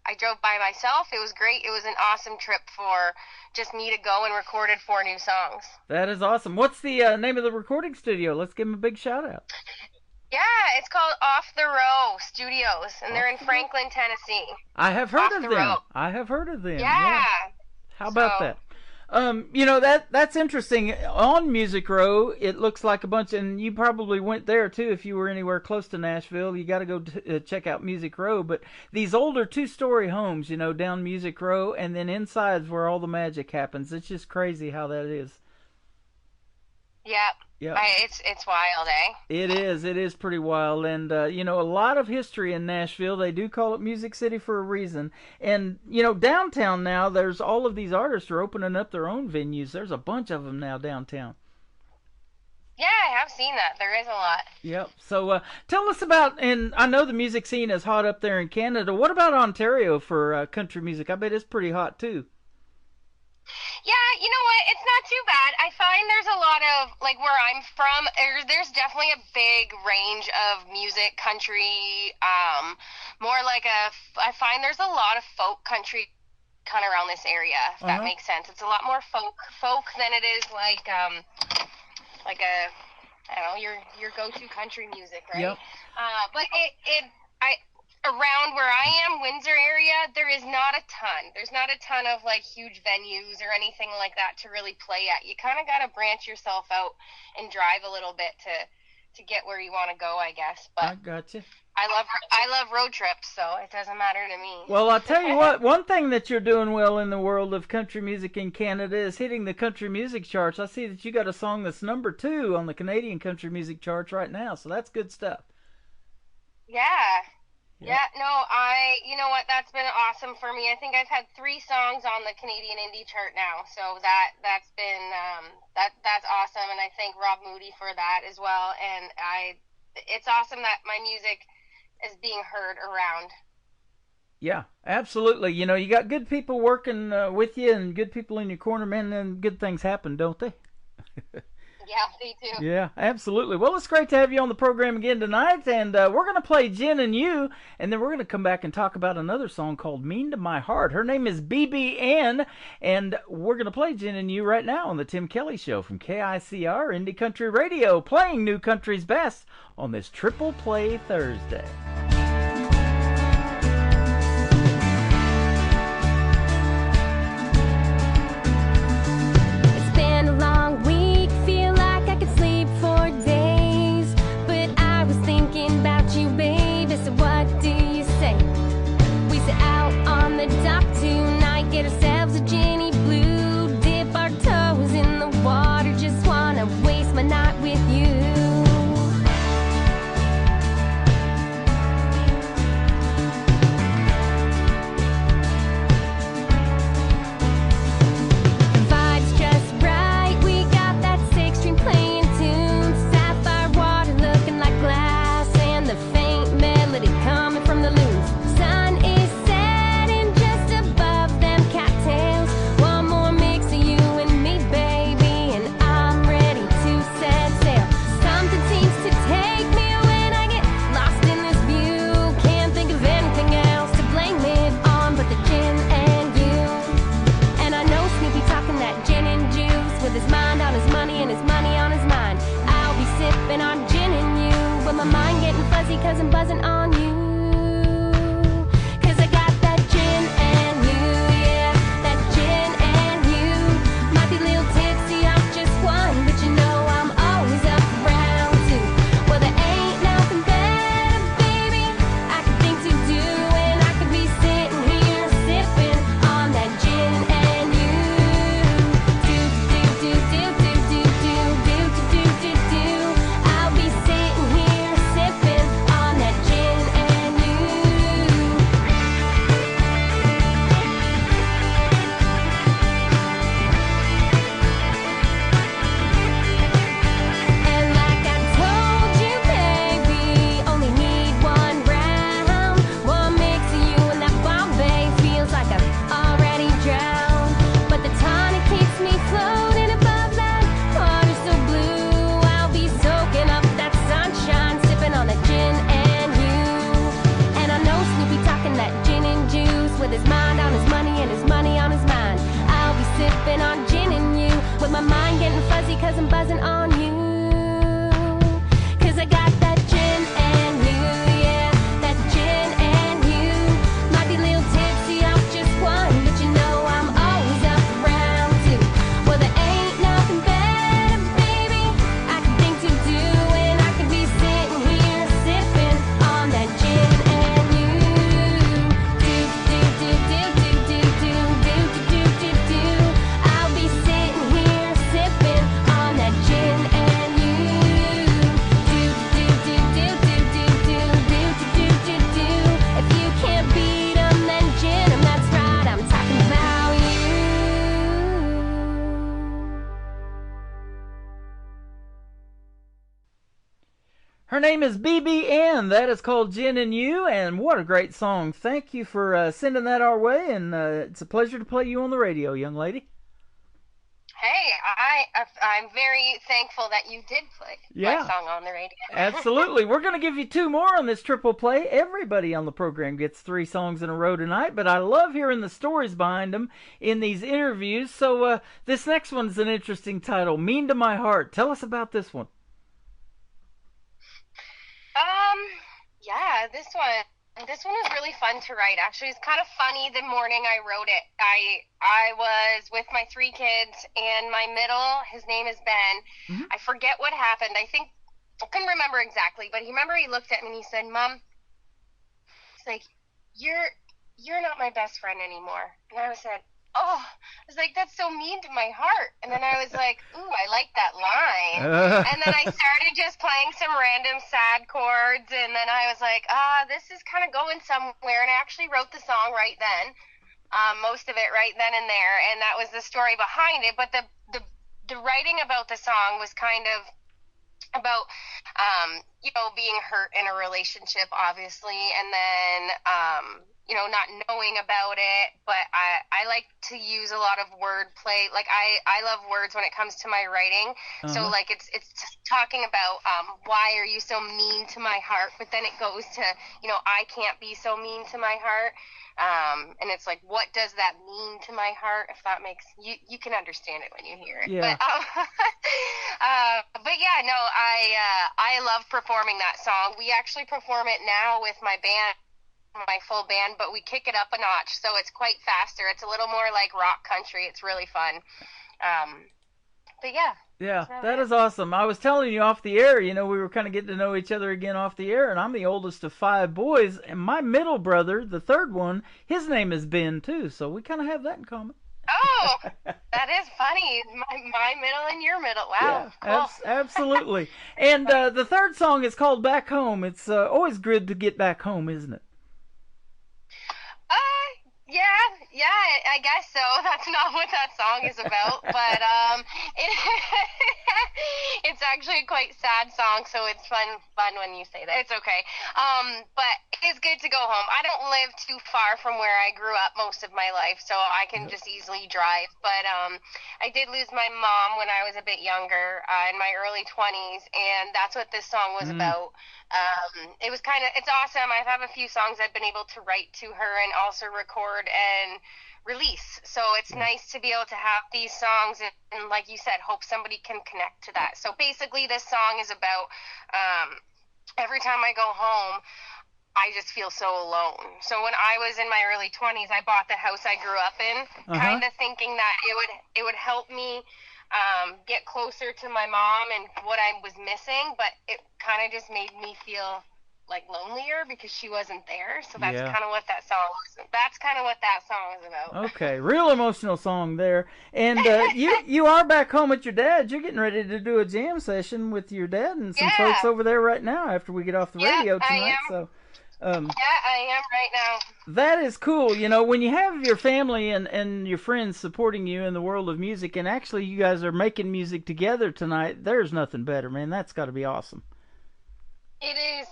I drove by myself. It was great. It was an awesome trip for just me to go and recorded 4 new songs. That is awesome. What's the name of the recording studio? Let's give them a big shout-out. Yeah, it's called Off the Row Studios, and they're in Franklin, Tennessee. I have heard of them. Row. I have heard of them. Yeah. How about that? You know, that's interesting. On Music Row, it looks like a bunch, and you probably went there too if you were anywhere close to Nashville. You got to go check out Music Row. But these older 2-story homes, you know, down Music Row, and then inside's where all the magic happens. It's just crazy how that is. Yep. Yep. It's wild, eh? It is pretty wild, and you know, a lot of history in Nashville. They do call it Music City for a reason. And you know, downtown now, there's all of these artists are opening up their own venues. There's a bunch of them now downtown. Yeah, I have seen that. There is a lot. Yep. So tell us about, and I know the music scene is hot up there in Canada. What about Ontario for country music? I bet it's pretty hot too. Yeah, you know what? It's not too bad. I find there's a lot of, like, where I'm from, there's definitely a big range of music, country, more like I find there's a lot of folk country kind of around this area, if that makes sense. It's a lot more folk than it is like a, I don't know, your go-to country music, right? Yep. But around where I am, Windsor area, there is not a ton. There's not a ton of, like, huge venues or anything like that to really play at. You kind of got to branch yourself out and drive a little bit to get where you want to go, I guess. But I got you. I love road trips, so it doesn't matter to me. Well, I'll tell you what, one thing that you're doing well in the world of country music in Canada is hitting the country music charts. I see that you got a song that's number 2 on the Canadian country music charts right now, so that's good stuff. Yeah. Yeah, no, you know what, that's been awesome for me. I think I've had 3 songs on the Canadian indie chart now, so that's been, that's awesome, and I thank Rob Moody for that as well, and it's awesome that my music is being heard around. Yeah, absolutely. You know, you got good people working with you and good people in your corner, man, and good things happen, don't they? Yeah, they do. Yeah, absolutely. Well, it's great to have you on the program again tonight, and we're going to play Gin and You, and then we're going to come back and talk about another song called Mean to My Heart. Her name is BBN, and we're going to play Gin and You right now on the Tim Kelly Show from KICR Indie Country Radio, playing New Country's Best on this Triple Play Thursday. It's been a long week. You, baby, so what do you say? We sit out on the dock tonight, get ourselves a Jenny Blue, dip our toes in the water, just wanna waste my night with you. Cause I'm buzzing on you. Cause I got that gin and you, yeah, that gin and you. Might be a little tipsy off just one, but you know I'm always up for round 2. Well, there ain't nothing better, baby, I could think to do, and I could be sitting here sipping on that gin and you. I'll be sitting here sipping on that gin and Her name is BBN. That is called Jen and You, and what a great song. Thank you for sending that our way, and it's a pleasure to play you on the radio, young lady. Hey, I'm very thankful that you did play my song on the radio. Absolutely. We're going to give you 2 more on this triple play. Everybody on the program gets 3 songs in a row tonight, but I love hearing the stories behind them in these interviews. So this next one's an interesting title, Mean to My Heart. Tell us about this one. Yeah, this one was really fun to write. Actually, it's kind of funny. The morning I wrote it, I was with my 3 kids, and my middle, his name is Ben. I forget what happened. I couldn't remember exactly, but he looked at me and he said, "Mom," he's like, you're not my best friend anymore." And I said, "Oh," I was like, "That's so mean to my heart." And then I was like, "Ooh, I like that line." And then I started just playing some random sad chords, and then I was like, this is kind of going somewhere. And I actually wrote the song right then, most of it right then and there, and that was the story behind it. But the writing about the song was kind of about being hurt in a relationship, obviously, and then not knowing about it. But I like to use a lot of wordplay. Like I love words when it comes to my writing. So like it's talking about why are you so mean to my heart, but then it goes to I can't be so mean to my heart. And it's like, what does that mean to my heart? If that makes you can understand it when you hear it. Yeah. But yeah, no, I love performing that song. We actually perform it now with my band, my full band, but we kick it up a notch, so it's quite faster. It's a little more like rock country. It's really fun. But yeah. Yeah, that is awesome. I was telling you off the air, we were kind of getting to know each other again off the air, and I'm the oldest of 5 boys, and my middle brother, the third one, his name is Ben, too, so we kind of have that in common. Oh, that is funny. My middle and your middle. Wow. Yeah, cool. Absolutely. And the third song is called Back Home. It's always good to get back home, isn't it? Yeah, I guess so. That's not what that song is about, but it's actually a quite sad song, so it's fun when you say that. It's okay. But it's good to go home. I don't live too far from where I grew up most of my life, so I can just easily drive. But I did lose my mom when I was a bit younger, in my early 20s, and that's what this song was about. It's awesome. I have a few songs I've been able to write to her and also record and release. So it's nice to be able to have these songs and like you said, hope somebody can connect to that. So basically this song is about every time I go home, I just feel so alone. So when I was in my early 20s, I bought the house I grew up in, kind of thinking that it would help me get closer to my mom and what I was missing, but it kind of just made me feel like lonelier because she wasn't there. So that's kind of what that song was. That's kind of what that song is about. Okay, real emotional song there. And you are back home with your dad. You're getting ready to do a jam session with your dad and some folks over there right now after we get off the radio tonight. So I am right now. That is cool. When you have your family and your friends supporting you in the world of music, and actually you guys are making music together tonight, there's nothing better, man. That's got to be awesome. It is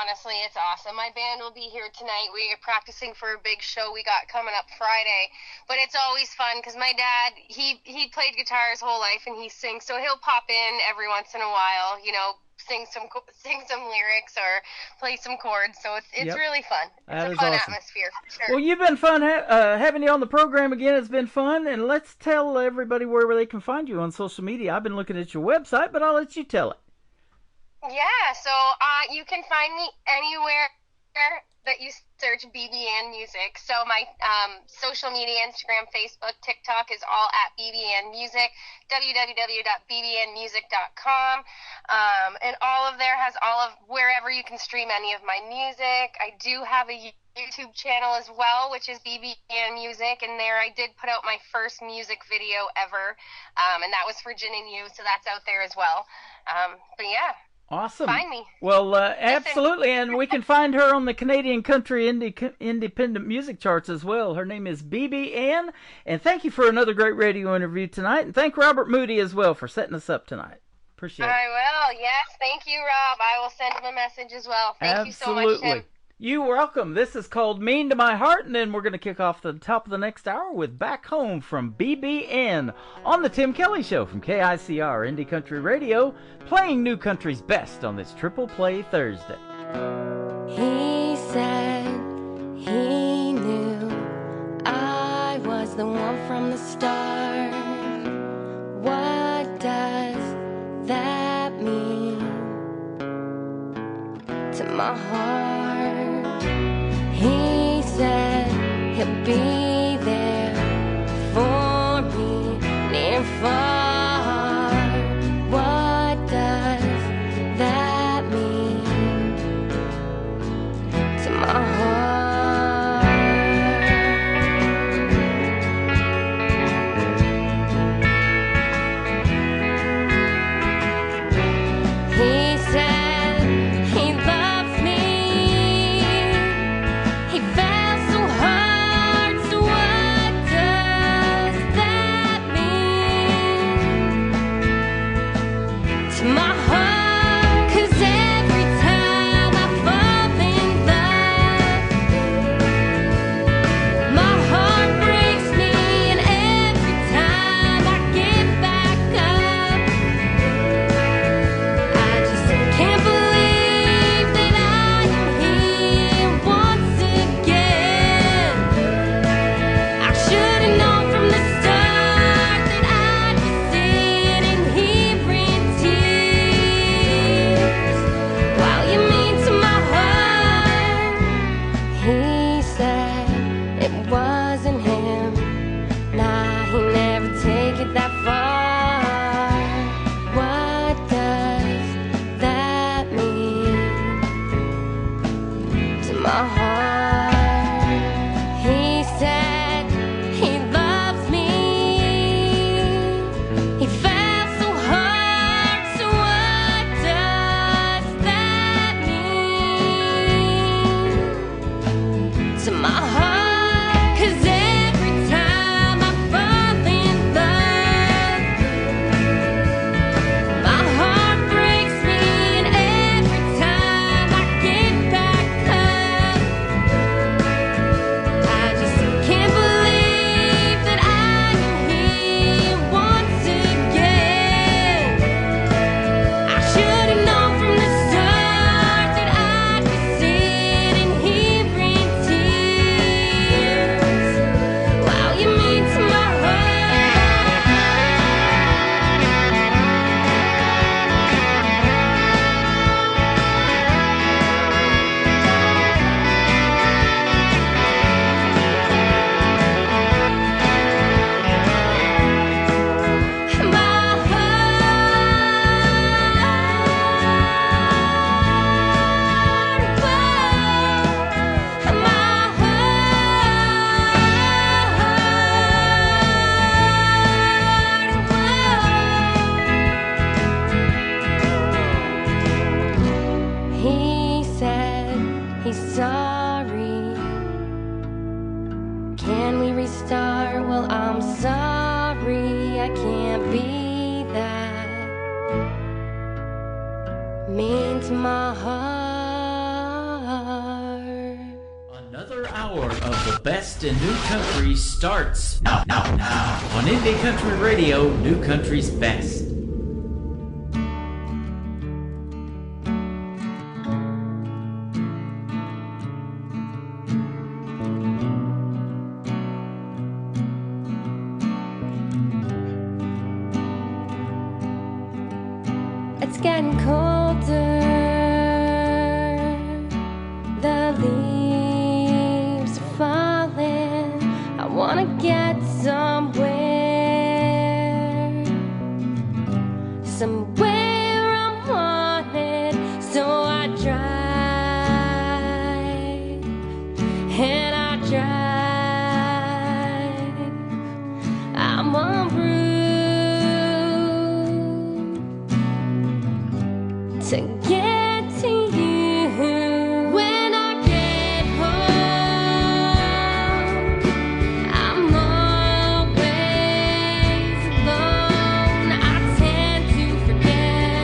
honestly, it's awesome. My band will be here tonight. We are practicing for a big show we got coming up Friday. But it's always fun because my dad, he played guitar his whole life and he sings, so he'll pop in every once in a while, sing some lyrics or play some chords. So it's really fun. It's a fun atmosphere. Sure. Well, you've been fun having you on the program again. It's been fun, and let's tell everybody where they can find you on social media. I've been looking at your website, but I'll let you tell it. Yeah, so you can find me anywhere that you search BBN Music. So my social media, Instagram, Facebook, TikTok is all at BBN Music, www.bbnmusic.com. And all of there has all of wherever you can stream any of my music. I do have a YouTube channel as well, which is BBN Music, and there I did put out my first music video ever, and that was for Jen and You, so that's out there as well. But yeah. Awesome. Find me. Well, absolutely, and we can find her on the Canadian Country Independent Music Charts as well. Her name is BBN, and thank you for another great radio interview tonight, and thank Robert Moody as well for setting us up tonight. Appreciate it. I will. Yes, thank you, Rob. I will send him a message as well. Thank you so much, Tim. You're welcome. This is called Mean to My Heart, and then we're going to kick off the top of the next hour with Back Home from BBN on the Tim Kelly Show from KICR Indie Country Radio, playing New Country's best on this Triple Play Thursday. He said he knew I was the one from the start. What does that mean to my heart? He said he'll be there for me, near and far. What does that mean to my heart? He said he loves me. He fell so hard, so what does that mean to my heart? 'Cause every time I fall in love, my heart breaks me, and every time I get back up, I just can't believe that I am here once again. I should have known from the start that I'd be sitting here in tears. While you mean to my heart, he said it wasn't him. Nah, he never take it that far. What does that mean to my heart? He said he loves me. He fell so hard, so what does that mean to my heart? 'Cause every time I fall in love, my heart breaks me, and every time I get back up, I just can't believe that I am here once again. I should have known from the start that I'd be sitting here in tears. Wow, you mean to my He said he's sorry. Can we restart? Well, I'm sorry, I can't be that mean to my heart. Another hour of the best in New Country starts now on Indie Country Radio, New Country's best. It's getting colder. The leaves are falling. I wanna get somewhere. Somewhere I'm wanted. So I drive. And I drive. I'm on route to get to you. When I get home, I'm always alone. I tend to forget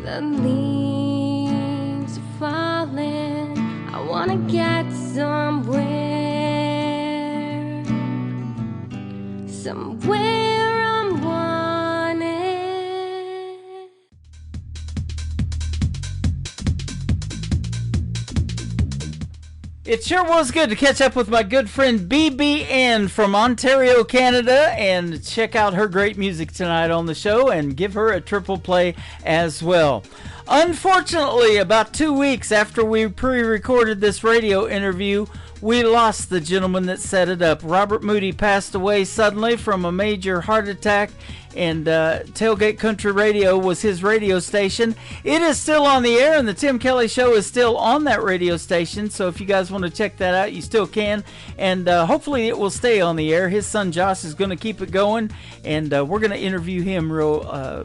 The leaves are falling. I wanna get somewhere. Somewhere I'm wanted. It sure was good to catch up with my good friend BBN from Ontario, Canada, and check out her great music tonight on the show and give her a triple play as well. Unfortunately, about 2 weeks after we pre-recorded this radio interview, we lost the gentleman that set it up. Robert Moody passed away suddenly from a major heart attack, and Tailgate Country Radio was his radio station. It is still on the air, and the Tim Kelly Show is still on that radio station, so if you guys want to check that out, you still can, and hopefully it will stay on the air. His son Josh is going to keep it going, and we're going to interview him real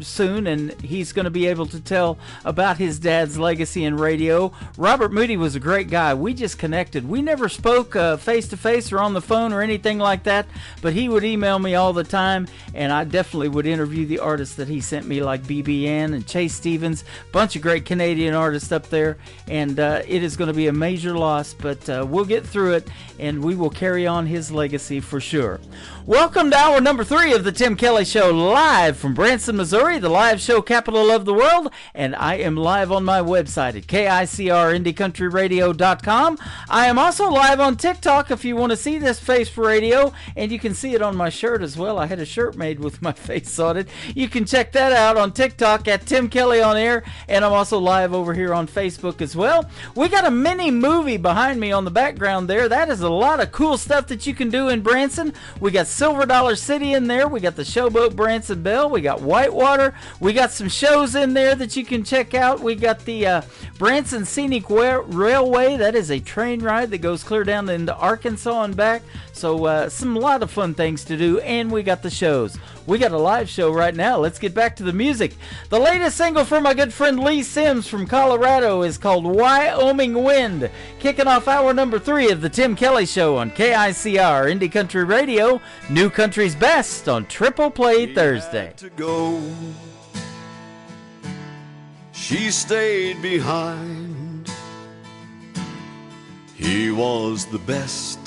soon, and he's going to be able to tell about his dad's legacy in radio. Robert Moody was a great guy. We just connected. We never spoke face to face or on the phone or anything like that, but he would email me all the time, and I definitely would interview the artists that he sent me, like BBN and Chase Stevens, bunch of great Canadian artists up there, and it is going to be a major loss, but we'll get through it, and we will carry on his legacy for sure. Welcome to hour number 3 of the Tim Kelly Show, live from Branson, Missouri, the live show capital of the world, and I am live on my website at KICRIndieCountryRadio.com. I am also live on TikTok if you want to see this face for radio, and you can see it on my shirt as well. I had a shirt made with my face on it. You can check that out on TikTok at Tim Kelly on Air, and I'm also live over here on Facebook as well. We got a mini movie behind me on the background there. That is a lot of cool stuff that you can do in Branson. We got Silver Dollar City in there. We got the Showboat Branson Bell. We got Whitewater. We got some shows in there that you can check out. We got the Branson Scenic Railway. That is a train ride that goes clear down into Arkansas and back. So a lot of fun things to do. And we got the shows. We got a live show right now. Let's get back to the music. The latest single from my good friend Lee Sims from Colorado is called Wyoming Wind. Kicking off hour number 3 of the Tim Kelly Show on KICR Indie Country Radio. New Country's Best on Triple Play Thursday. To go. She stayed behind. He was the best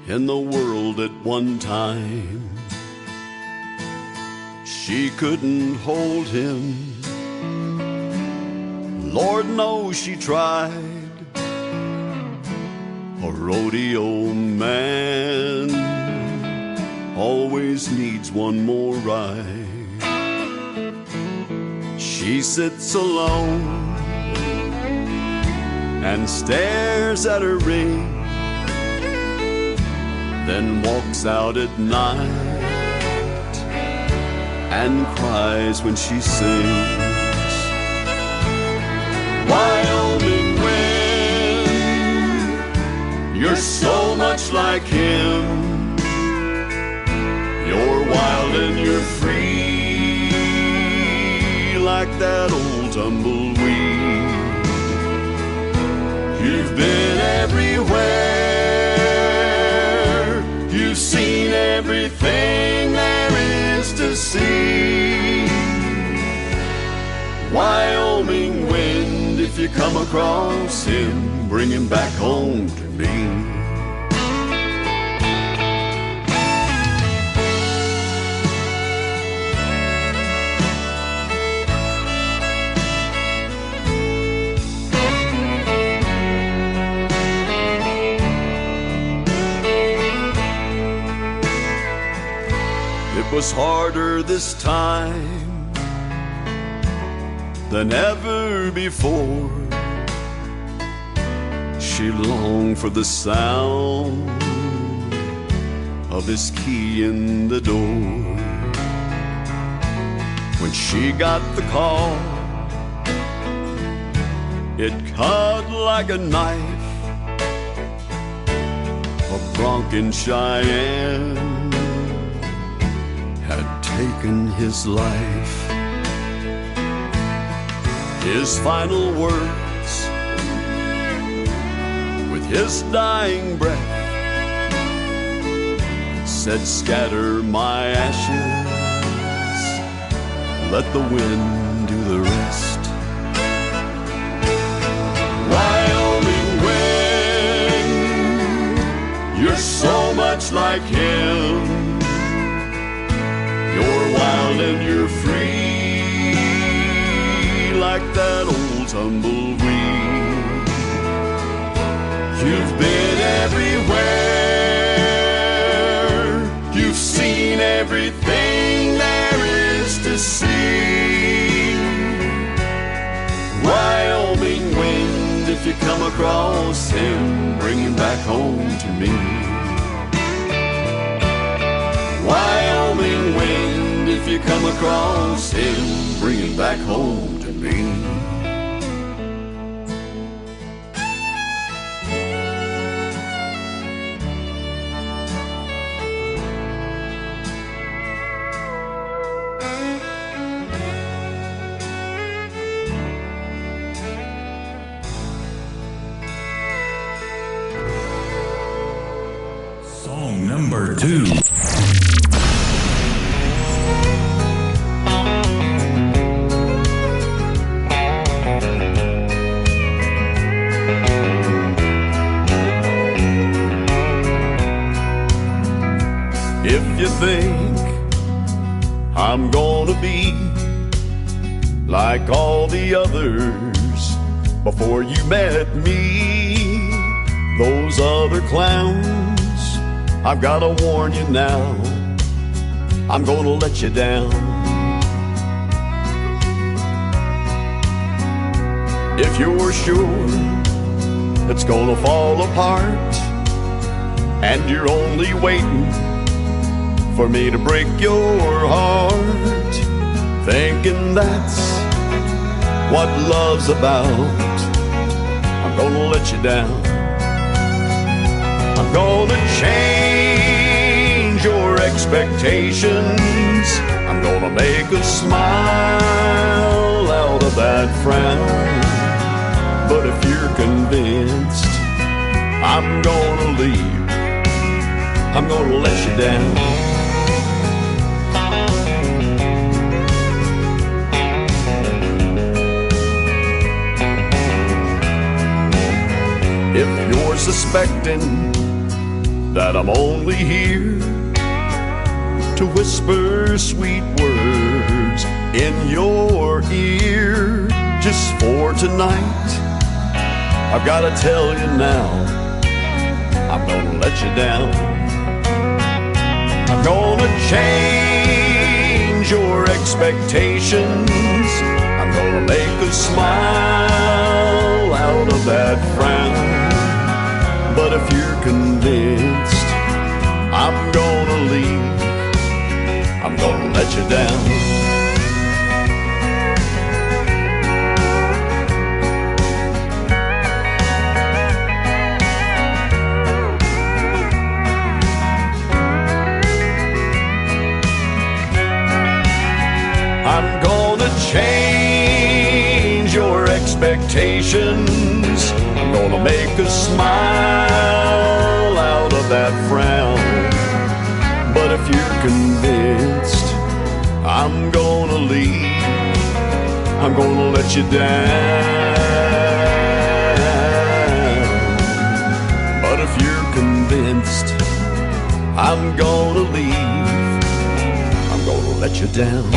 in the world at one time. She couldn't hold him. Lord knows she tried. A rodeo man always needs one more ride. She sits alone and stares at her ring, then walks out at night and cries when she sings. Wyoming wind, you're so much like him. You're wild and you're free, like that old tumbleweed. You've been everywhere, you've seen everything there is to see. Wyoming wind, if you come across him, bring him back home to me. It was harder this time than ever before. She longed for the sound of his key in the door. When she got the call, it cut like a knife. A Bronco Cheyenne had taken his life. His final words, with his dying breath, said, scatter my ashes let the wind do the rest. Wyoming wind, you're so much like him. You're wild and you're free, like that old tumbleweed. You've been everywhere, you've seen everything there is to see. Wyoming wind, if you come across him, bring him back home to me. Wyoming wind, if you come across him, bring him back home to me. Song number 2. If you think I'm gonna be like all the others before you met me, those other clowns, I've gotta warn you now, I'm gonna let you down. If you're sure it's gonna fall apart and you're only waiting for me to break your heart, thinking that's what love's about, I'm gonna let you down. I'm gonna change your expectations, I'm gonna make a smile out of that frown. But if you're convinced I'm gonna leave, I'm gonna let you down. If you're suspecting that I'm only here to whisper sweet words in your ear just for tonight, I've gotta tell you now, I'm gonna let you down. I'm gonna change your expectations, I'm gonna make a smile out of that frown. But if you're convinced I'm gonna leave, I'm gonna let you down. I'm gonna change your expectations, I'm gonna make a smile out of that frown. But if you're convinced I'm gonna leave, I'm gonna let you down. But if you're convinced I'm gonna leave, I'm gonna let you down.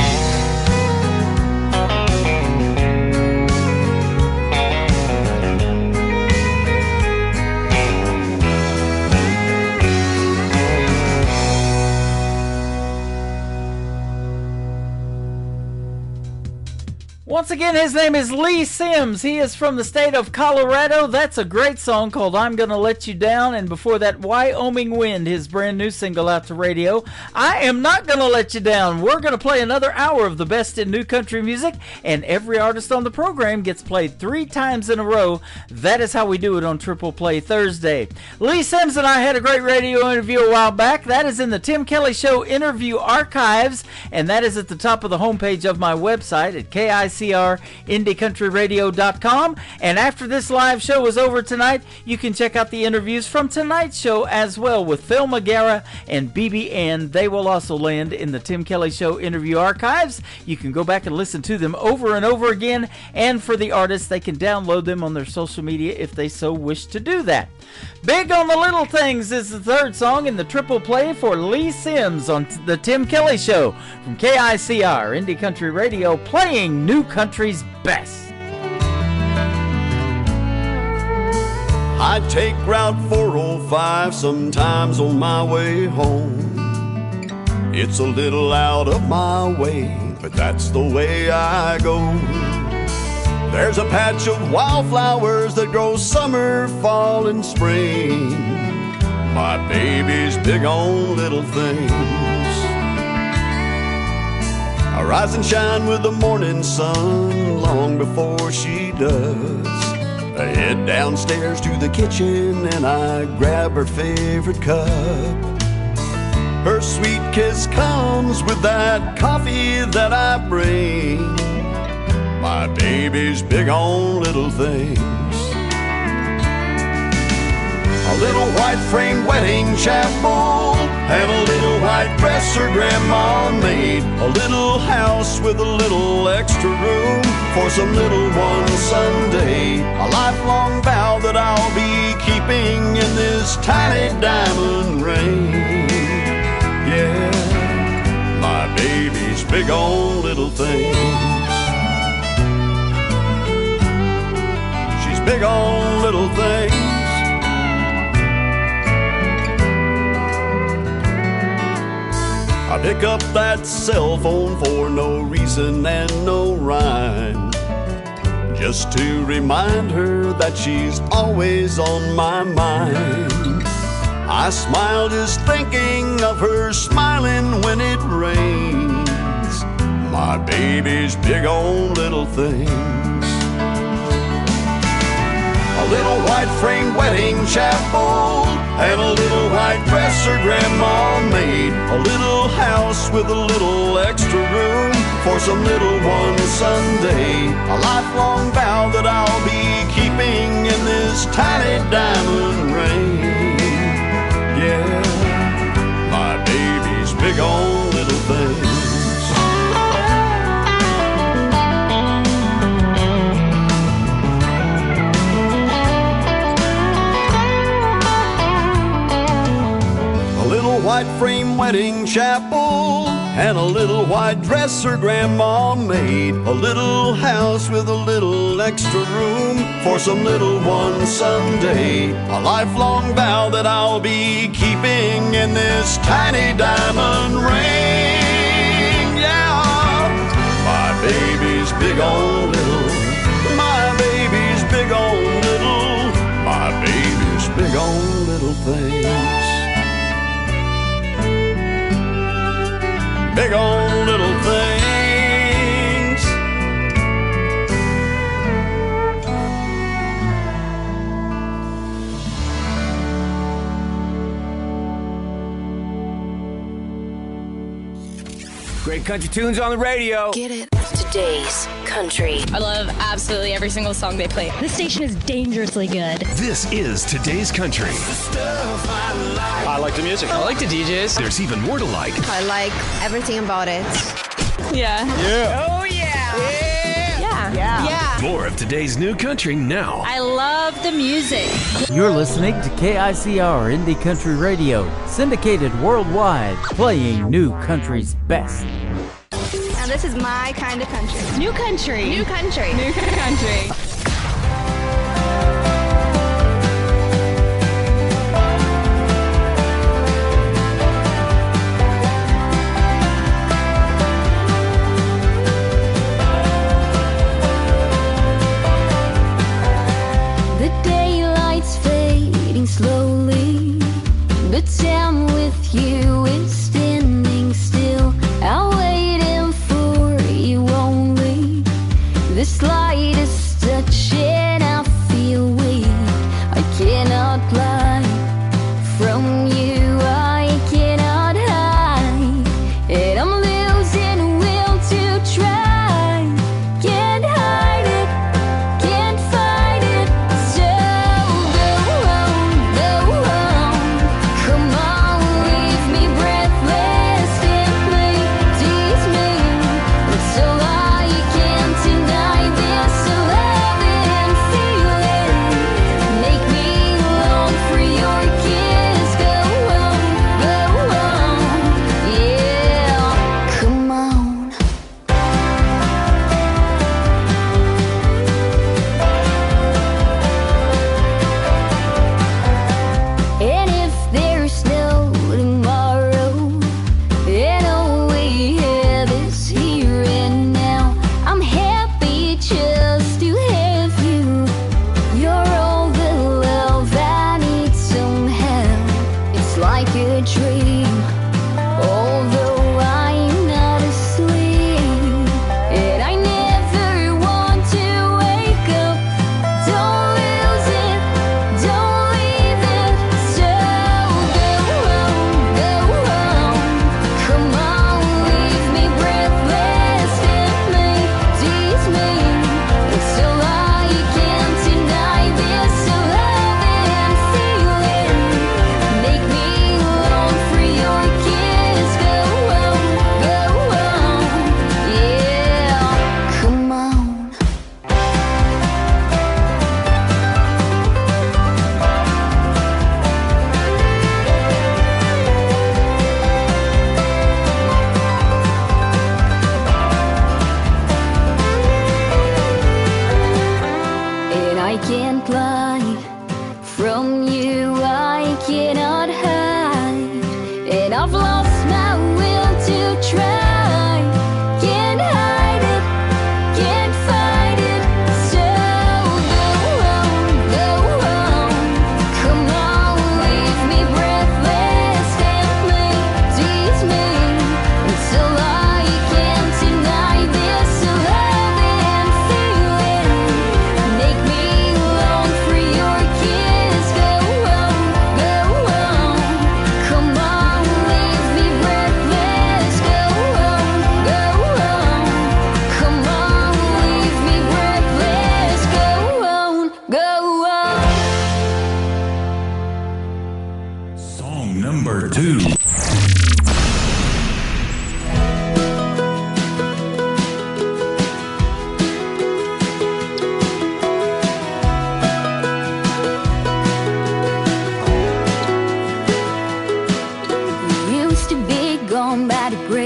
Once again, his name is Lee Sims. He is from the state of Colorado. That's a great song called I'm Gonna Let You Down. And before that, Wyoming Wind, his brand new single out to radio. I am not gonna let you down. We're gonna play another hour of the best in new country music, and every artist on the program gets played 3 times in a row. That is how we do it on Triple Play Thursday. Lee Sims and I had a great radio interview a while back. That is in the Tim Kelly Show interview archives, and that is at the top of the homepage of my website at KIC KICR IndieCountryRadio.com. And after this live show is over tonight, you can check out the interviews from tonight's show as well with Phil McGarrah and BBN. They will also land in the Tim Kelly Show interview archives. You can go back and listen to them over and over again. And for the artists, they can download them on their social media if they so wish to do that. Big on the Little Things is the third song in the triple play for Lee Sims on the Tim Kelly Show from KICR Indie Country Radio, playing New Country's best. I take Route 405 sometimes on my way home. It's a little out of my way, but that's the way I go. There's a patch of wildflowers that grow summer, fall, and spring. My baby's big on little things. I rise and shine with the morning sun long before she does. I head downstairs to the kitchen and I grab her favorite cup. Her sweet kiss comes with that coffee that I bring. My baby's big on little things. A little white frame wedding chapel and a little white dress her grandma made. A little house with a little extra room for some little one someday. A lifelong vow that I'll be keeping in this tiny diamond ring. Yeah, my baby's big on little things. Big on little things. I pick up that cell phone for no reason and no rhyme, just to remind her that she's always on my mind. I smile just thinking of her smiling when it rains. My baby's big on little things. A little white frame wedding chapel and a little white dress her grandma made. A little house with a little extra room for some little one someday. A lifelong vow that I'll be keeping in this tiny diamond ring. Yeah, my baby's big on little things. White frame wedding chapel and a little white dress her grandma made. A little house with a little extra room for some little one someday. A lifelong vow that I'll be keeping in this tiny diamond ring. Yeah, my baby's big on little. My baby's big on little. My baby's big on little things. Big on little things. Great country tunes on the radio. Get it. Today's country. I love absolutely every single song they play. This station is dangerously good. This is Today's Country. I like the music. I like the DJs. There's even more to like. I like everything about it. Yeah. Yeah. Oh, yeah. Yeah. Yeah. More of today's new country now. I love the music. You're listening to KICR Indie Country Radio, syndicated worldwide, playing New Country's best. And this is my kind of country. New country. New country. New country. The daylight's fading slowly, but Sam with you is standing still. I'm waiting for you only. The slightest touch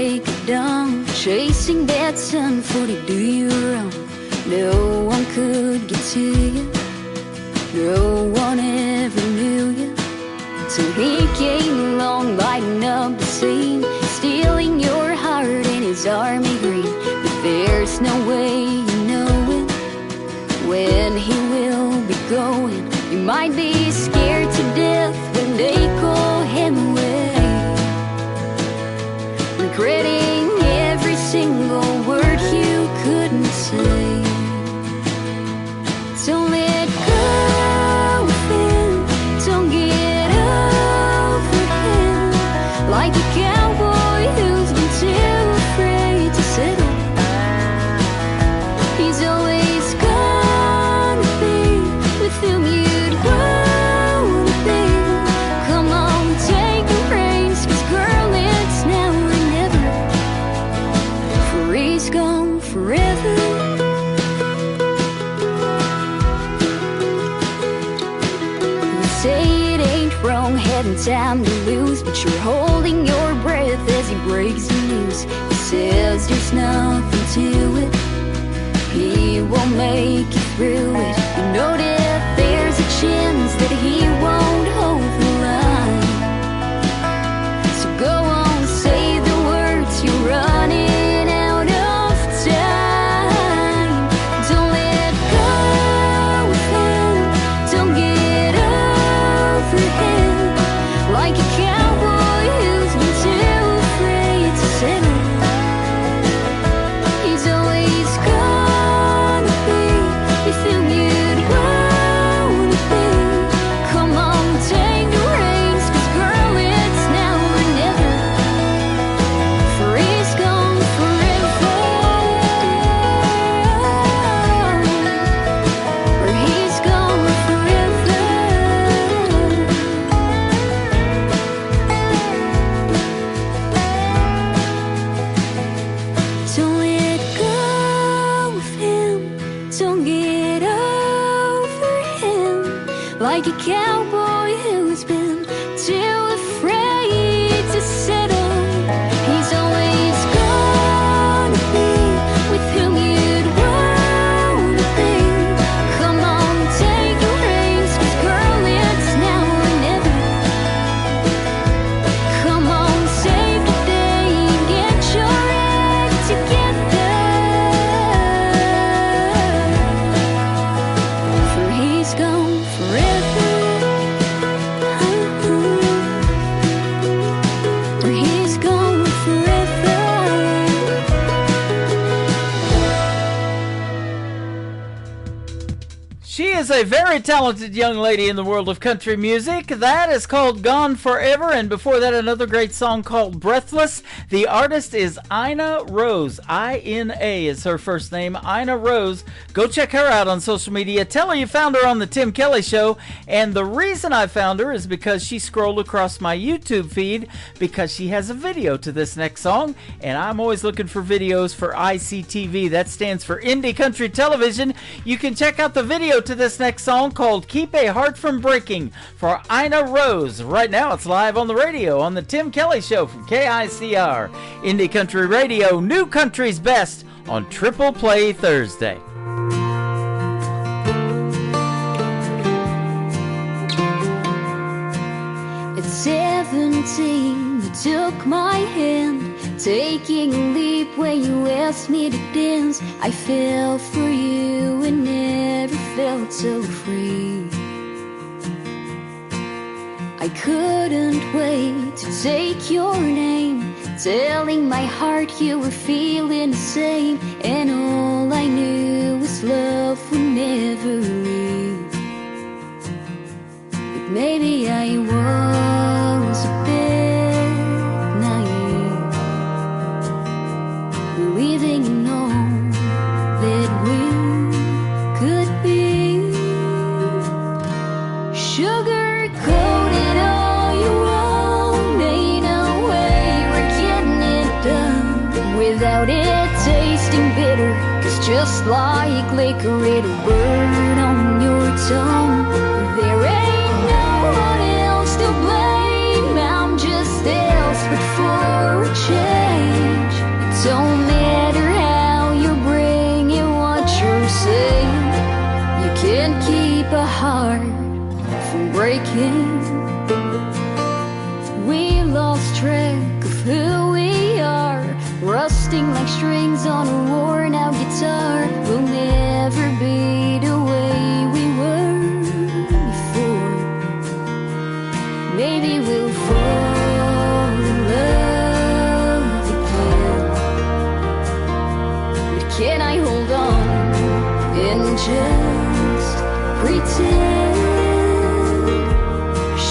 break of dawn, chasing that sun for to do you wrong. No one could get to you, no one ever knew you, till he came along, lighting up the scene, stealing your heart in his army green. But there's no way you know it, when he will be going. You might be scared to death when they call him away, regretting every single word you couldn't say. Don't let go of him, don't get over him, like a cowboy who's been too afraid to settle. He's always gonna be with whom you'd wanna be. Come on, take the reins, 'cause girl, it's now or never, for he's gone forever. Say it ain't wrong, having time to lose, but you're holding your breath as he breaks the news. He says there's nothing to it, he won't make you through it. You know that there's a chance that he won't hold the line. So go on, say the words, you're running out of time. Don't let go of him, don't get over him, like a cowboy who's been too afraid to settle. He's always gonna be with whom you'd wanna be. Come on, take the reins, 'cause girl, it's now or never, for he's gone forever. For he's gone forever. Don't let go of him, don't get over him, like a cowboy who's been too afraid to settle. He's always gonna be with whom you'd wanna be. Come on, take the reins, 'cause girl, it's now or never. Come on, save the day and get your act together, for he's gone forever. For he's gone forever. She is a very talented young lady in the world of country music. That is called Gone Forever, and before that, another great song called Breathless. The artist is Ina Rose. I-N-A is her first name, Ina Rose. Go check her out on social media. Tell her you found her on the Tim Kelly Show, and the reason I found her is because she scrolled across my YouTube feed because she has a video to this next song, and I'm always looking for videos for ICTV. That stands for Indie Country Television. You can check out the video to this next song called Keep a Heart from Breaking for Ina Rose. Right now it's live on the radio on the Tim Kelly Show from KICR. Indie Country Radio, New Country's Best on Triple Play Thursday. At 17, you took my hand, taking a leap when you asked me to dance. I fell for you and never felt so free. I couldn't wait to take your name, telling my heart you were feeling the same, and all I knew was love would never leave. But maybe I was a bit naive, believing in all that we could be. Sugar coated all you want, ain't no way we're getting it done without it tasting bitter. 'Cause just like liquor, it'll burn on your tongue. There ain't no one else to blame, I'm just desperate for a change. don't matter how you bring it, what you're saying. You can't keep a heart from breaking. We lost track of who we are, rusting like strings on a worn out guitar. We'll never be the way we were before. Maybe we'll fall in love again. But can I hold on and just pretend?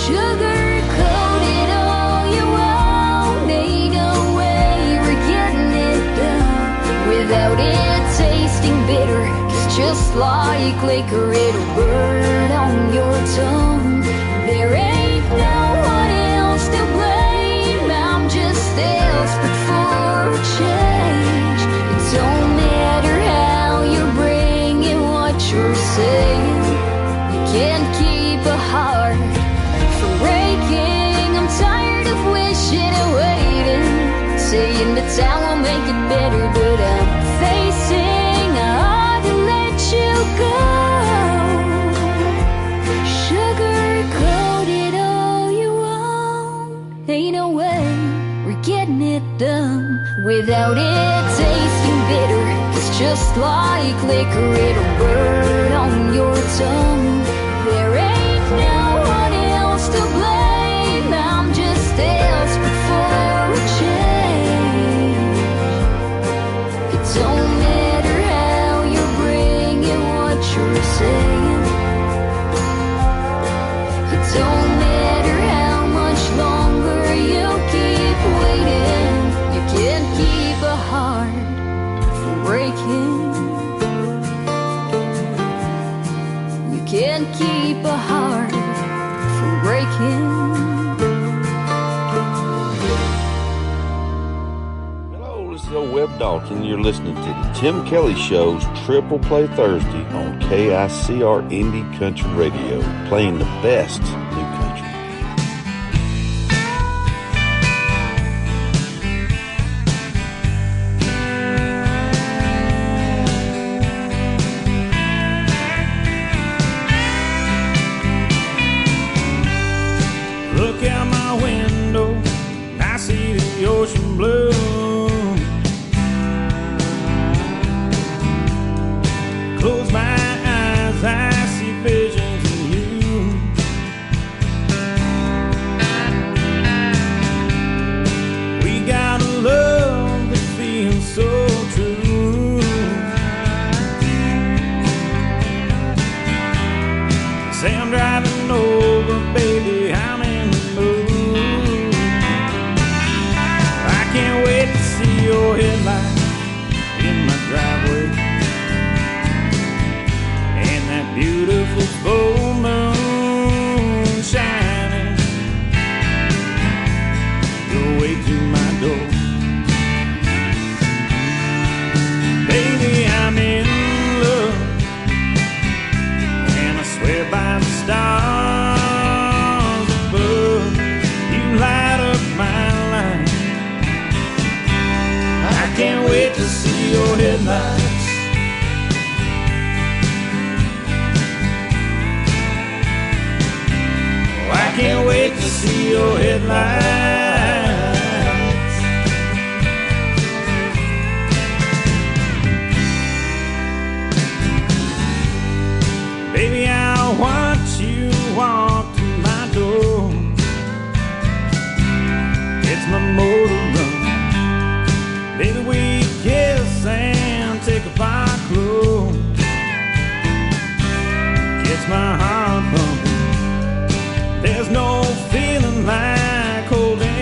Sugarcoat it all you want. Ain't no way we're getting it done without it tasting bitter. 'Cause just like liquor, it'll burn on your tongue. There ain't no one else to blame. I'm just desperate for a change. It don't matter how you bring it, what you're saying. You can't keep a heart from breaking. I'm tired of wishing and waiting, saying the time will make it better, but I'm facing I ought to let you go. Sugarcoat it all you want. Ain't no way we're getting it done without it tasting bitter. It's just like liquor, it'll burn on your tongue. There ain't no one else to blame. I'm just desperate for a change. It don't matter how you bring it, what you're saying. It don't matter how much longer you keep waiting. You can't keep a heart from breaking. You can't keep a heart from breaking. Hello, this is old Webb Dalton. You're listening to the Tim Kelly Show's Triple Play Thursday on KICR Indie Country Radio, playing the best new country. Look out my window, and I see the ocean blue. Close my eyes, I see visions of you. We got a love that feels so true. Say I'm driving over, baby, I'm in the mood. I can't wait to see your headlights in my driveway, and that beautiful full moon shining your way to my door. Baby, I'm in love, and I swear by the stars above, you light up my life. I can't wait to see your headlights. Oh, I can't wait to see your headlights. Baby, I watch you walk to my door. It's my motor run. Baby, we kiss and take off our clothes. Gets my heart pumping. There's no feeling like holding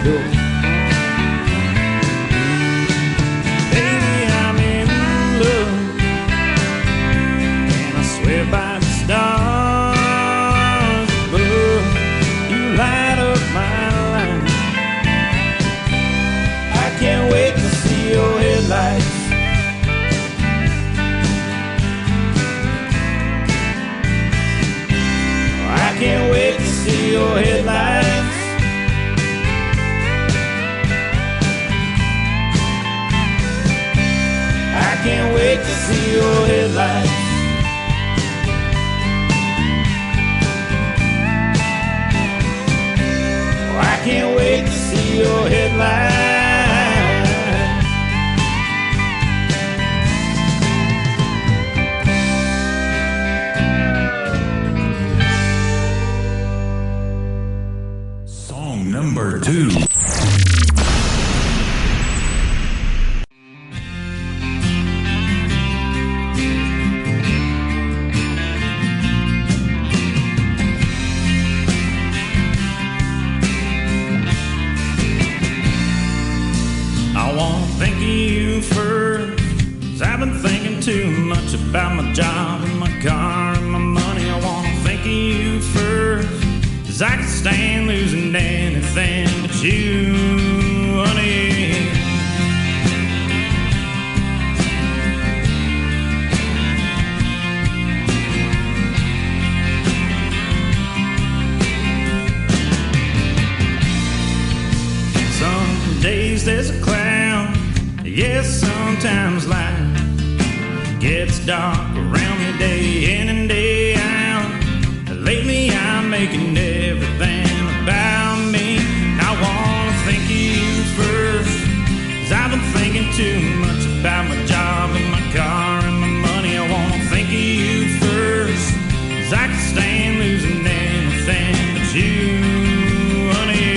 door. Baby, I'm in love, and I swear by the stars above, you light up my life. I can't wait to see your headlights. I can't wait to see your headlights. I can't wait to see your headlights. I can't wait to see your headlights. Number 2. I wanna thank you first, 'cause I've been thinking too much about my job and my car and my money. I wanna thank you first, 'cause I can stand losing anything but you, honey. Some days there's a cloud, yes, sometimes light gets dark around me day in and day out. Lately I'm making everything about me. I wanna thank you first, 'cause I've been thinking too much about my job and my car and my money. I wanna thank you first, 'cause I can stand losing anything but you, honey.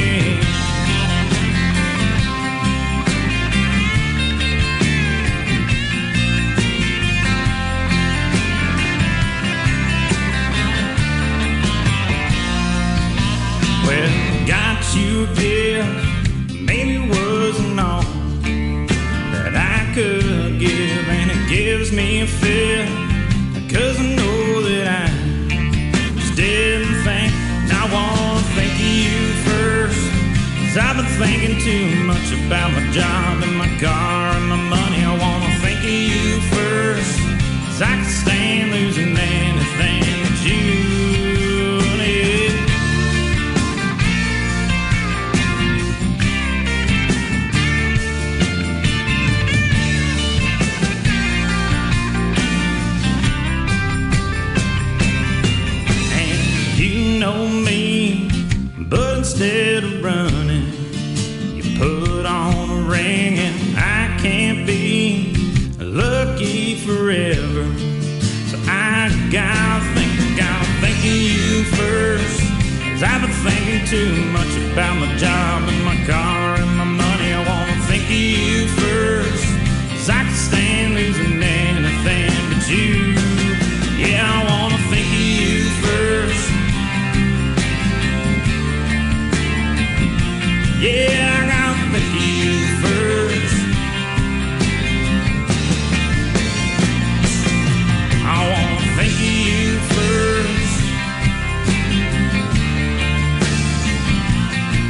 Well, got you a gift, maybe it wasn't all that I could give, and it gives me a fit, 'cause I know that I just didn't think. And I wanna thank you first, 'cause I've been thinking too much about my job and my car and my money. I wanna thank you first, 'cause I can stand losing anything but you, honey. Know me, but instead of running, you put on a ring, and I can't be lucky forever. So I gotta thank you first, 'cause I've been thinking too much about my job and my car and my money. I wanna thank you first, 'cause I can stand losing anything but you. Yeah, I wanna thank you first. Yeah, I gotta thank you first. I wanna thank you first.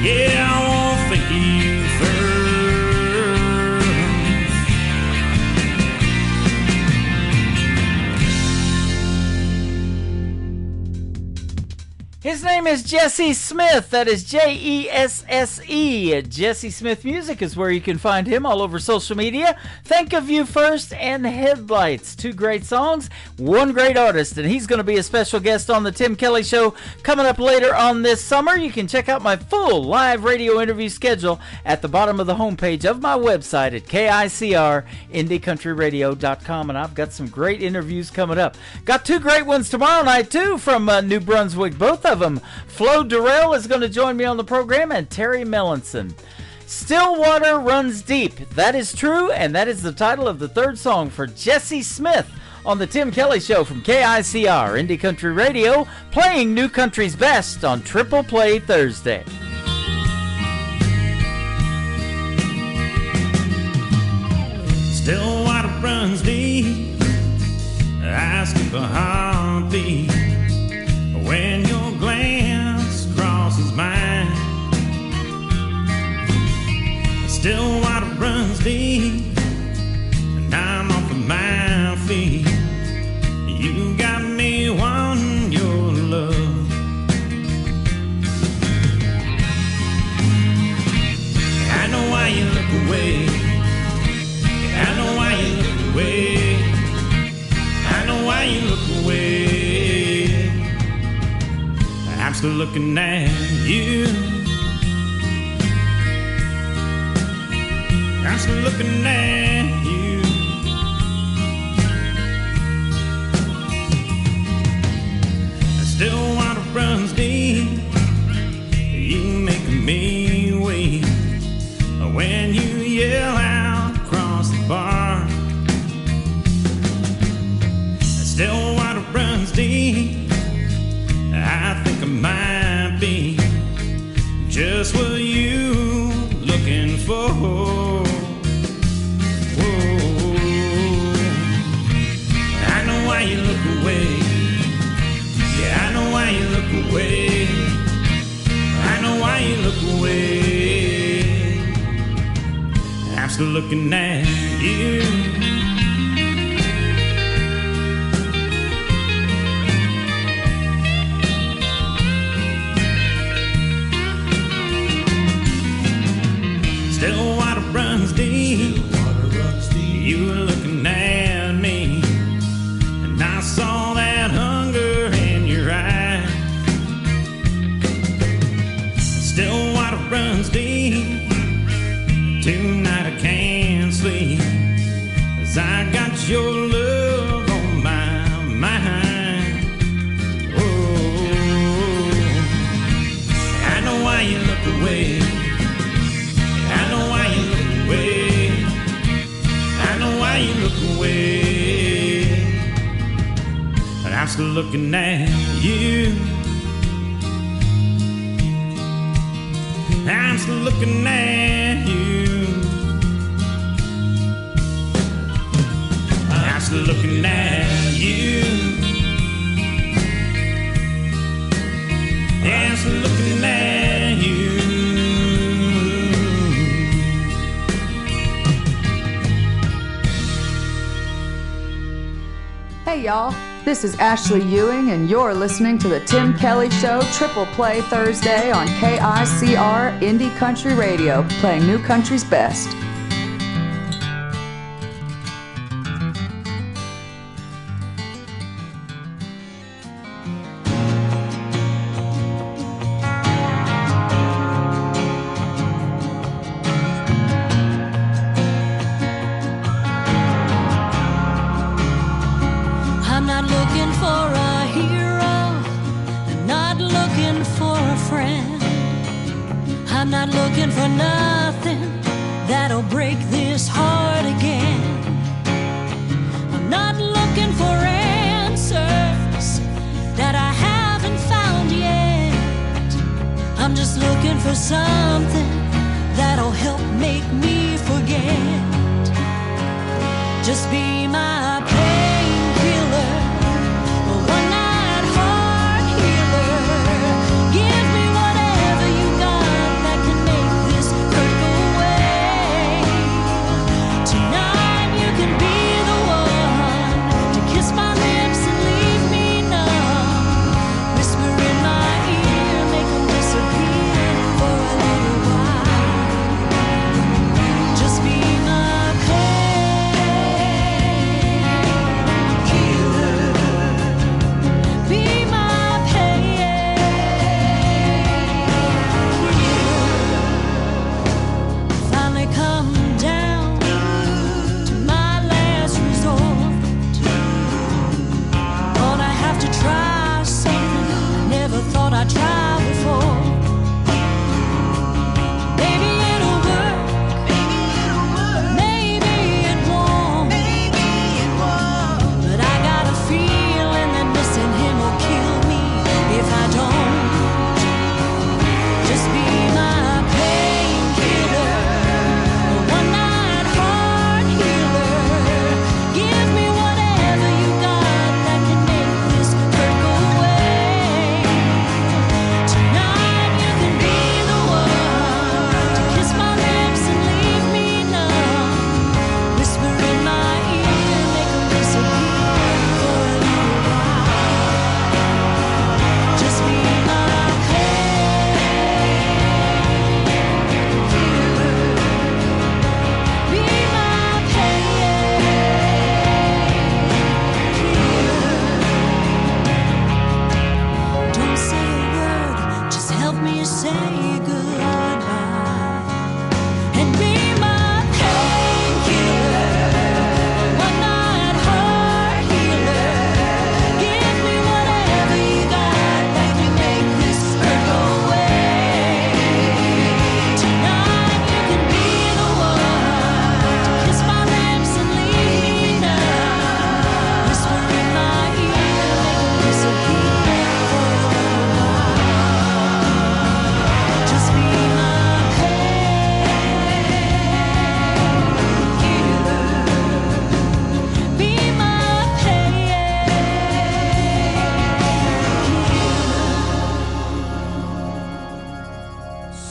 Yeah, I wanna thank you first. His name is Jesse Smith. That is Jesse. Jesse Smith Music is where you can find him all over social media. Think of You First and Headlights. 2 great songs, 1 great artist, and he's going to be a special guest on the Tim Kelly Show coming up later on this summer. You can check out my full live radio interview schedule at the bottom of the homepage of my website at KICRIndieCountryRadio.com, and I've got some great interviews coming up. Got 2 great ones tomorrow night, too, from New Brunswick, both of them. Flo Durrell is going to join me on the program, and Terry Mellinson. Still Water Runs Deep. That is true, and that is the title of the 3rd song for Jesse Smith on the Tim Kelly Show from KICR Indie Country Radio, playing New Country's best on Triple Play Thursday. Still water runs deep, asking for heartbeat. When your glance crosses mine, still water runs deep, and I'm off of my feet. You got me wanting your love. I know why you look away. I know why you look away. I know why you look away. I'm still looking at you. I'm still looking at you. Still water runs deep. You make me wait when you yell out across the bar. Still water runs deep. I think I might be just what you looking for. Whoa. I know why you look away. Yeah, I know why you look away. I know why you look away. I'm still looking at you. Still water runs deep. You were looking at me, and I saw that hunger in your eyes. Still water runs deep. Tonight I can't sleep, 'cause I got your love on my mind. Oh, I know why you look away. I know why you look away. I know why you look away. But I'm still looking at you. I'm still looking at you. I'm still looking at you. I'm still looking at you. Hey y'all, this is Ashley Ewing and you're listening to the Tim Kelly Show Triple Play Thursday on KICR Indie Country Radio, playing new country's best. I'm not looking for a hero, I'm not looking for a friend. I'm not looking for nothing that'll break this heart again. I'm not looking for answers that I haven't found yet. I'm just looking for something that'll help make me forget. Just be my painkiller, a one-night heart healer. Give me whatever you got that can make this hurt go away. Tonight you can be the one to kiss my lips and leave me numb. Whisper in my ear, make them disappear for a little while. Just be my painkiller.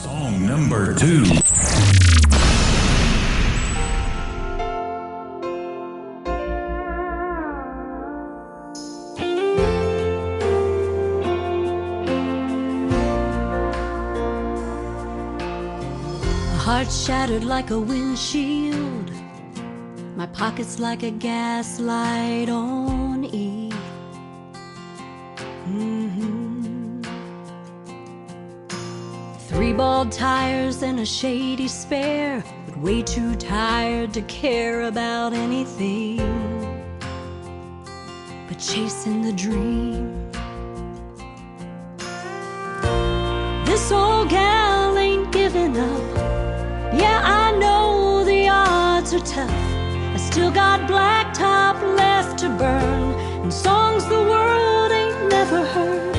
Song number 2. Heart shattered like a windshield, my pockets like a gaslight on E. Three bald tires and a shady spare, but way too tired to care about anything but chasing the dream. This old gal ain't giving up. Yeah, I know the odds are tough. I still got blacktop left to burn and songs the world ain't never heard.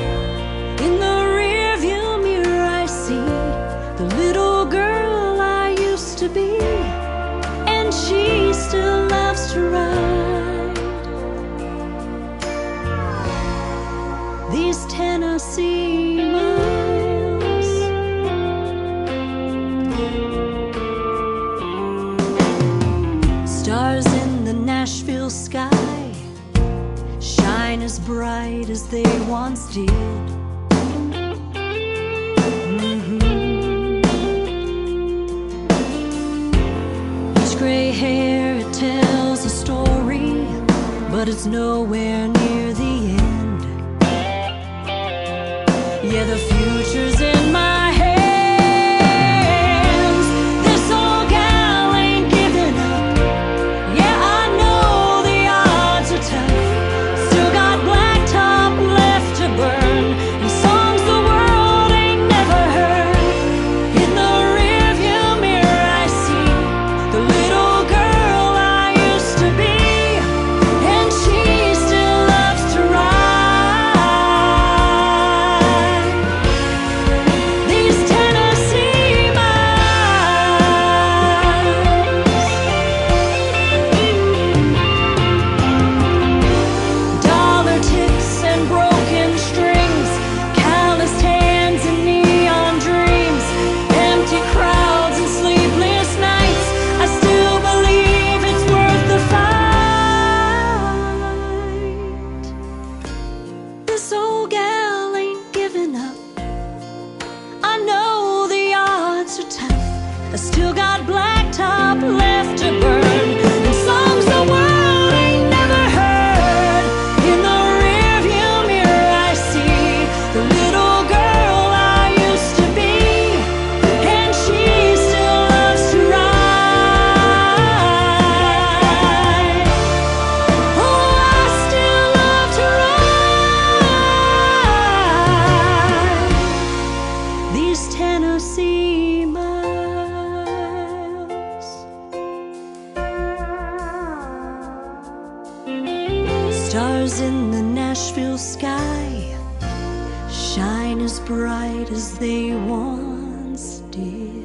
In the rearview mirror I see the little girl I used to be, and she still loves to ride these Tennessee miles. Stars in the Nashville sky shine as bright as they once did. Each gray hair, it tells a story, but it's nowhere near the end. Yeah, the future's in my hands. This old gal ain't giving up. Yeah, I know the odds are tough. Still got blacktop left to burn and songs the world ain't never heard. In the rearview mirror I see the little girl I used to be, and she still loves to ride these Tennessee miles. Dollar tips and broken strings, calloused hands and neon dreams, empty crowds and sleepless nights. I still believe it's worth the fight. This old gal ain't giving up. I know the odds are tough. I still got blacktop left to burn and songs the world ain't never heard. In the rearview mirror I see the little girl I used to be, and she still loves to ride. Oh, I still love to ride these Tennessee miles. Stars in the Nashville sky shine as bright as they once did.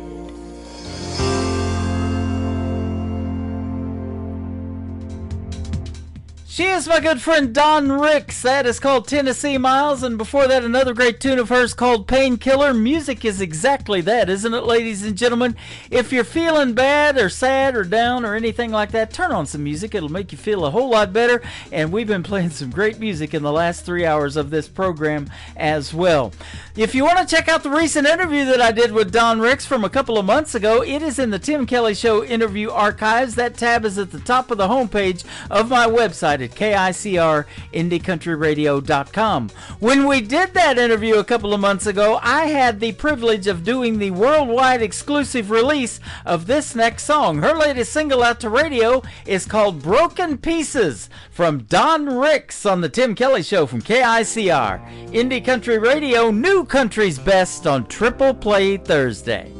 She is my good friend Don Ricks. That is called Tennessee Miles. And before that, another great tune of hers called Painkiller. Music is exactly that, isn't it, ladies and gentlemen? If you're feeling bad or sad or down or anything like that, turn on some music. It'll make you feel a whole lot better. And we've been playing some great music in the last 3 hours of this program as well. If you want to check out the recent interview that I did with Don Ricks from a couple of months ago, it is in the Tim Kelly Show interview archives. That tab is at the top of the homepage of my website at KICRIndieCountryRadio.com. When we did that interview a couple of months ago, I had the privilege of doing the worldwide exclusive release of this next song. Her latest single out to radio is called Broken Pieces from Don Ricks on the Tim Kelly Show from KICR. Indie Country Radio, new country's best on Triple Play Thursday.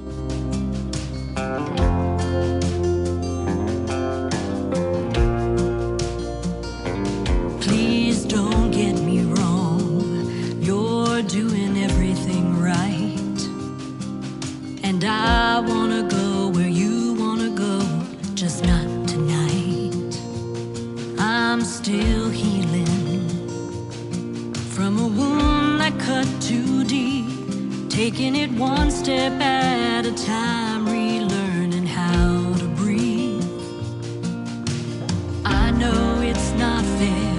Please don't get me wrong, you're doing everything right, and I wanna go where you wanna go, just not tonight. I'm still healing from a wound that cut too deep. taking it one step at a time, relearning how to breathe. I know it's not fair,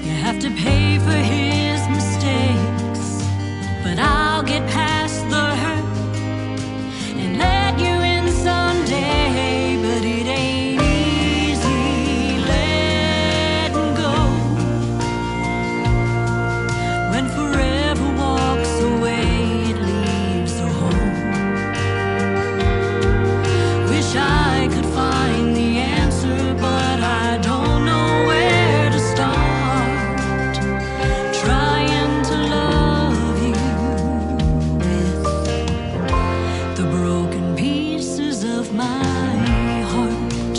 you have to pay for his mistakes, but I'll get past the hurt and let you in someday. But it ain't easy letting go when forever walks away. It leaves a hole. Wish I could find the answer, but I don't know where to start. Trying to love you with the broken pieces of my heart.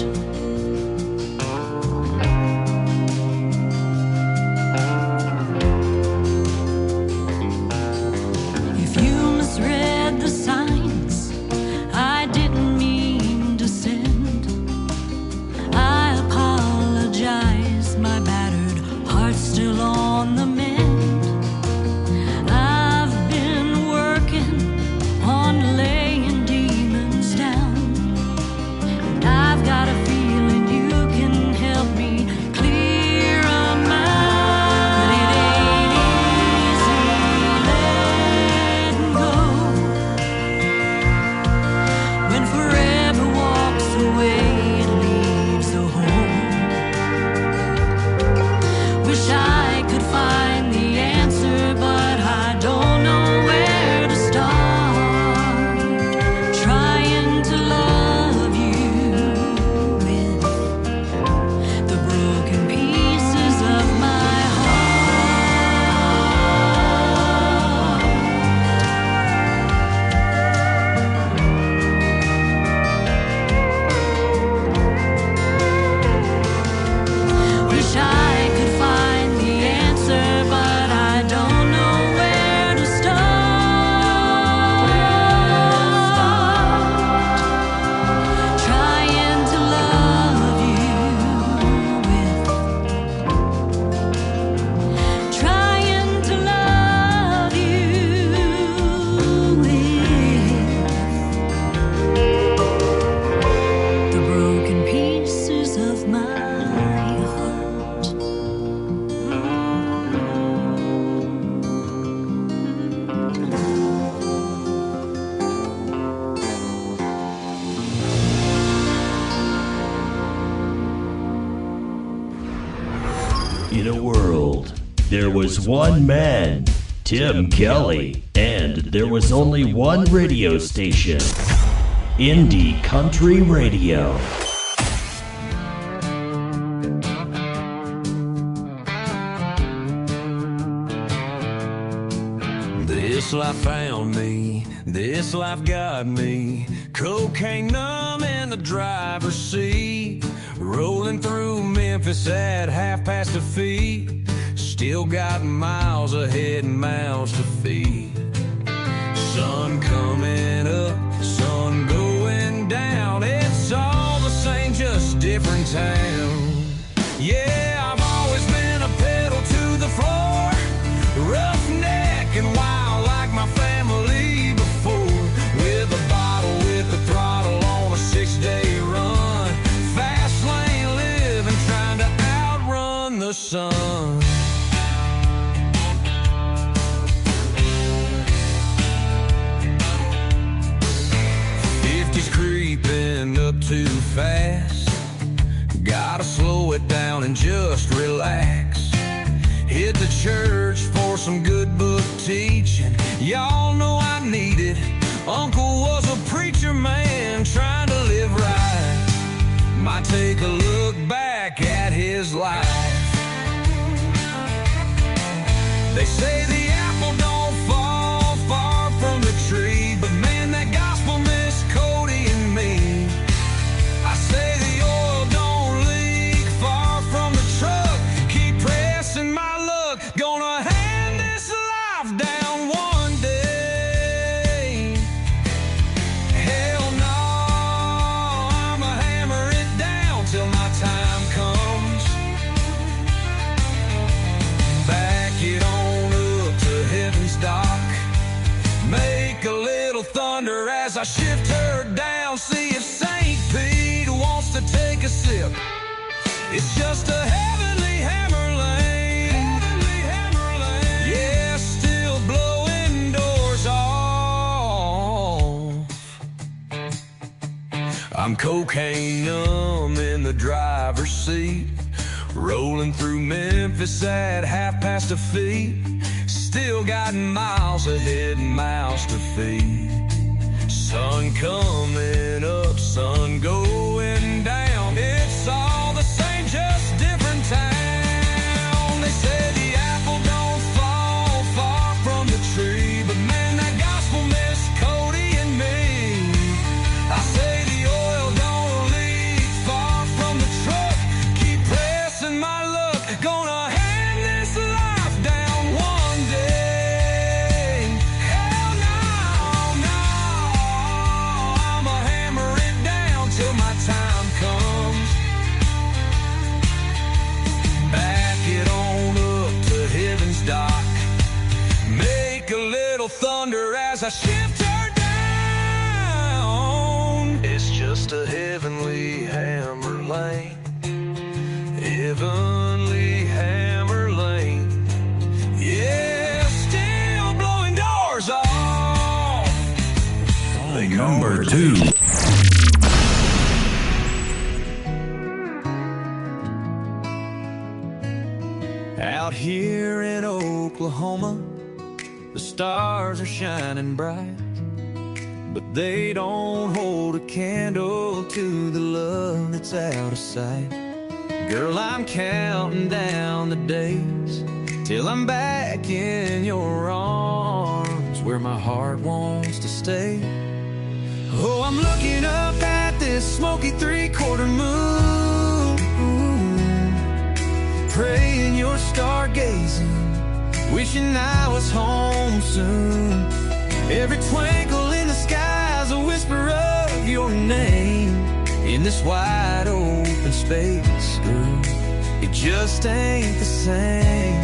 If you misread the signs I didn't mean to send, I apologize. My battered heart's still on the mend. I've been working on laying demons down, and I've got a feeling you can help me clear 'em out. But it ain't easy letting go when forever walks away. It leaves a hole. Wish I could find the answer, but I don't know where to start. Trying to love you with the broken pieces of my heart. Wish I could find the answer, but I don't know where to start. Trying to love you with, trying to love you with the broken pieces of my heart. In a world, there was one man, Tim Kelly, and there was only one radio station, Indie Country Radio. This life found me, this life got me. Cocaine numb in the driver's seat, rolling through Memphis at 2:30. Still got miles ahead and mouths to feed. Sun coming up, sun going down. It's all the same, just different town. Yeah, I've always been a pedal to the floor, roughneck and wild like my family before. With a bottle, with the throttle on a 6-day run. Fast lane living, trying to outrun the sun. Creeping up too fast, gotta slow it down and just relax. Hit the church for some good book teaching, y'all know I need it. Uncle was a preacher man trying to live right. Might take a look back at his life. They say the apple don't fall far from the tree, but man, that gospel missed Cody and me. I say the oil don't leak far from the truck, keep pressing my luck, gonna hand this life down one day. thunder as I shift her down. See if St. Pete wants to take a sip. It's just a heavenly hammer lane. Yeah, still blowing doors off. I'm cocaine numb in the driver's seat, rolling through Memphis at 1/2 feet. Still got miles ahead and mouths to feed. Sun coming up, sun going down. It's all the same, just different town. They say the apple don't fall far from the tree, but man, that gospel missed Cody and me. I say the oil don't leak far from the truck. Keep pressing my luck. Gonna hand this life down one day. Hell no, no. I'ma hammer it down till my time comes. Back it on up to heaven's dock. Make a little thunder as I shift her down. It's just a heavenly hammer lane. Heavenly hammer lane. Yeah, still blowing doors off. Number 2. Out here in Oklahoma, the stars are shining bright, but they don't hold a candle to the love that's out of sight. Girl, I'm counting down the days till I'm back in your arms, where my heart wants to stay. Oh, I'm looking up at this smoky 3/4 moon, praying you're stargazing, wishing I was home soon. Every twinkle in the sky's a whisper of your name. In this wide open space, girl, it just ain't the same.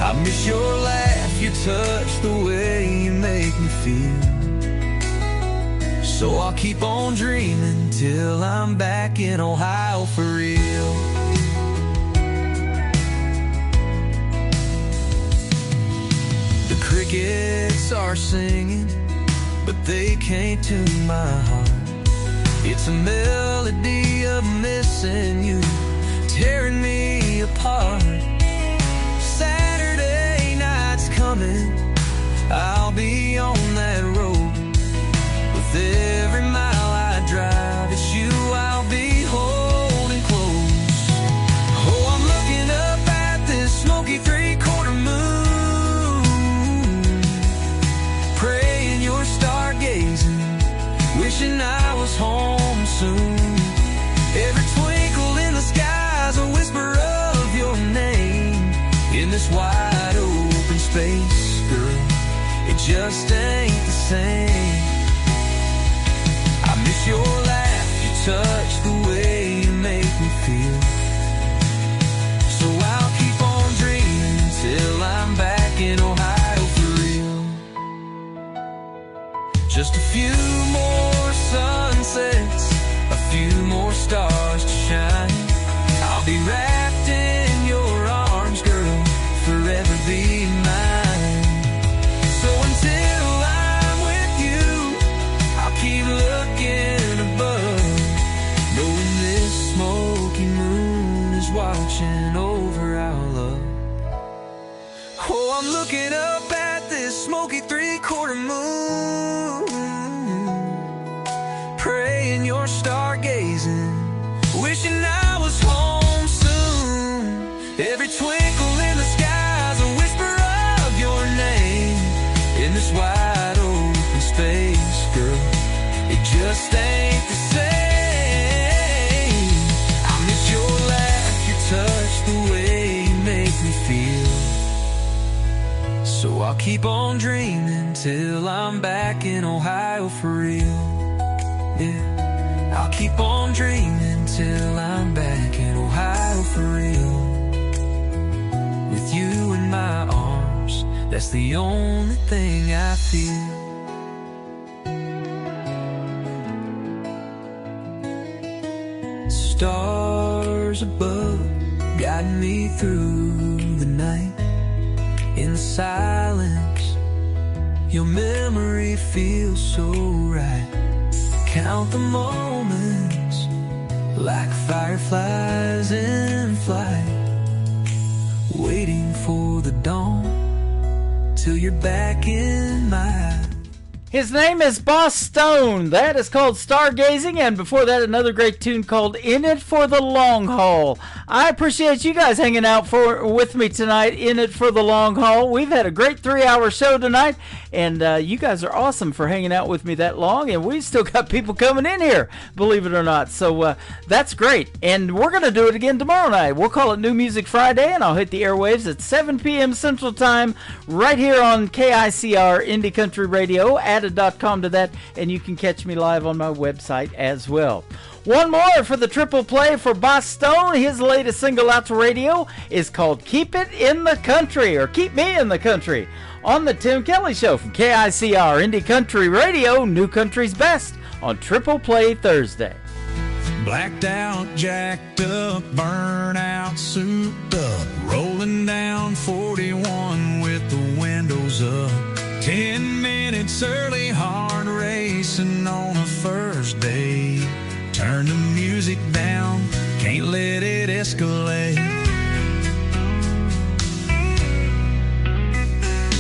I miss your laugh, your touch, the way you make me feel. So I'll keep on dreaming till I'm back in Ohio for real. The crickets are singing, but they can't tune my heart. It's a melody of missing you, tearing me apart. Saturday night's coming, I'll be on that road. With every mile I drive, it's you I'll be holding close. Oh, I'm looking up at this smoky 3/4 moon, praying you're stargazing, wishing I was home soon. Every twinkle in the sky's a whisper of your name. In this wide open space, girl, it just ain't the same. I miss your laugh, your touch, the way you make me feel. So I'll keep on dreaming till I'm back in Ohio for real. Just a few more sunsets, a few more stars to shine. I'll be wrapped in your arms, girl, forever be mine. So until I'm with you, I'll keep looking above, knowing this smoky moon is watching over our love. Oh, I'm looking up at this smoky 3/4 moon, praying you're stargazing, wishing I was home soon. Every twinkle in the sky's a whisper of your name. In this wide open space, girl, it just ain't the same. I miss your laugh, your touch, the way you make me feel. So I'll keep on dreaming till I'm back in Ohio for real. Yeah, I'll keep on dreaming till I'm back in Ohio for real. you in my arms. That's the only thing I feel. stars above guide me through the night. In silence, your memory feels so right. Count the moments like fireflies in flight, waiting for the dawn till you're back in my. His name is Boss Stone. That is called Stargazing, and before that, another great tune called In It for the Long Haul. I appreciate you guys hanging out with me tonight, In It for the Long Haul. We've had a great 3-hour show tonight, and you guys are awesome for hanging out with me that long, and we still got people coming in here, believe it or not. So that's great, and we're going to do it again tomorrow night. We'll call it New Music Friday, and I'll hit the airwaves at 7 p.m. Central Time right here on KICR Indie Country Radio. Added.com to that, and you can catch me live on my website as well. One more for the triple play for Boss Stone. His latest single out to radio is called Keep It in the Country, or Keep Me in the Country, on the Tim Kelly Show from KICR Indie Country Radio, New Country's Best, on Triple Play Thursday. Blacked out, jacked up, burnout, souped up, rolling down 41 with the windows up. 10 minutes early, hard racing on a first date. Turn the music down, can't let it escalate.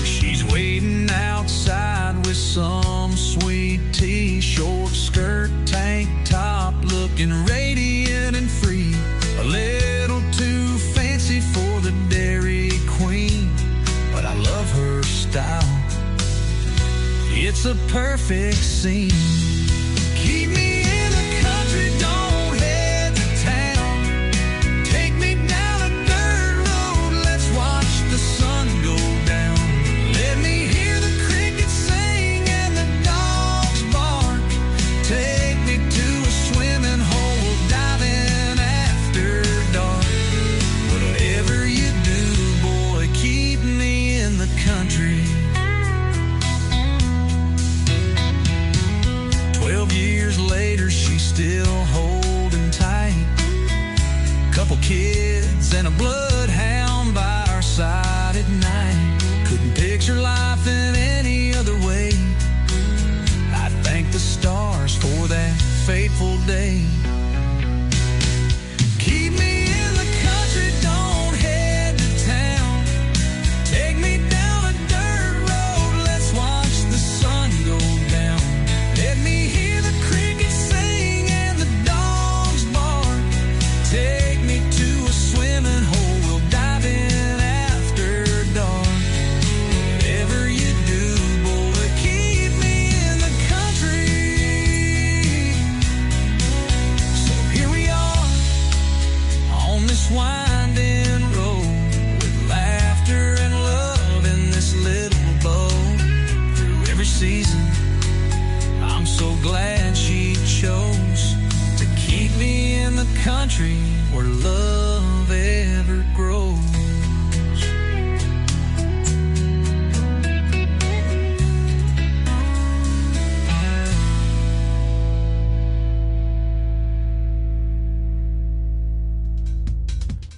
She's waiting outside with some sweet tea, short skirt, tank top, looking radiant and free. A little too fancy for the Dairy Queen, but I love her style. It's a perfect scene. Keep me in the country, don't head to town. Take me down a dirt road, let's watch the sun go down. Let me hear the crickets sing and the dogs bark. Take me to a swimming hole, we'll dive in after dark. Whatever you do, boy, keep me in the country. 12 years later, she's still holding tight. Couple kids and a bloodhound by our side at night. Couldn't picture life in any other way. I thank the stars for that fateful day. Keep me in the country, don't head to town. Take me down a dirt road, let's watch the sun go down. Let me hear the crickets sing and the dogs bark. Take me to a swimming hole, we'll dive in after dark. Whatever you do, boy, keep me in the country. So here we are on this winding road, with laughter and love in this little boat. Through every season, I'm so glad she chose to keep me in the country where love ever grows.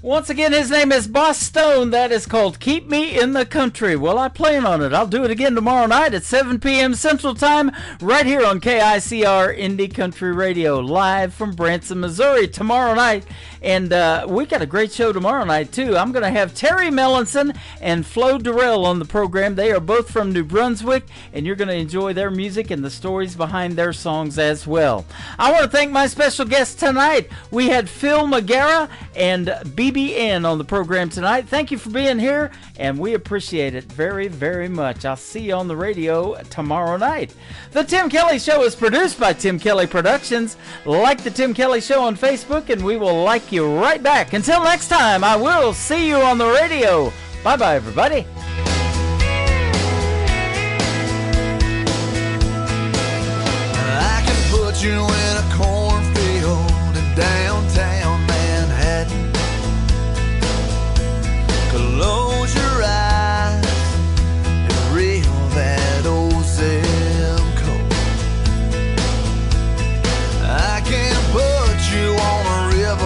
Once again, his name is Boss Stone. That is called Keep Me in the Country. Well, I plan on it. I'll do it again tomorrow night at 7 p.m. Central Time, right here on KICR Indie Country Radio, live from Branson, Missouri, tomorrow night. And we got a great show tomorrow night, too. I'm going to have Terry Mellinson and Flo Durrell on the program. They are both from New Brunswick, and you're going to enjoy their music and the stories behind their songs as well. I want to thank my special guests tonight. We had Phil Magara and BBN on the program tonight. Thank you for being here, and we appreciate it very, very much. I'll see you on the radio tomorrow night. The Tim Kelly Show is produced by Tim Kelly Productions. Like the Tim Kelly Show on Facebook, and we will like you right back. Until next time, I will see you on the radio. Bye-bye, everybody. I can put you in a cornfield in downtown Manhattan. Close your eyes and reel that old zip code. I can put you on a river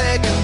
second